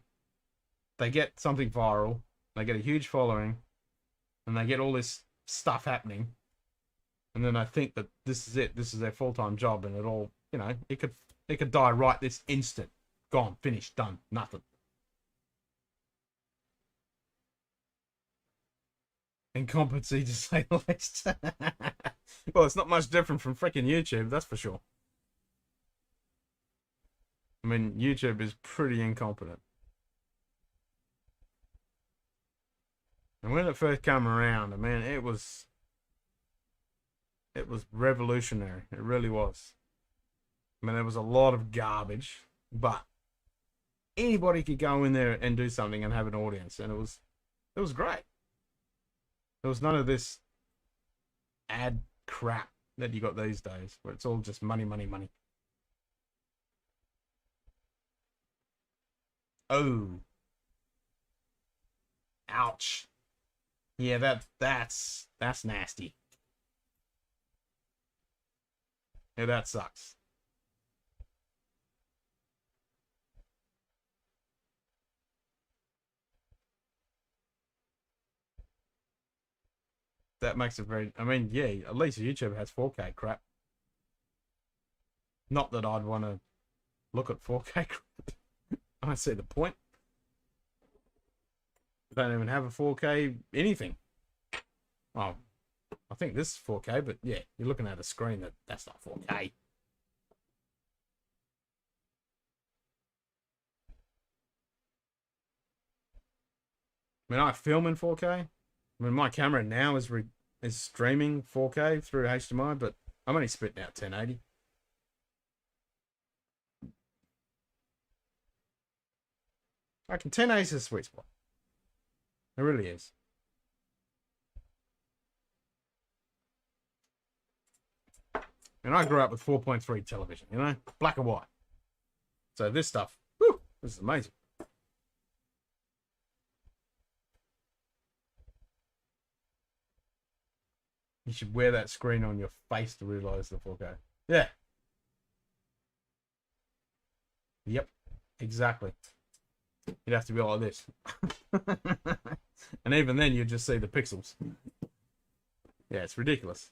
they get something viral, they get a huge following, and they get all this stuff happening. And then I think that this is it. This is their full-time job, and it all, you know, it could die right this instant. Gone, finished, done, nothing. Incompetency to say the least. Well, it's not much different from freaking YouTube, that's for sure. I mean, YouTube is pretty incompetent. And when it first came around, I mean, it was revolutionary. It really was. I mean, there was a lot of garbage, but anybody could go in there and do something and have an audience, and it was great. There was none of this ad crap that you got these days, where it's all just money, money, money. Oh, ouch. Yeah, that's nasty. Yeah, that sucks. That makes it very. I mean, yeah, at least YouTube has 4K crap. Not that I'd want to look at 4K crap. I see the point. They don't even have a 4K anything. Oh, I think this is 4K, but yeah, you're looking at a screen that's not 4K. I mean, I film in 4K. I mean, my camera now is streaming 4K through HDMI, but I'm only spitting out 1080. I can 1080 is a sweet spot. It really is. And I grew up with 4.3 television, you know, black and white. So this stuff, whew, this is amazing. You should wear that screen on your face to realize the 4K. Yeah. Yep, exactly. You'd have to be like this. And even then, you'd just see the pixels. Yeah, it's ridiculous.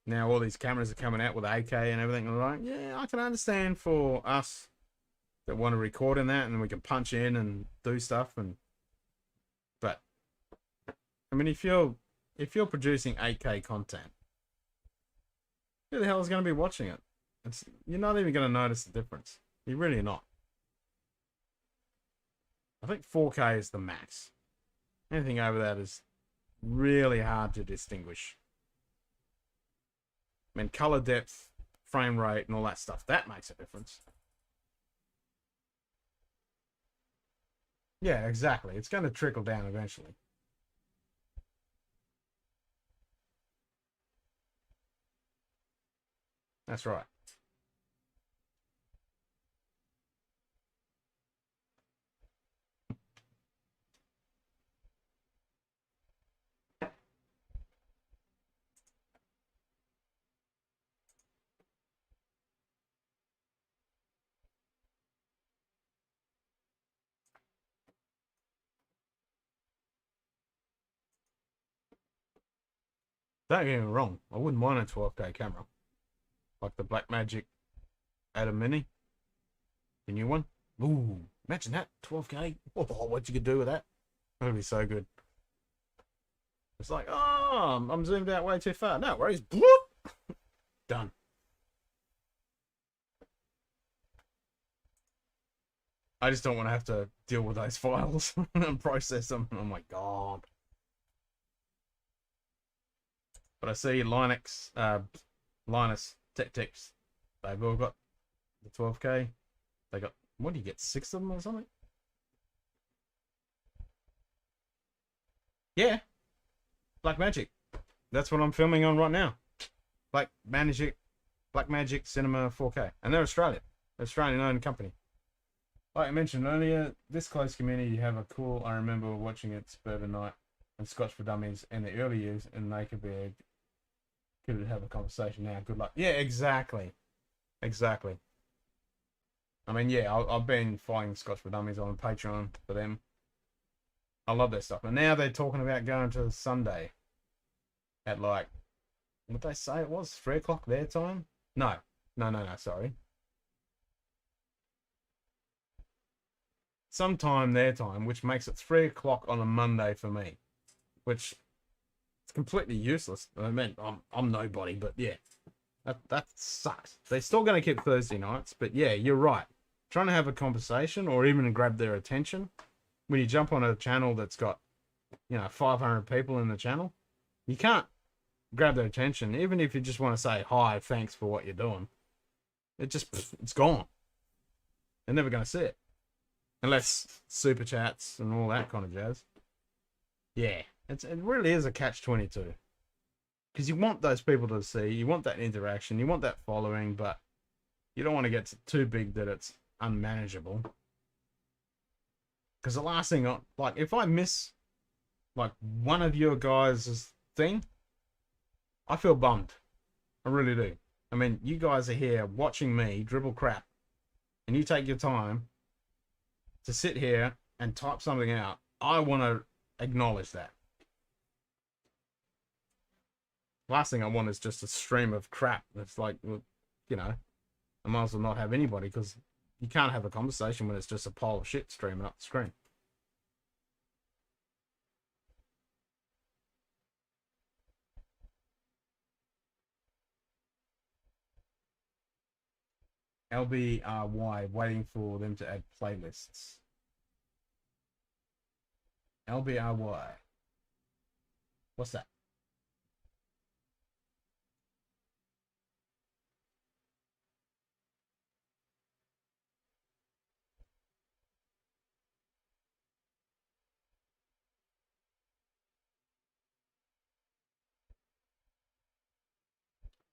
Now all these cameras are coming out with 8K and everything. And like, yeah, I can understand for us that want to record in that and we can punch in and do stuff. But I mean, if you're producing 8K content, who the hell is going to be watching it? You're not even going to notice the difference. You're really not. I think 4K is the max. Anything over that is really hard to distinguish. I mean, color depth, frame rate, and all that stuff, that makes a difference. Yeah, exactly. It's going to trickle down eventually. That's right. Don't get me wrong. I wouldn't mind a 12K camera. Like the Blackmagic Atom Mini. The new one. Ooh, imagine that. 12K. Oh, what you could do with that. That would be so good. It's like, oh, I'm zoomed out way too far. No worries. Bloop. Done. I just don't want to have to deal with those files and process them. Oh my god. But I see Linus Tech Tips. They've all got the 12K. They got, what do you get, 6 of them or something? Yeah. Blackmagic. That's what I'm filming on right now. Blackmagic Cinema 4K. And they're Australian. Australian owned company. Like I mentioned earlier, this close community you have a cool, I remember watching it Suburban Night and Scotch for Dummies in the early years, and they could have a conversation now. Good luck. Yeah, exactly. Exactly. I mean, yeah, I've been following Scotch for Dummies on Patreon for them. I love their stuff. And now they're talking about going to Sunday at like, what did they say it was? 3 o'clock their time? No, sorry. Sometime their time, which makes it 3 o'clock on a Monday for me, which it's completely useless. I mean, I'm nobody, but yeah, that sucks. They're still going to keep Thursday nights, but yeah, you're right. Trying to have a conversation or even grab their attention when you jump on a channel that's got, 500 people in the channel, you can't grab their attention, even if you just want to say hi, thanks for what you're doing. It's gone. They're never going to see it. Unless super chats and all that kind of jazz. Yeah, it really is a catch-22. Because you want those people to see, you want that interaction, you want that following, but you don't want to get too big that it's unmanageable. Because the last thing, like, if I miss, like, one of your guys' thing, I feel bummed. I really do. I mean, you guys are here watching me dribble crap, and you take your time to sit here and type something out. I want to acknowledge that. Last thing I want is just a stream of crap. It's like, I might as well not have anybody, because you can't have a conversation when it's just a pile of shit streaming up the screen. LBRY, waiting for them to add playlists. LBRY. What's that?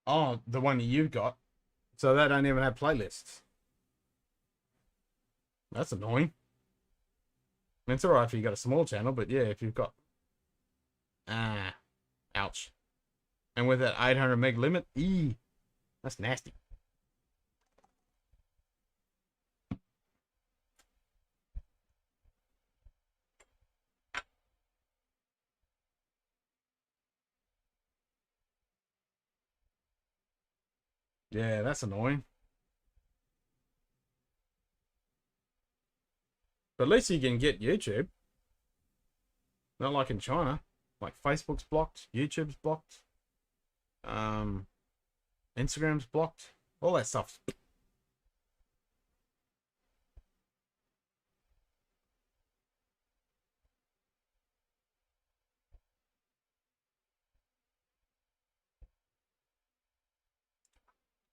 Oh, the one that you've got. So they don't even have playlists. That's annoying. I mean, it's alright if you got a small channel, but yeah, if you've got... ouch. And with that 800 meg limit, That's nasty. Yeah, that's annoying. But at least you can get YouTube. Not like in China. Like Facebook's blocked, YouTube's blocked, um, Instagram's blocked. All that stuff.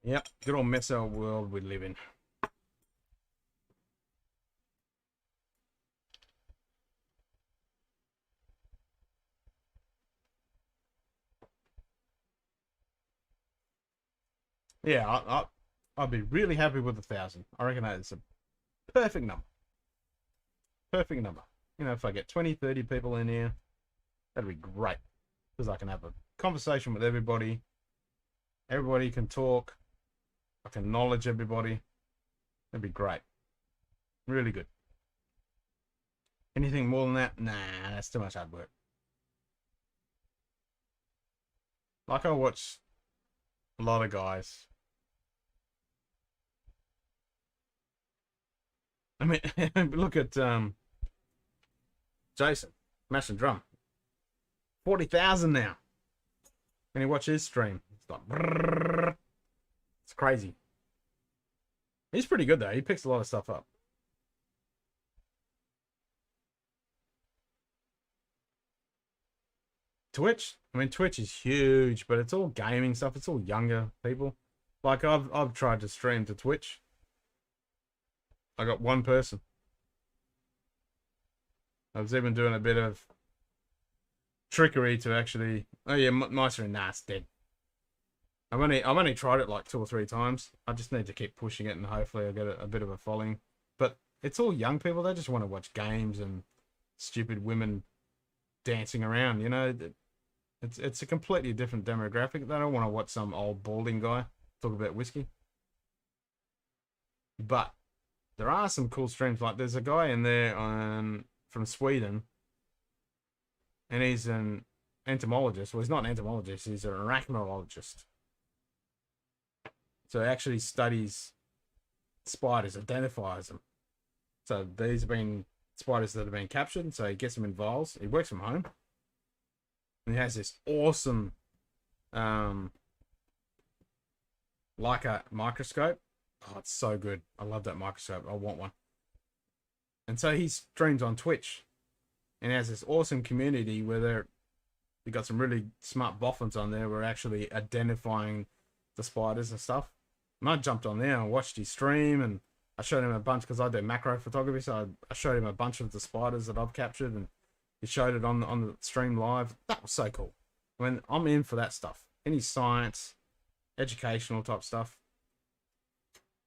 Yep, good old mess of world we live in. Yeah, I'd be really happy with 1,000. I reckon that is a perfect number. Perfect number. You know, if I get 20, 30 people in here, that'd be great. Because I can have a conversation with everybody. Everybody can talk. I can acknowledge everybody. That'd be great. Really good. Anything more than that? Nah, that's too much hard work. Like I watch a lot of guys. I mean, look at Jason, Mash and Drum. 40,000 now. And you watch his stream. It's like, brrr. It's crazy. He's pretty good though. He picks a lot of stuff up. Twitch, I mean, Twitch is huge, but it's all gaming stuff. It's all younger people. Like I've tried to stream to Twitch. I got one person. I was even doing a bit of trickery to actually. Oh yeah, my stream, nah, it's dead. I've only tried it like 2 or 3 times. I just need to keep pushing it, and hopefully I'll get a bit of a following. But it's all young people. They just want to watch games and stupid women dancing around. You know, it's a completely different demographic. They don't want to watch some old balding guy talk about whiskey. But there are some cool streams. Like there's a guy in there from Sweden, and he's an entomologist. Well, he's not an entomologist. He's an arachnologist. So he actually studies spiders, identifies them. So these have been spiders that have been captured. So he gets them in vials. He works from home. And he has this awesome Leica microscope. Oh, it's so good. I love that microscope. I want one. And so he streams on Twitch. And has this awesome community where you got some really smart boffins on there. We're actually identifying the spiders and stuff. And I jumped on there and watched his stream, and I showed him a bunch because I do macro photography. So I showed him a bunch of the spiders that I've captured, and he showed it on the stream live. That was so cool. I mean, I'm in for that stuff. Any science, educational type stuff.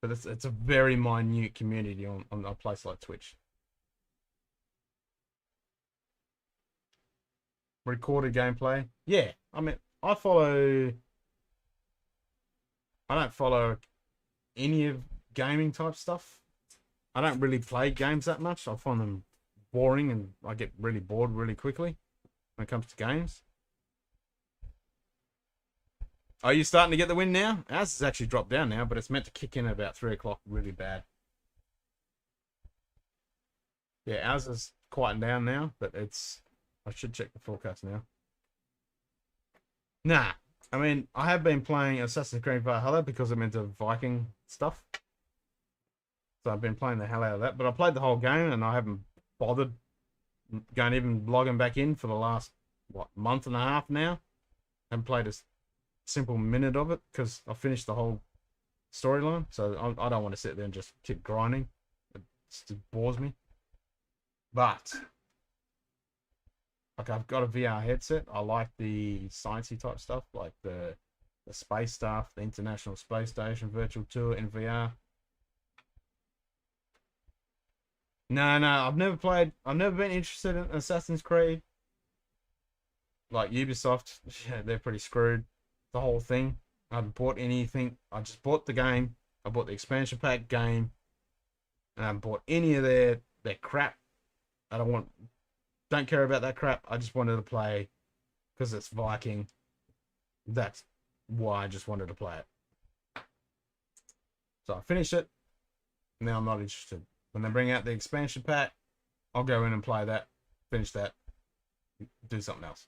But it's a very minute community on a place like Twitch. Recorded gameplay. Yeah, I mean, I don't follow any of gaming type stuff. I don't really play games that much. I find them boring, and I get really bored really quickly when it comes to games. Are you starting to get the wind now? Ours has actually dropped down now, but it's meant to kick in at about 3 o'clock really bad. Yeah, ours is quieting down now, but I should check the forecast now. Nah, I mean, I have been playing Assassin's Creed Valhalla because I'm into Viking stuff. So I've been playing the hell out of that. But I played the whole game, and I haven't bothered going even logging back in for the last, month and a half now. I haven't played a simple minute of it because I finished the whole storyline. So I don't want to sit there and just keep grinding. It just bores me. But like, I've got a VR headset. I like the sciencey type stuff, like the space stuff, the International Space Station virtual tour in VR. No, I've never been interested in Assassin's Creed. Like Ubisoft, yeah, they're pretty screwed. The whole thing. I haven't bought anything. I just bought the game. I bought the expansion pack game. And I haven't bought any of their crap. I don't care about that crap. I just wanted to play because it's Viking. That's why I just wanted to play it. So I finished it. Now I'm not interested. When they bring out the expansion pack, I'll go in and play that, finish that, do something else.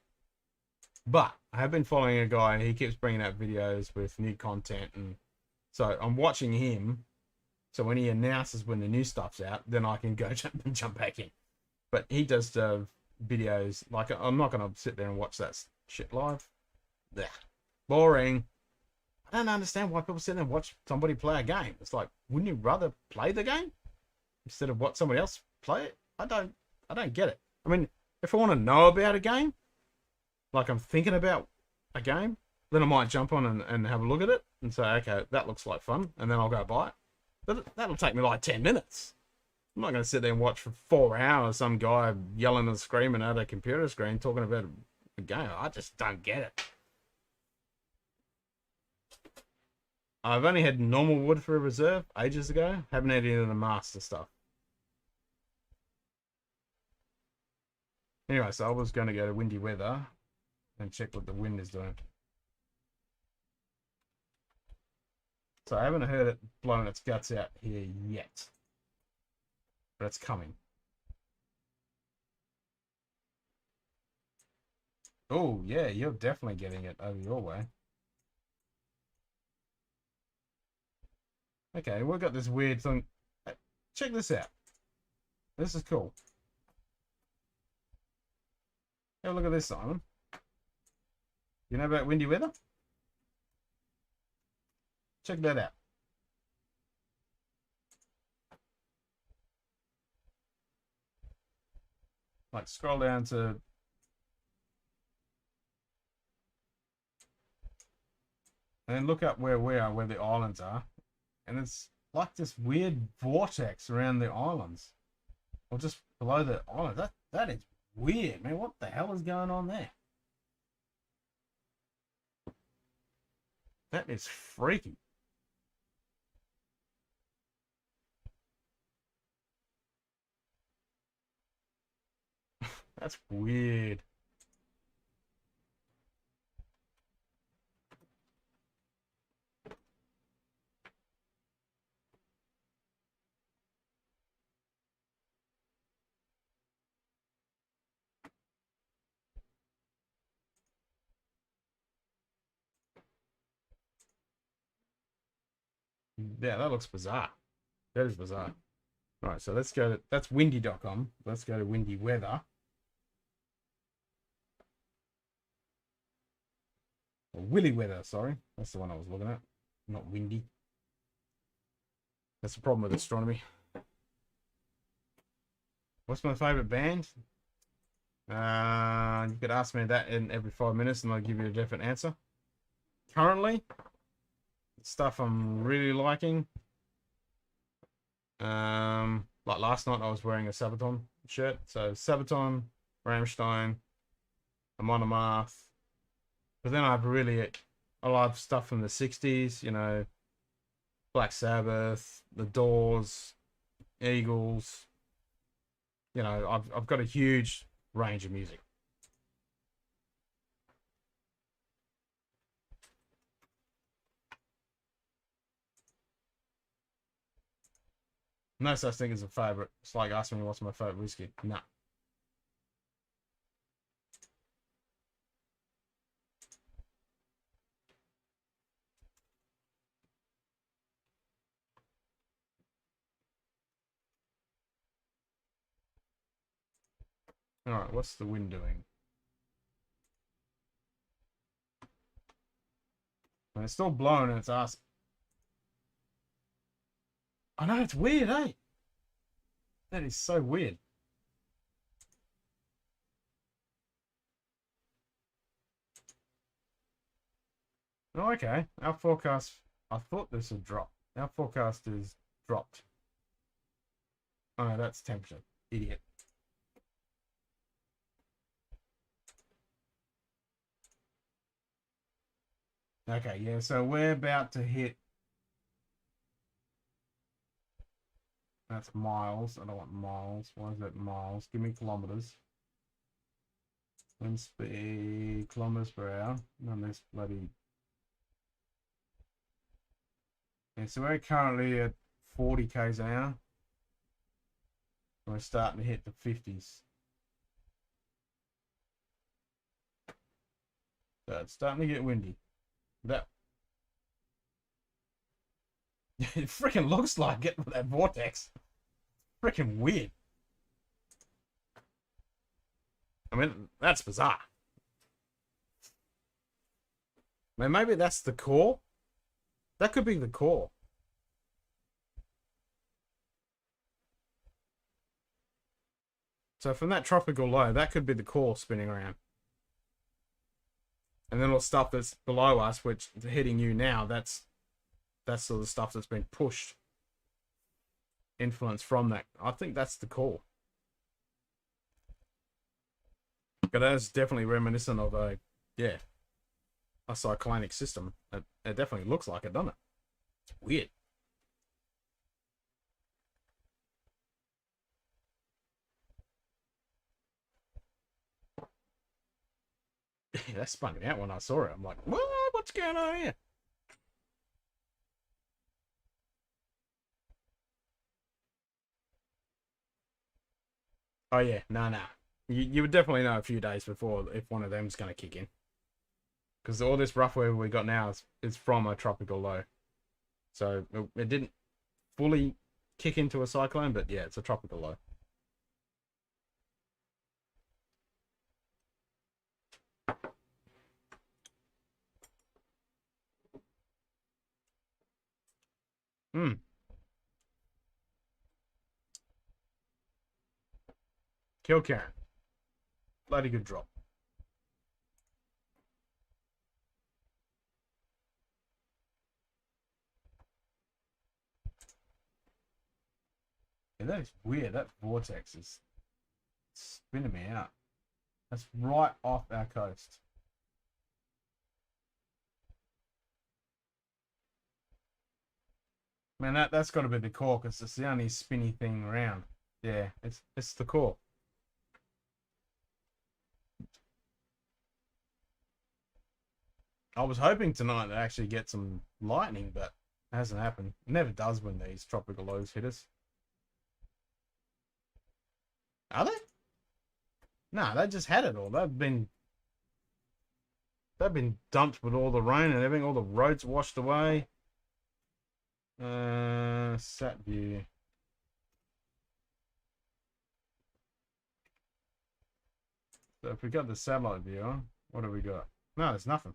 But I have been following a guy, and he keeps bringing out videos with new content, and so I'm watching him. So when he announces when the new stuff's out, then I can go jump back in. But he does videos. Like, I'm not going to sit there and watch that shit live. Blech. Boring. I don't understand why people sit there and watch somebody play a game. It's like, wouldn't you rather play the game instead of watch somebody else play it? I don't get it. I mean, if I want to know about a game, like I'm thinking about a game, then I might jump on and have a look at it and say, okay, that looks like fun, and then I'll go buy it. But that'll take me like 10 minutes. I'm not going to sit there and watch for 4 hours some guy yelling and screaming at a computer screen talking about a game. I just don't get it. I've only had normal wood for a reserve ages ago. Haven't had any of the master stuff. Anyway, so I was going to go to windy weather and check what the wind is doing. So I haven't heard it blowing its guts out here yet. But it's coming. Oh, yeah, you're definitely getting it over your way. Okay, we've got this weird thing. Check this out. This is cool. Have a look at this, Simon. You know about windy weather? Check that out. Like, scroll down to... and look up where we are, where the islands are. And it's like this weird vortex around the islands. Or just below the island. That is weird, man. What the hell is going on there? That is freaky. That's weird. Yeah, that looks bizarre. That is bizarre. All right, so let's go to... that's windy.com. Let's go to windy weather. Or willy weather, sorry. That's the one I was looking at. Not windy. That's the problem with astronomy. What's my favorite band? You could ask me that in every 5 minutes and I'll give you a different answer. Currently, stuff I'm really liking. Like last night I was wearing a Sabaton shirt. So Sabaton, Rammstein, Amon Amarth. But then I love stuff from the 60s, you know, Black Sabbath, The Doors, Eagles. You know, I've got a huge range of music. No such thing as a favorite. It's like asking me what's my favorite whiskey. Nah. All right, what's the wind doing? And it's still blowing and it's ass. I know, it's weird, eh? That is so weird. Oh, okay. Our forecast, I thought this would drop. Our forecast is dropped. Oh, no, that's temperature. Idiot. Okay, yeah, so we're about to hit. That's miles. I don't want miles. Why is that miles? Give me kilometers. Wind speed, kilometers per hour. None of this bloody. Yeah, so we're currently at 40 k's an hour. We're starting to hit the 50s. So it's starting to get windy. That it freaking looks like it with that vortex. Freaking weird. I mean, that's bizarre. I mean, maybe that's the core. That could be the core. So from that tropical low, that could be the core spinning around. And then all the stuff that's below us, which is hitting you now, that's sort of stuff that's been pushed, influence from that. I think that's the core. But that's definitely reminiscent of a cyclonic system. It definitely looks like it, doesn't it? It's weird. That spun me out when I saw it. I'm like, what? What's going on here? Oh yeah, no. You would definitely know a few days before if one of them's going to kick in. Because all this rough weather we got now is from a tropical low. So it didn't fully kick into a cyclone, but yeah, it's a tropical low. Hmm. Kill Karen. Bloody good drop. Yeah, that is weird. That vortex is spinning me out. That's right off our coast. Man, that's got to be the core because it's the only spinny thing around. Yeah, it's the core. I was hoping tonight to actually get some lightning, but it hasn't happened. It never does when these tropical lows hit us. Are they? No, they just had it all. They've been dumped with all the rain and everything. All the roads washed away. Sat view. So if we got the satellite view on, what have we got? No, there's nothing.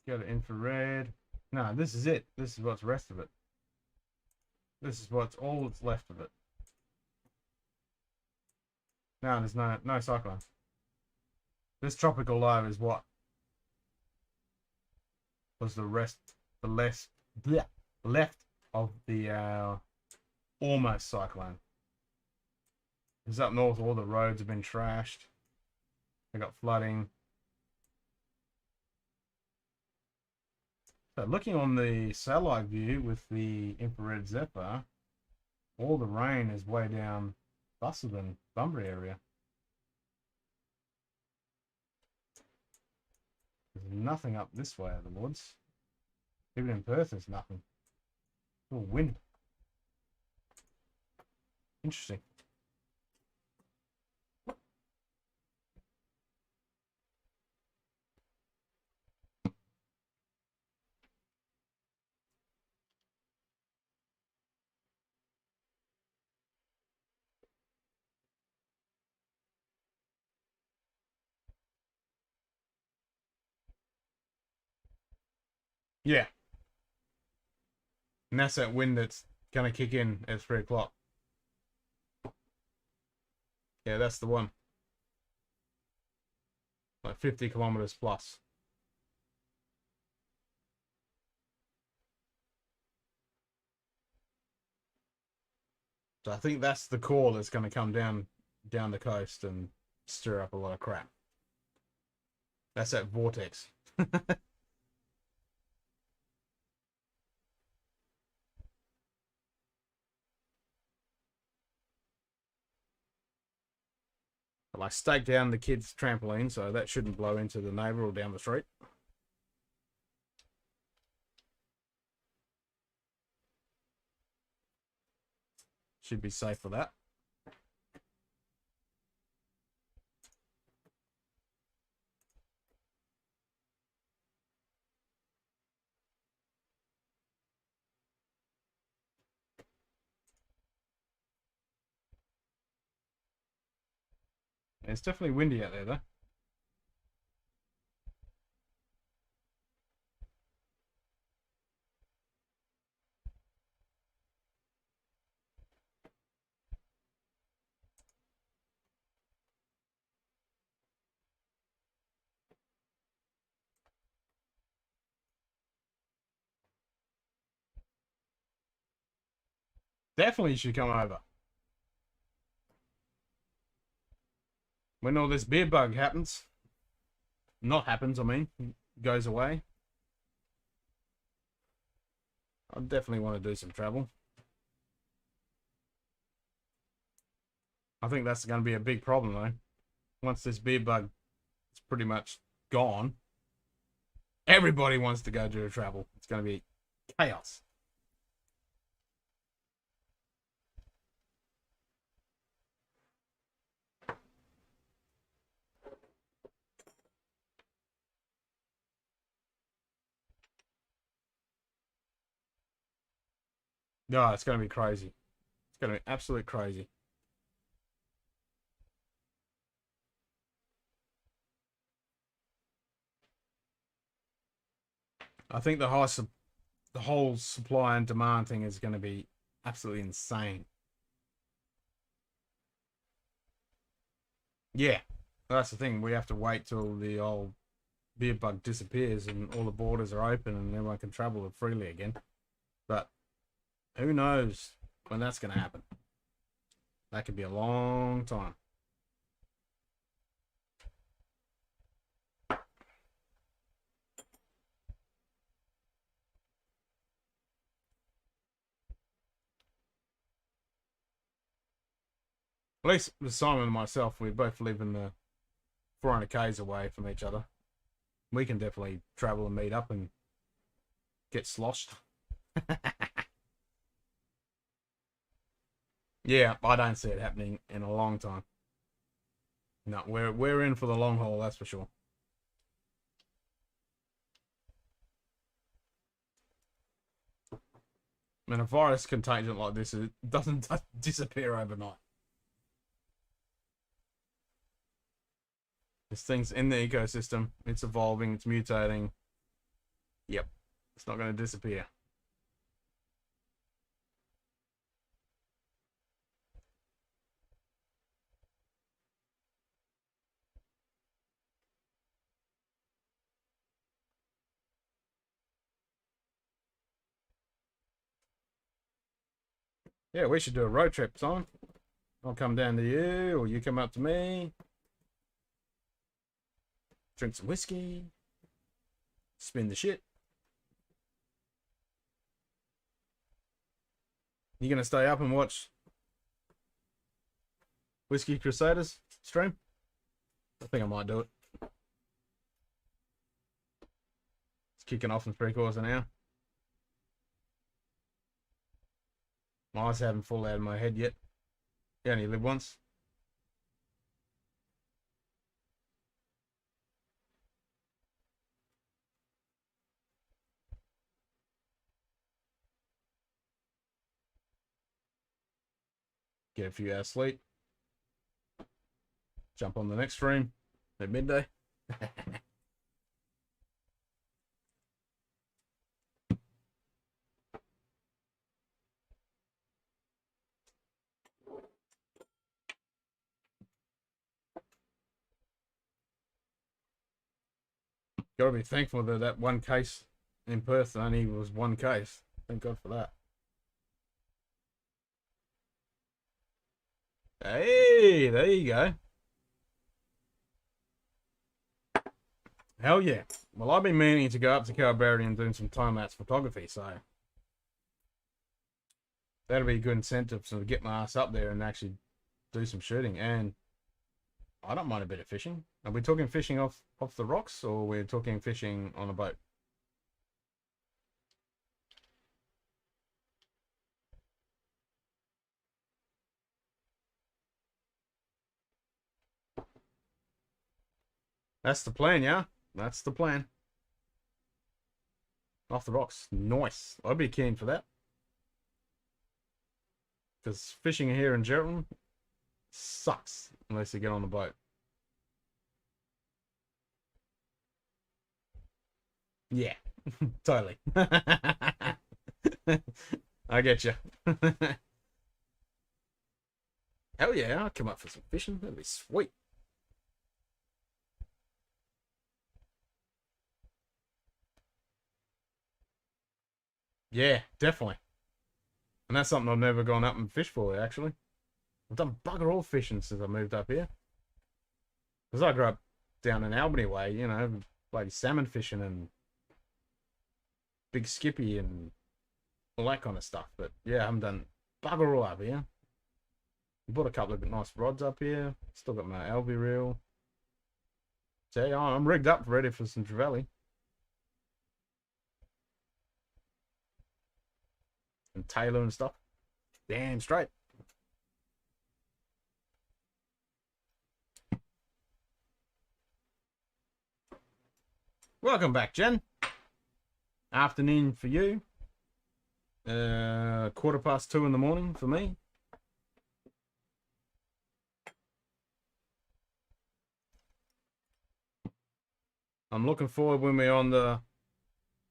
Go to infrared. No, this is it. This is what's the rest of it. This is what's all that's left of it. No, there's no cyclone. This tropical low is what was the left of the almost cyclone. Because up north, all the roads have been trashed. They got flooding. So looking on the satellite view with the infrared zephyr, all the rain is way down Busselton, Bunbury area. There's nothing up this way of the woods. Even in Perth, there's nothing. It's all wind. Interesting. Yeah. And that's that wind that's going to kick in at 3 o'clock. Yeah, that's the one. Like 50 kilometers plus. So I think that's the core that's going to come down down the coast and stir up a lot of crap. That's that vortex. Well, I staked down the kids' trampoline, so that shouldn't blow into the neighbour or down the street. Should be safe for that. It's definitely windy out there, though. Definitely you should come over. When all this beer bug happens, not happens, I mean, goes away, I definitely want to do some travel. I think that's going to be a big problem, though. Once this beer bug is pretty much gone, everybody wants to go do a travel. It's going to be chaos. No, it's going to be crazy. It's going to be absolute crazy. I think the whole supply and demand thing is going to be absolutely insane. Yeah, that's the thing. We have to wait till the old beer bug disappears and all the borders are open and everyone can travel freely again. But who knows when that's going to happen? That could be a long time. At least with Simon and myself, we both live in the 400 k's away from each other. We can definitely travel and meet up and get sloshed. Yeah, I don't see it happening in a long time. No, we're in for the long haul, that's for sure. And a virus contagion like this, it doesn't disappear overnight. This thing's in the ecosystem. It's evolving. It's mutating. Yep. It's not going to disappear. Yeah, we should do a road trip, Simon. I'll come down to you, or you come up to me. Drink some whiskey. Spin the shit. You gonna stay up and watch Whiskey Crusaders stream? I think I might do it. It's kicking off in 3/4 an hour. My eyes haven't fallen out of my head yet. You only live once. Get a few hours sleep. Jump on the next stream at midday. Gotta be thankful that that one case in Perth only was one case. Thank God for that. Hey, there you go. Hell yeah. Well, I've been meaning to go up to Calbarry and do some time-lapse photography, so that'll be a good incentive to get my ass up there and actually do some shooting. And I don't mind a bit of fishing. Are we talking fishing off the rocks, or we're talking fishing on a boat? That's the plan, yeah? That's the plan. Off the rocks. Nice. I'd be keen for that. Because fishing here in Geraldton sucks unless you get on the boat. Yeah, totally. I get you. Hell yeah, I'll come up for some fishing. That'd be sweet. Yeah, definitely. And that's something I've never gone up and fished for, actually. I've done bugger all fishing since I moved up here. Because I grew up down in Albany way, you know, like salmon fishing and big skippy and all that kind of stuff. But yeah, I haven't done bugger all up here. Bought a couple of nice rods up here. Still got my LV reel. So yeah, I'm rigged up ready for some trevally. And Taylor and stuff. Damn straight. Welcome back, Jen. Afternoon for you. 2:15 in the morning for me. I'm looking forward when we're on the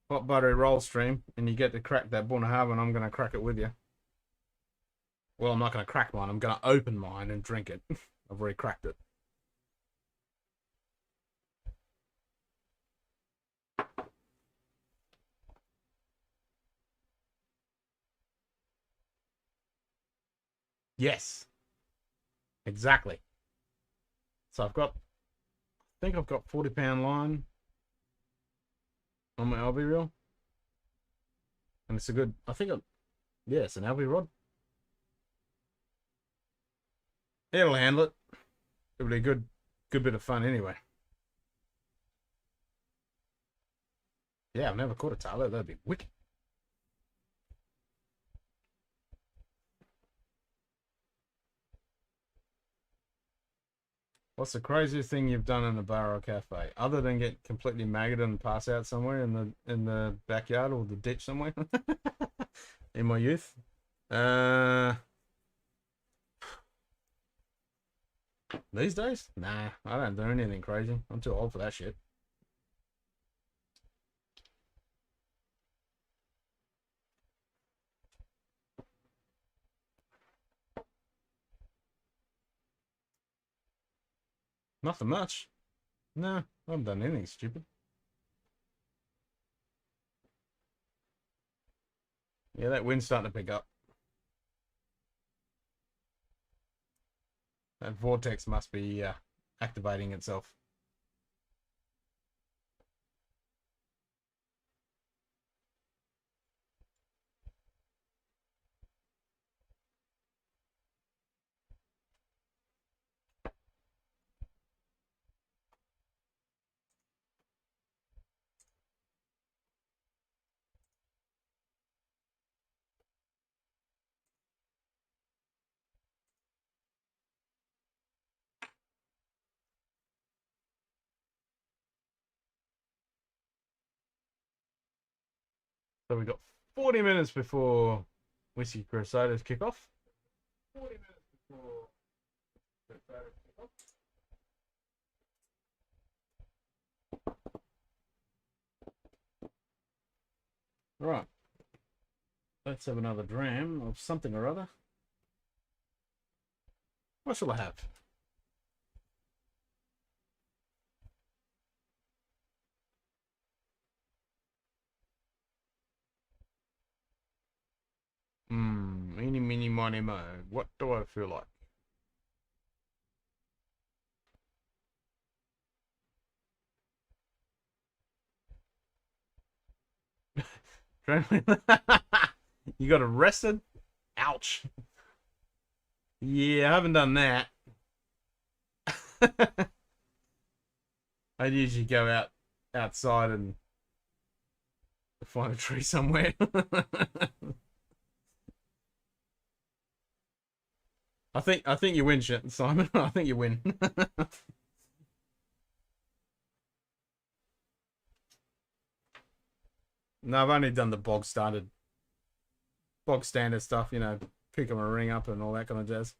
hot buttery roll stream and you get to crack that Bunnahabhain, and I'm going to crack it with you. Well, I'm not going to crack mine. I'm going to open mine and drink it. I've already cracked it. Yes, exactly. So I think I've got 40-pound line on my LV reel. And it's a good, yeah, it's an LV rod. It'll handle it. It'll be a good bit of fun anyway. Yeah, I've never caught a tailor. That'd be wicked. What's the craziest thing you've done in a bar or cafe, other than get completely maggoted and pass out somewhere in the backyard or the ditch somewhere in my youth? Uh, these days, nah, I don't do anything crazy. I'm too old for that shit. Nothing much. No, I haven't done anything stupid. Yeah, that wind's starting to pick up. That vortex must be activating itself. So we got 40 minutes before Whiskey Crusaders kick off. 40 minutes before Crusaders kick off. Right. Let's have another dram of something or other. What shall I have? Eeny, meeny, miny, mo. What do I feel like? You got arrested? Ouch. Yeah, I haven't done that. I'd usually go outside and find a tree somewhere. I think you win, Simon. I think you win. No, I've only done the bog standard stuff, pick 'em a ring up and all that kind of jazz.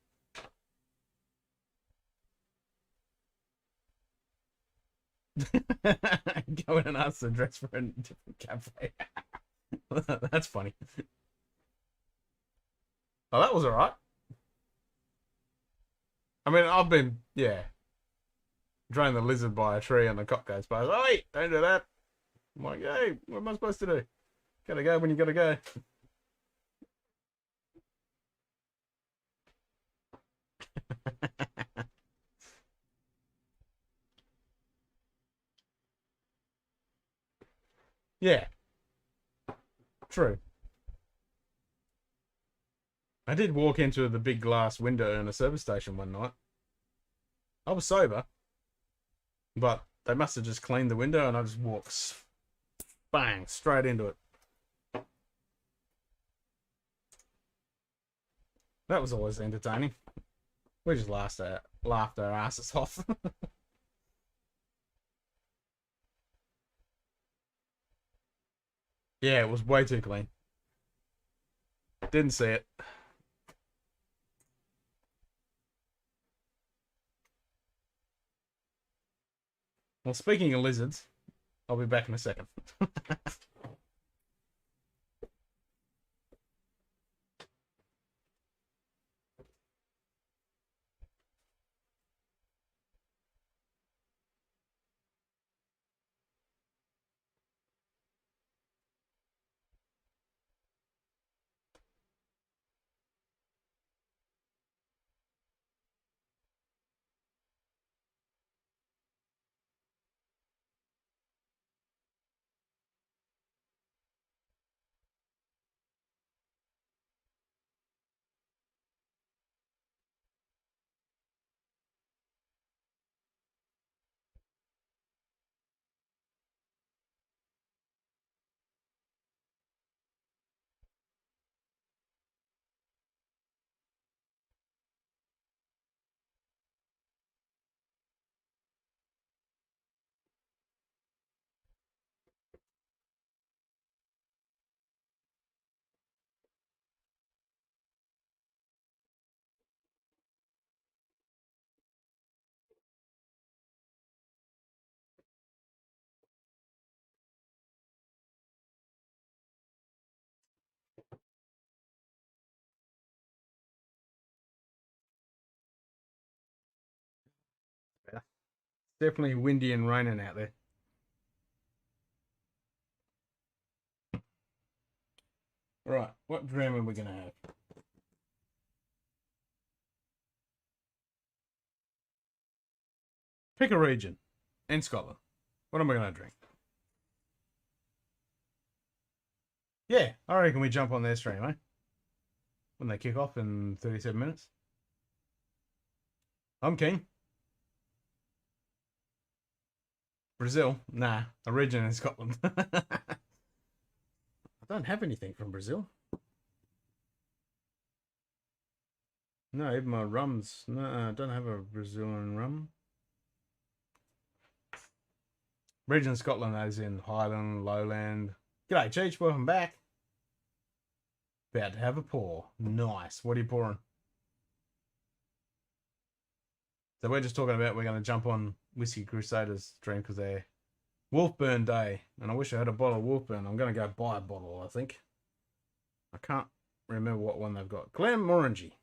Go in and ask the dress for a different cafe. That's funny. Oh, that was alright. I mean, I've been, drained the lizard by a tree on the cop goes by. Oh, wait, don't do that. I'm like, hey, what am I supposed to do? Gotta go when you gotta go. Yeah, true. I did walk into the big glass window in a service station one night. I was sober, but they must have just cleaned the window and I just walked bang straight into it. That was always entertaining. We just laughed our asses off. Yeah, it was way too clean. Didn't see it. Well, speaking of lizards, I'll be back in a second. Yeah. Definitely windy and raining out there. Right, what dram are we going to have? Pick a region in Scotland. What am I going to drink? Yeah, I reckon we jump on their stream, eh? When they kick off in 37 minutes. I'm keen. Brazil? Nah, a region in Scotland. I don't have anything from Brazil. No, even my rums. No, I don't have a Brazilian rum. Region Scotland as in Highland, Lowland. G'day, Cheech. Welcome back. About to have a pour. Nice. What are you pouring? So we're just talking about we're going to jump on Whiskey Crusaders stream because they're Wolfburn Day. And I wish I had a bottle of Wolfburn. I'm going to go buy a bottle, I think. I can't remember what one they've got. Glenmorangie.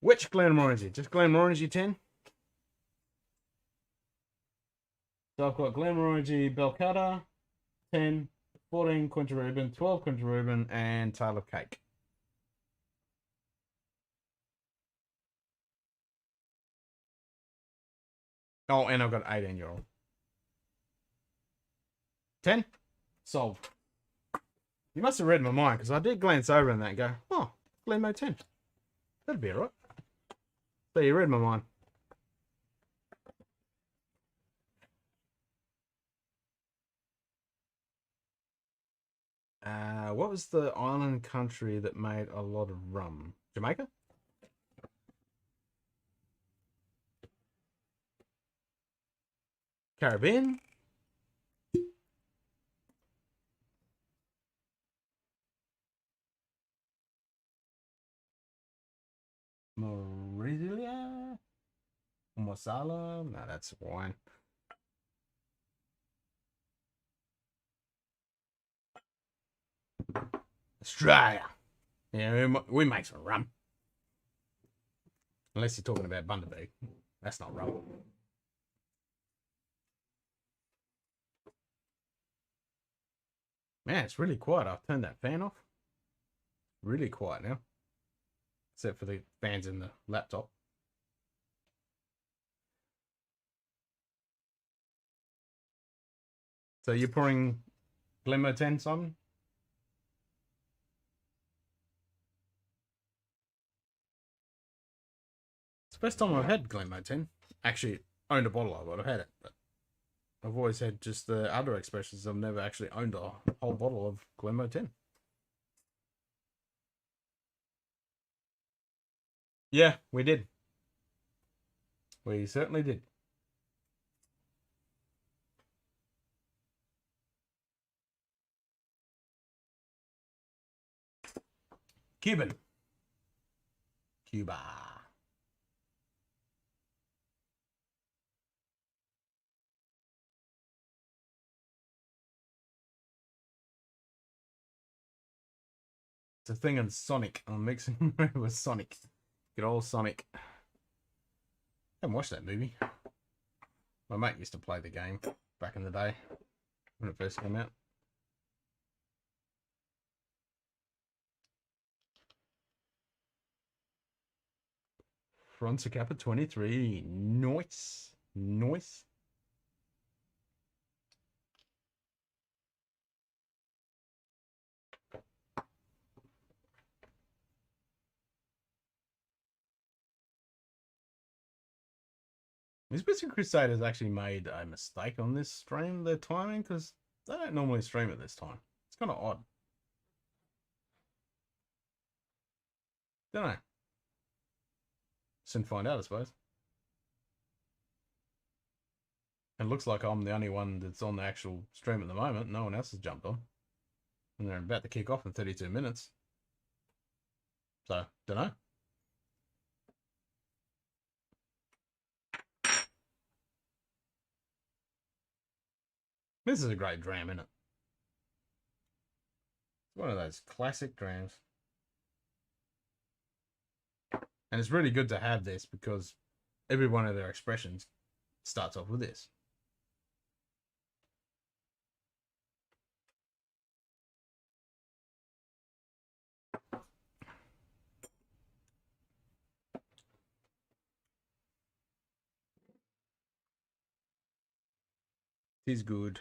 Which Glenmorangie? Just Glenmorangie 10? So I've got Glenmorangie Belcata, 10, 14 Quinta Reuben, 12 Quinta Reuben, and Tale of Cake. Oh, and I've got 18-year-old. 10? Solved. You must have read my mind, because I did glance over in that and go, oh, Glenmo 10. That'd be alright. So you read my mind. What was the island country that made a lot of rum? Jamaica? Caribbean? Mauritania? Mosala? No, that's wine. Australia. Yeah, we make some rum. Unless you're talking about Bundaberg. That's not rum. Man, it's really quiet. I've turned that fan off. Really quiet now. Except for the fans in the laptop. So you're pouring Glenmo 10, Simon? It's the first time I've had Glenmo 10. Actually, owned a bottle of it. I've had it, but I've always had just the other expressions. I've never actually owned a whole bottle of Glenmo 10. Yeah, we did. We certainly did. Cuban. Cuba. It's a thing in Sonic. I'm mixing with Sonic. Good old Sonic. I haven't watched that movie. My mate used to play the game back in the day when it first came out. Frontier Kappa 23. Nice. Nice. These Whisky Crusaders actually made a mistake on this stream, their timing, because they don't normally stream at this time. It's kind of odd. Don't know. Soon find out, I suppose. It looks like I'm the only one that's on the actual stream at the moment. No one else has jumped on. And they're about to kick off in 32 minutes. So, don't know. This is a great dram, isn't it? It's one of those classic drams. And it's really good to have this because every one of their expressions starts off with this. It is good.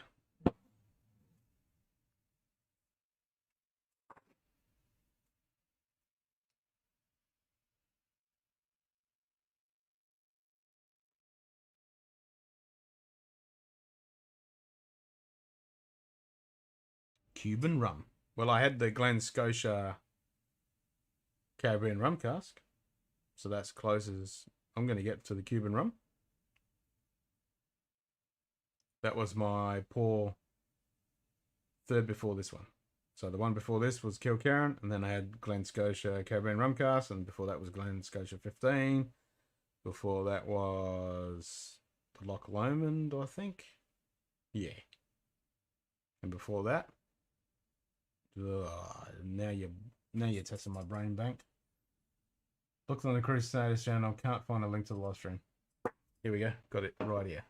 Cuban rum. Well, I had the Glen Scotia Caribbean rum cask. So that's close as I'm going to get to the Cuban rum. That was my pour third before this one. So the one before this was Kilkerran, and then I had Glen Scotia Caribbean rum cask, and before that was Glen Scotia 15. Before that was the Loch Lomond, I think. Yeah. And before that, now you're testing my brain bank. Looked on the Crusaders channel, can't find a link to the live stream. Here we go, got it right here.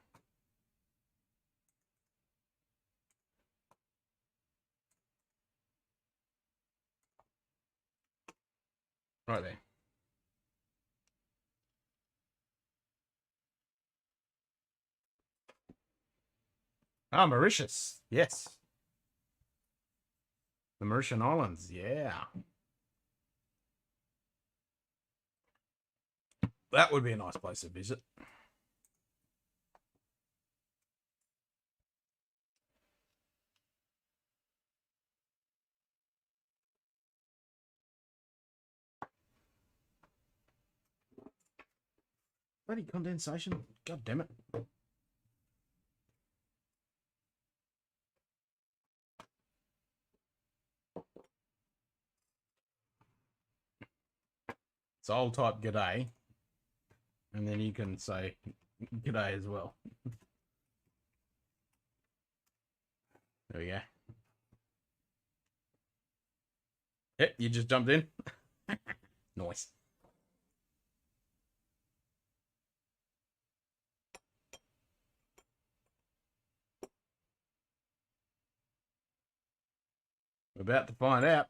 Right there. Ah, Mauritius. Yes. The Mauritian Islands, yeah. That would be a nice place to visit. Bloody condensation. God damn it. So I'll type g'day, and then you can say g'day as well. There we go. Yep, you just jumped in. Nice. We're about to find out.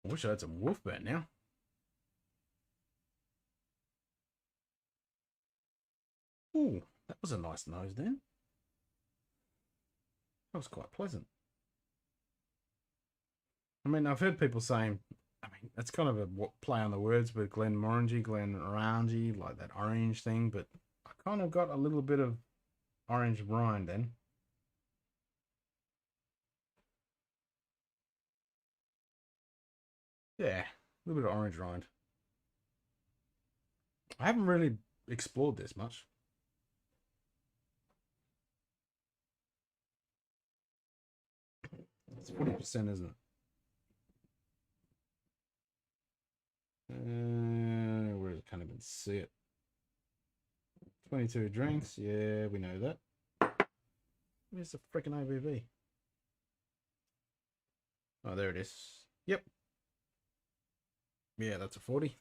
I wish I had some Wolfbat now. Ooh, that was a nice nose then. That was quite pleasant. I mean, I've heard people saying, I mean, that's kind of a play on the words with Glenmorangie, Glenmorangie, like that orange thing, but I kind of got a little bit of orange rind then. Yeah, a little bit of orange rind. I haven't really explored this much. It's 40%, isn't it? Where can't even see it. 22 drinks. Yeah, we know that. Where's the freaking ABV? Oh, there it is. Yep. Yeah, that's a 40.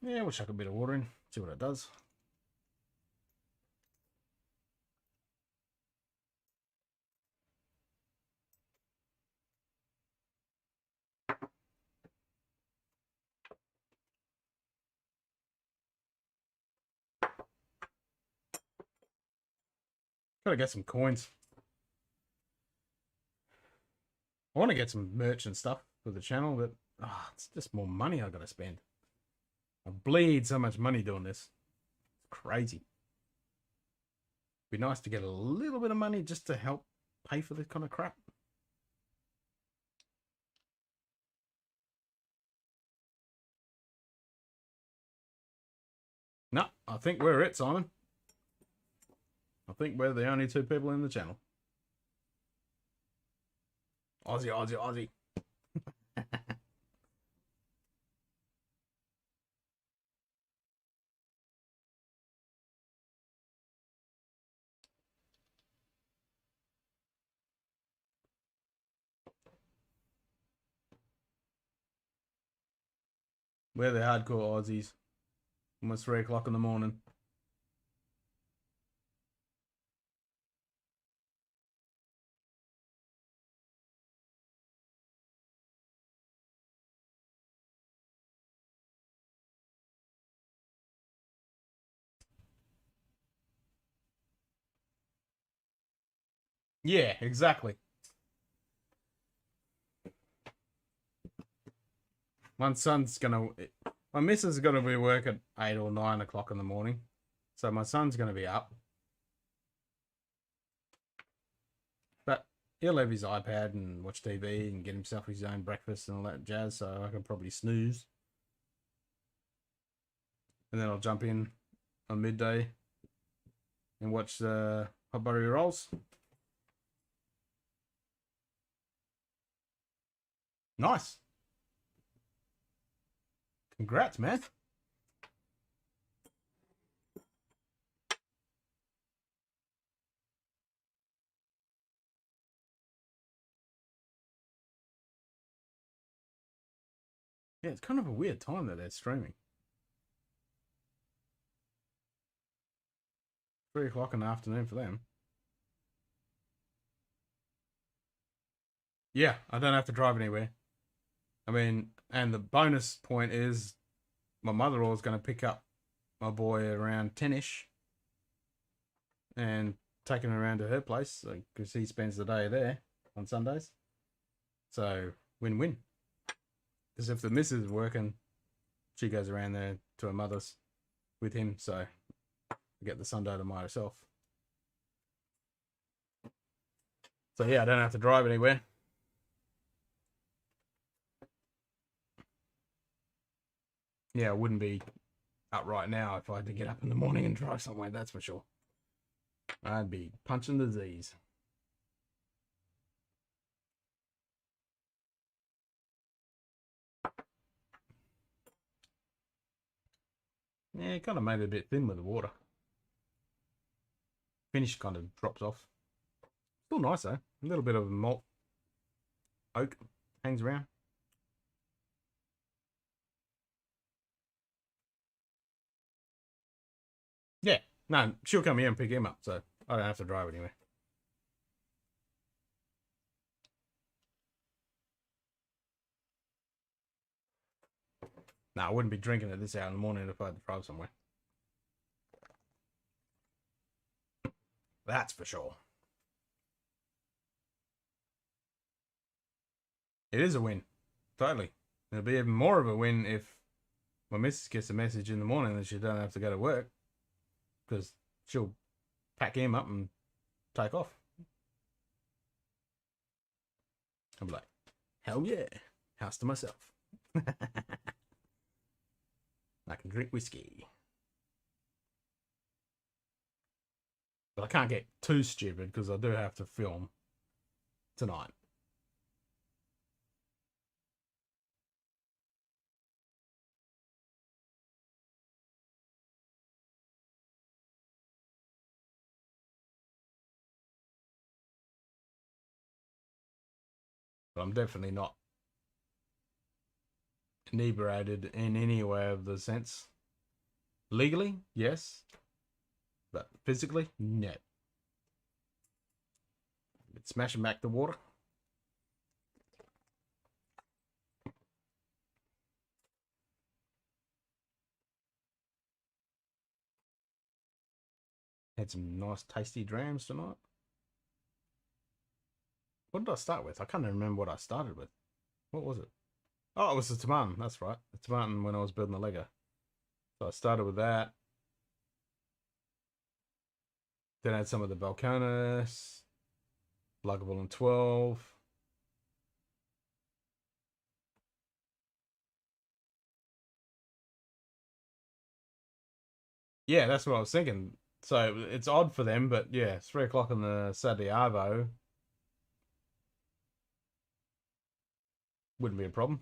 Yeah, we'll chuck a bit of water in, see what it does. Gotta get some coins. I want to get some merch and stuff for the channel, but it's just more money I gotta spend. I bleed so much money doing this. It's crazy. Be nice to get a little bit of money just to help pay for this kind of crap. No, I think we're it, Simon. I think we're the only two people in the channel. Aussie, Aussie, Aussie. We're the hardcore Aussies. Almost 3 o'clock in the morning. Yeah, exactly. My missus is gonna be working at 8 or 9 o'clock in the morning. So my son's gonna be up. But he'll have his iPad and watch TV and get himself his own breakfast and all that jazz, so I can probably snooze. And then I'll jump in on midday and watch the hot buttery rolls. Nice. Congrats, man. Yeah, it's kind of a weird time that they're streaming. 3 o'clock in the afternoon for them. Yeah, I don't have to drive anywhere. I mean, and the bonus point is my mother-in-law is going to pick up my boy around 10ish and take him around to her place because he spends the day there on Sundays. So win-win. Because if the missus is working, she goes around there to her mother's with him, so I get the Sunday to myself. So yeah, I don't have to drive anywhere. Yeah, I wouldn't be up right now if I had to get up in the morning and drive somewhere, that's for sure. I'd be punching the Z's. Yeah, it kind of made it a bit thin with the water. Finish kind of drops off. Still nice though. A little bit of malt oak hangs around. Yeah, no, she'll come here and pick him up, so I don't have to drive anywhere. No, I wouldn't be drinking at this hour in the morning if I had to drive somewhere. That's for sure. It is a win. Totally. It'll be even more of a win if my missus gets a message in the morning that she don't have to go to work because she'll pack him up and take off. I'll be like, hell yeah, house to myself. I can drink whiskey. But I can't get too stupid because I do have to film tonight. But I'm definitely not inebriated in any way of the sense. Legally, yes. But physically, no. Smashing back the water. Had some nice tasty drams tonight. What did I start with? I can't even remember what I started with. What was it? Oh, it was the tomato. That's right. The tomato when I was building the Lego. So I started with that. Then I had some of the Balcones. Lagavulin 12. Yeah, that's what I was thinking. So it's odd for them, but yeah, 3 o'clock on the Saturday Arvo wouldn't be a problem.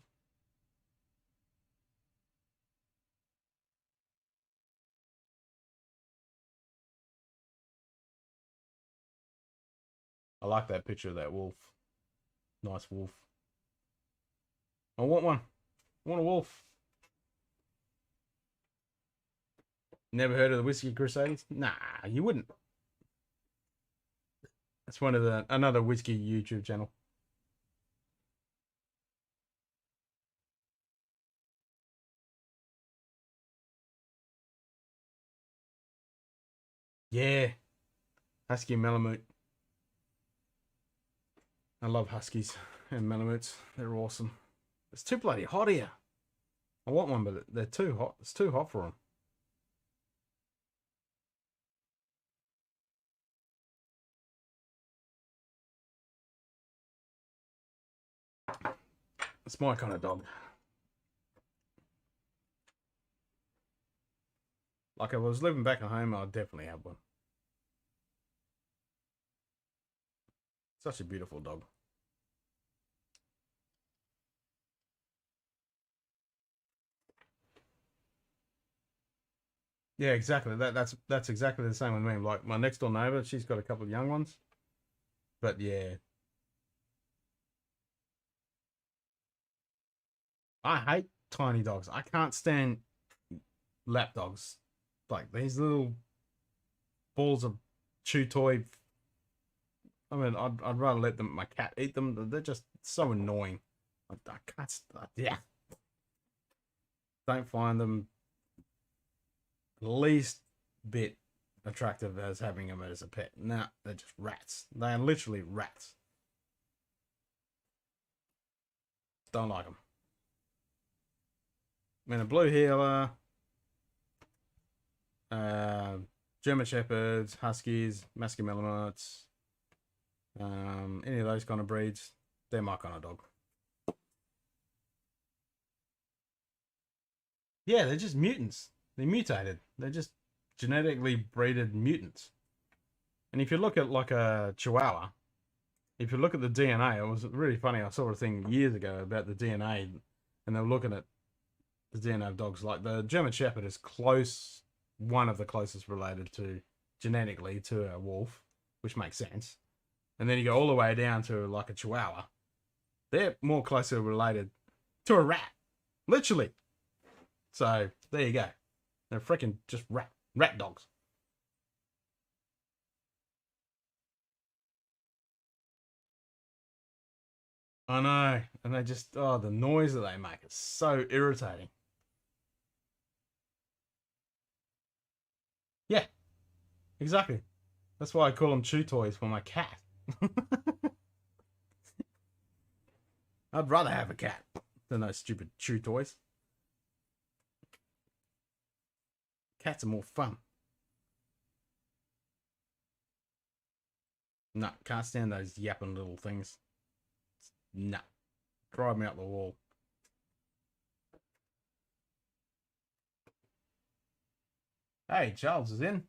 I like that picture of that wolf. Nice wolf. I want one. I want a wolf. Never heard of the Whiskey Crusades? Nah, you wouldn't. That's one of the another whiskey YouTube channel. Yeah, Husky and Malamute. I love Huskies and Malamutes. They're awesome. It's too bloody hot here. I want one, but they're too hot. It's too hot for them. It's my kind of dog. Like if I was living back at home, I'd definitely have one. Such a beautiful dog. Yeah, exactly. That's exactly the same with me. Like my next door neighbor, she's got a couple of young ones. But yeah, I hate tiny dogs. I can't stand lap dogs. Like these little balls of chew toy. I mean, I'd rather let my cat eat them. They're just so annoying. I can't. Yeah, don't find them least bit attractive as having them as a pet. Nah, they're just rats. They are literally rats. Don't like them. I mean, a blue heeler, uh, German Shepherds, Huskies, Musky Malamutes, any of those kind of breeds, they're my kind of dog. Yeah, they're just mutants. They're mutated. They're just genetically breeded mutants. And if you look at like a Chihuahua, if you look at the DNA, it was really funny. I saw a thing years ago about the DNA, and they were looking at the DNA of dogs. Like the German Shepherd is close, one of the closest related to genetically to a wolf, which makes sense. And then you go all the way down to like a Chihuahua. They're more closely related to a rat, literally. So there you go. They're freaking just rat dogs. I know, and they just the noise that they make is so irritating. Yeah, exactly. That's why I call them chew toys for my cat. I'd rather have a cat than those stupid chew toys. Cats are more fun. No, can't stand those yapping little things. No, drive me up the wall. Hey, Charles is in.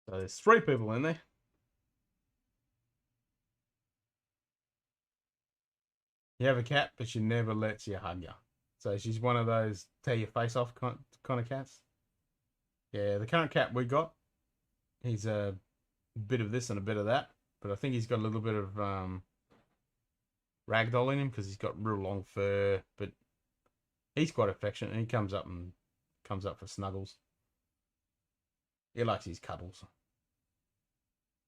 So there's 3 people in there. You have a cat, but she never lets you hug you. So she's one of those tear your face off kind of cats. Yeah, the current cat we got, he's a bit of this and a bit of that, but I think he's got a little bit of ragdoll in him because he's got real long fur. But he's quite affectionate, and he comes up for snuggles. He likes his cuddles.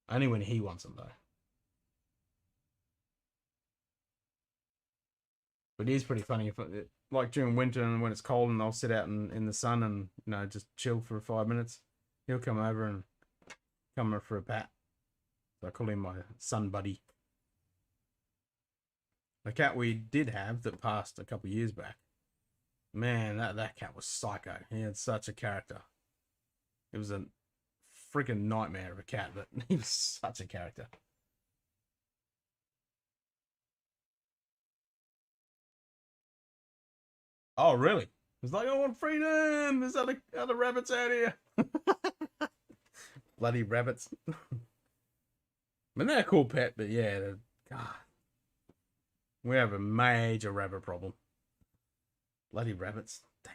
Only when he wants them though. But it is pretty funny if like during winter and when it's cold and I'll sit out in the sun and just chill for 5 minutes. He'll come over and come over for a pat. So I call him my sun buddy. The cat we did have that passed a couple of years back. Man, that cat was psycho. He had such a character. It was a freaking nightmare of a cat, but he was such a character. Oh, really? It's like, I want freedom. There's other rabbits out here. Bloody rabbits. I mean, they're a cool pet, but yeah, God, we have a major rabbit problem. Bloody rabbits. Dang.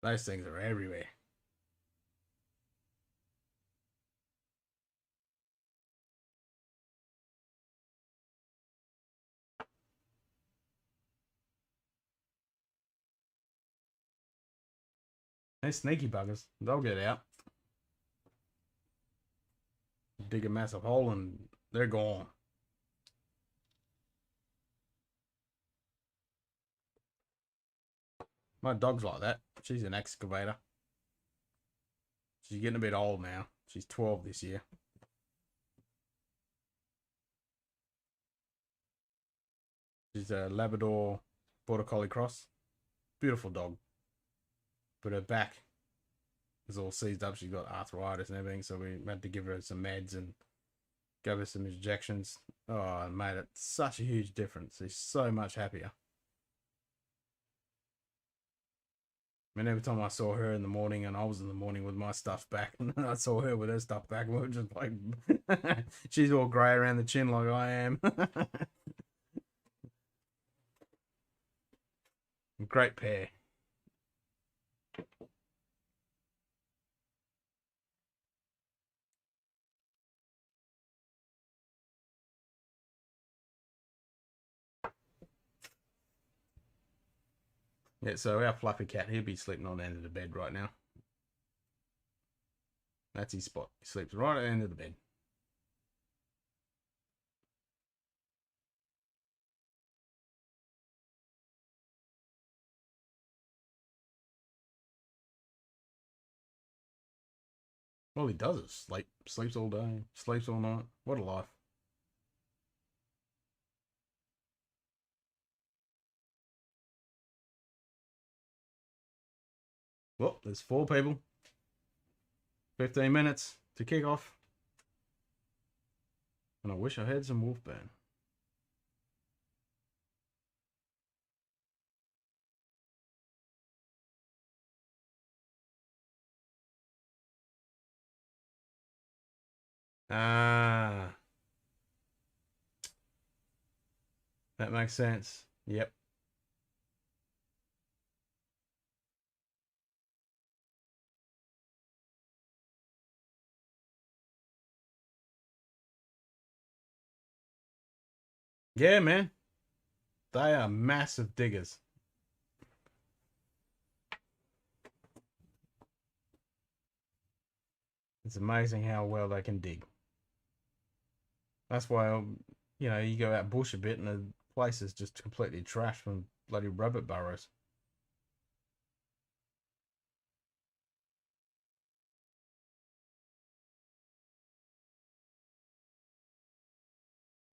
Those things are everywhere. They're sneaky buggers. They'll get out, dig a massive hole, and they're gone. My dog's like that. She's an excavator. She's getting a bit old now. She's 12 this year. She's a Labrador Border Collie cross. Beautiful dog. But her back is all seized up. She's got arthritis and everything. So we had to give her some meds and gave her some injections. Oh, it made it such a huge difference. She's so much happier. And every time I saw her in the morning, and I was in the morning with my stuff back, and then I saw her with her stuff back, and we were just like, she's all grey around the chin like I am. Great pair. Yeah, so our fluffy cat, he'll be sleeping on the end of the bed right now. That's his spot. He sleeps right at the end of the bed. All he does is sleep. Sleeps all day. Sleeps all night. What a life. Well, there's 4 people. 15 minutes to kick off. And I wish I had some Wolfburn. Ah, that makes sense. Yep. Yeah, man. They are massive diggers. It's amazing how well they can dig. That's why, you go out bush a bit and the place is just completely trashed from bloody rabbit burrows.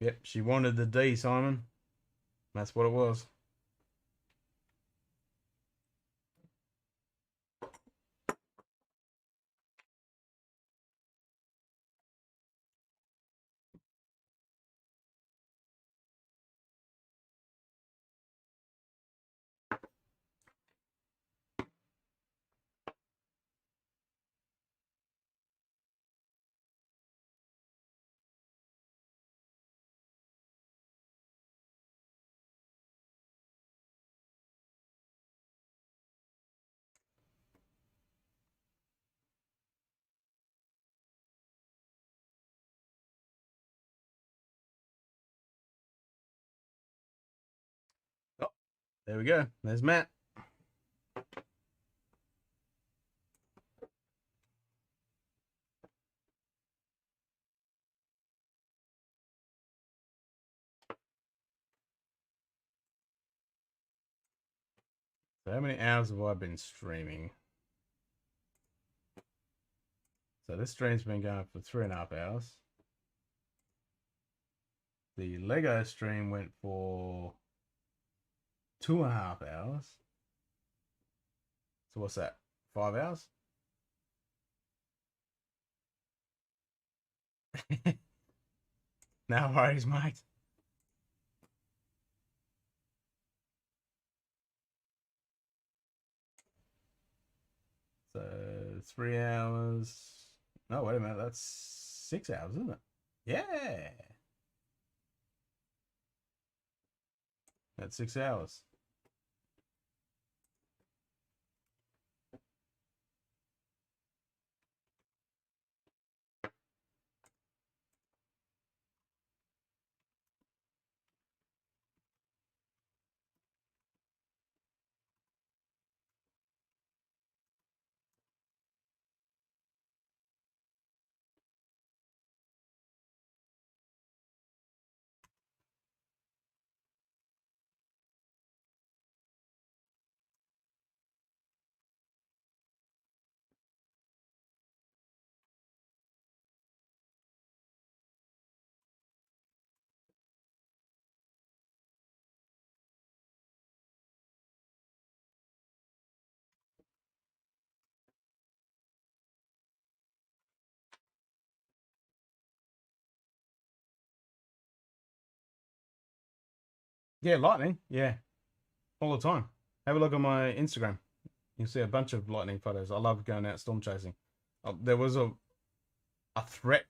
Yep, she wanted the D, Simon. That's what it was. Oh, there we go. There's Matt. So how many hours have I been streaming? So this stream's been going for 3.5 hours. The Lego stream went for 2.5 hours. So what's that? 5 hours? No worries, mate. So 3 hours. No, wait a minute. That's 6 hours, isn't it? Yeah. That's 6 hours. Yeah, lightning. Yeah, all the time. Have a look at my Instagram. You see a bunch of lightning photos. I love going out storm chasing. There was a threat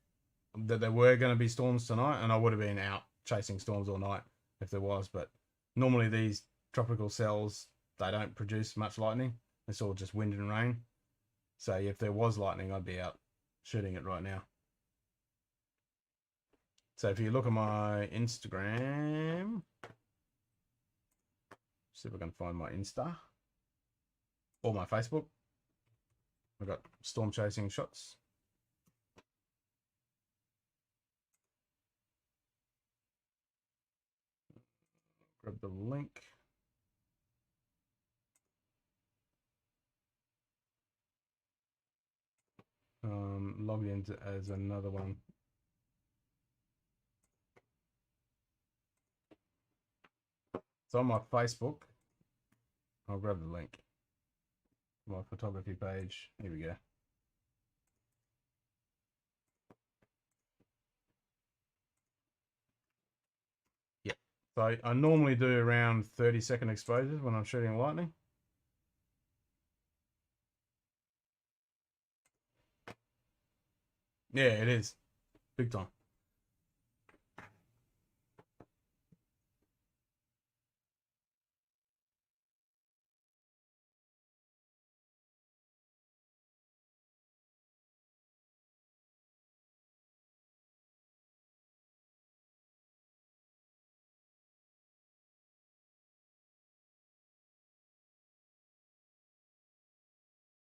that there were going to be storms tonight, and I would have been out chasing storms all night if there was. But normally these tropical cells, they don't produce much lightning. It's all just wind and rain. So if there was lightning, I'd be out shooting it right now. So if you look at my Instagram, see if I can find my Insta or my Facebook. I've got storm chasing shots. Grab the link. Logged in as another one. So on my Facebook, I'll grab the link. My photography page. Here we go. Yep. So I normally do around 30-second exposures when I'm shooting lightning. Yeah, it is. Big time.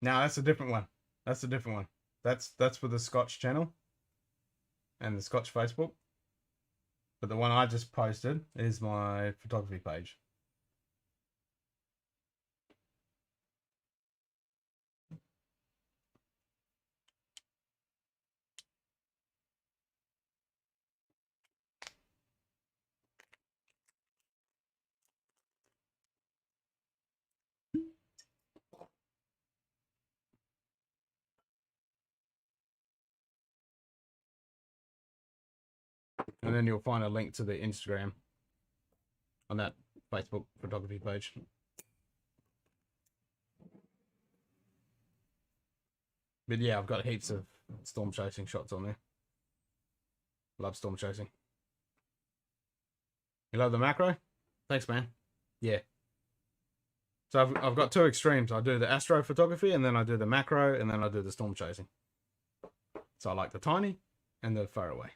Now that's a different one. That's a different one. That's for the Scotch channel and the Scotch Facebook. But the one I just posted is my photography page. And then you'll find a link to the Instagram on that Facebook photography page. But yeah, I've got heaps of storm chasing shots on there. Love storm chasing. You love the macro? Thanks, man. Yeah. So I've got two extremes. I do the astrophotography, and then I do the macro, and then I do the storm chasing. So I like the tiny and the far away.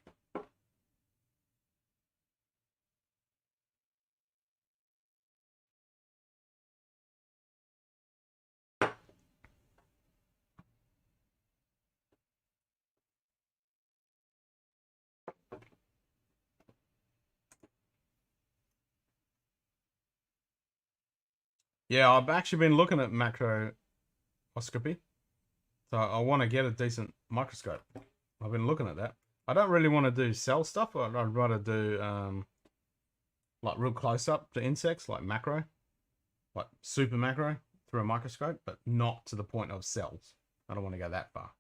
Yeah, I've actually been looking at macroscopy. So I want to get a decent microscope. I've been looking at that. I don't really want to do cell stuff. I'd rather do like real close up to insects, like macro, like super macro through a microscope, but not to the point of cells. I don't want to go that far.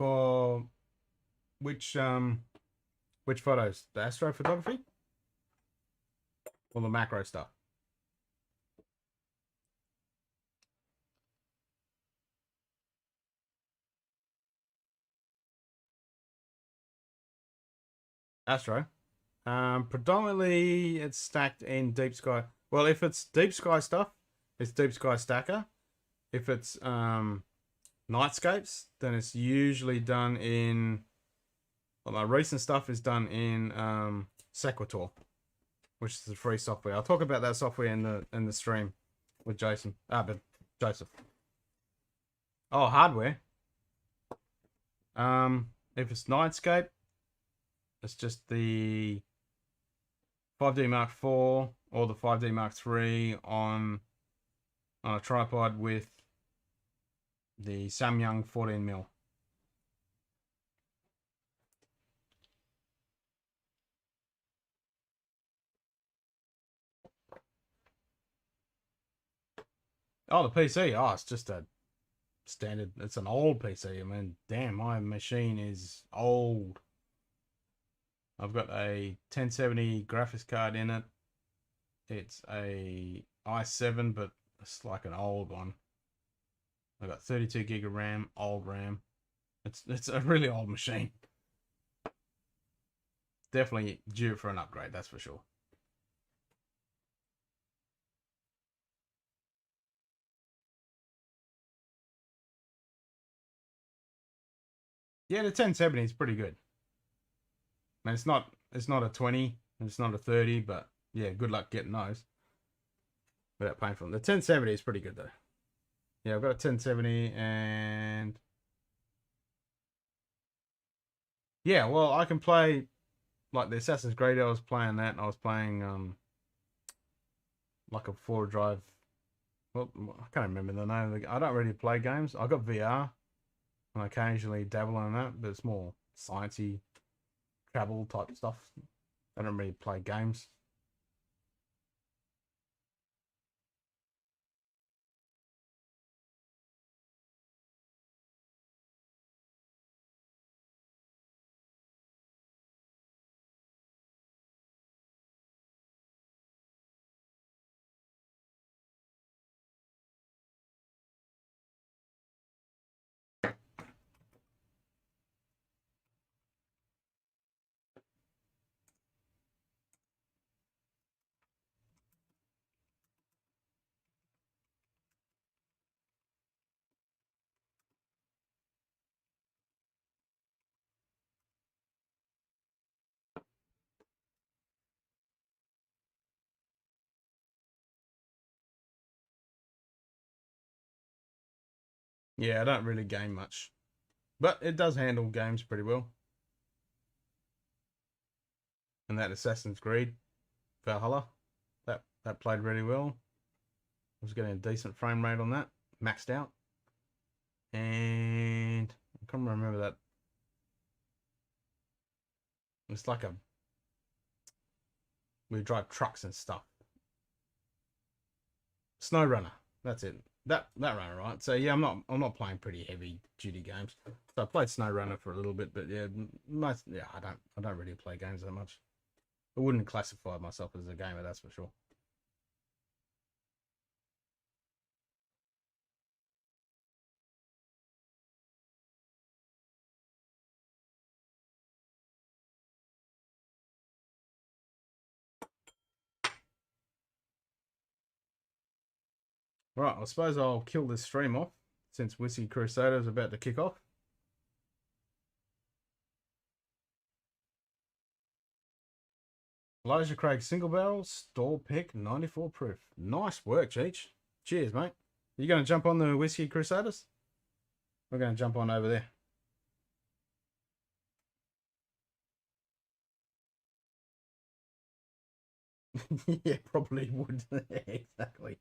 For which photos? The astrophotography or the macro stuff? Astro. Predominantly it's stacked in deep sky. Well, if it's deep sky stuff, it's deep sky stacker. If it's nightscapes, then it's usually done in. Well, my recent stuff is done in Sequitur, which is the free software. I'll talk about that software in the stream with Jason. But Joseph. Oh, hardware. If it's nightscape, it's just the 5D Mark IV or the 5D Mark III on a tripod with the Samyang 14mm. Oh, the PC. Oh, it's just a standard. It's an old PC. I mean, damn, my machine is old. I've got a 1070 graphics card in it. It's a i7, but it's like an old one. I've got 32 gig of RAM, old RAM. It's a really old machine. Definitely due for an upgrade, that's for sure. Yeah, the 1070 is pretty good. I mean, it's not a 20, it's not a 30, but yeah, good luck getting those without paying for them. The 1070 is pretty good though. Yeah, I've got a 1070 and yeah, well, I can play like the Assassin's Creed. I was playing that. And I was playing like a 4 drive. Well, I can't remember the name. I don't really play games. I got VR and I occasionally dabble in that, but it's more sciencey, travel type stuff. I don't really play games. Yeah, I don't really game much, but it does handle games pretty well. And that Assassin's Creed Valhalla, that played really well. I was getting a decent frame rate on that, maxed out. And I can't remember that. It's like we drive trucks and stuff. Snow Runner, that's it. That runner, right? So yeah, I'm not playing pretty heavy duty games. So I played Snow Runner for a little bit, but yeah, I don't really play games that much. I wouldn't classify myself as a gamer, that's for sure. Right, I suppose I'll kill this stream off since Whiskey Crusader is about to kick off. Elijah Craig single barrel, stall pick, 94 proof. Nice work, Cheech. Cheers, mate. You going to jump on the Whiskey Crusaders? We're going to jump on over there. Yeah, probably would. Exactly.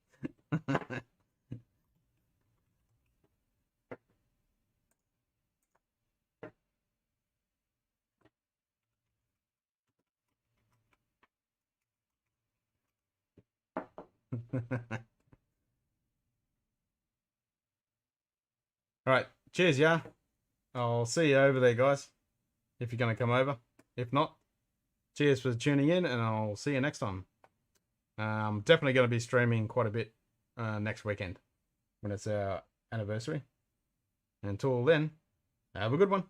All right. Cheers, yeah. I'll see you over there, guys, if you're going to come over. If not, cheers for tuning in, and I'll see you next time. I'm definitely going to be streaming quite a bit next weekend when it's our anniversary. Until then, have a good one.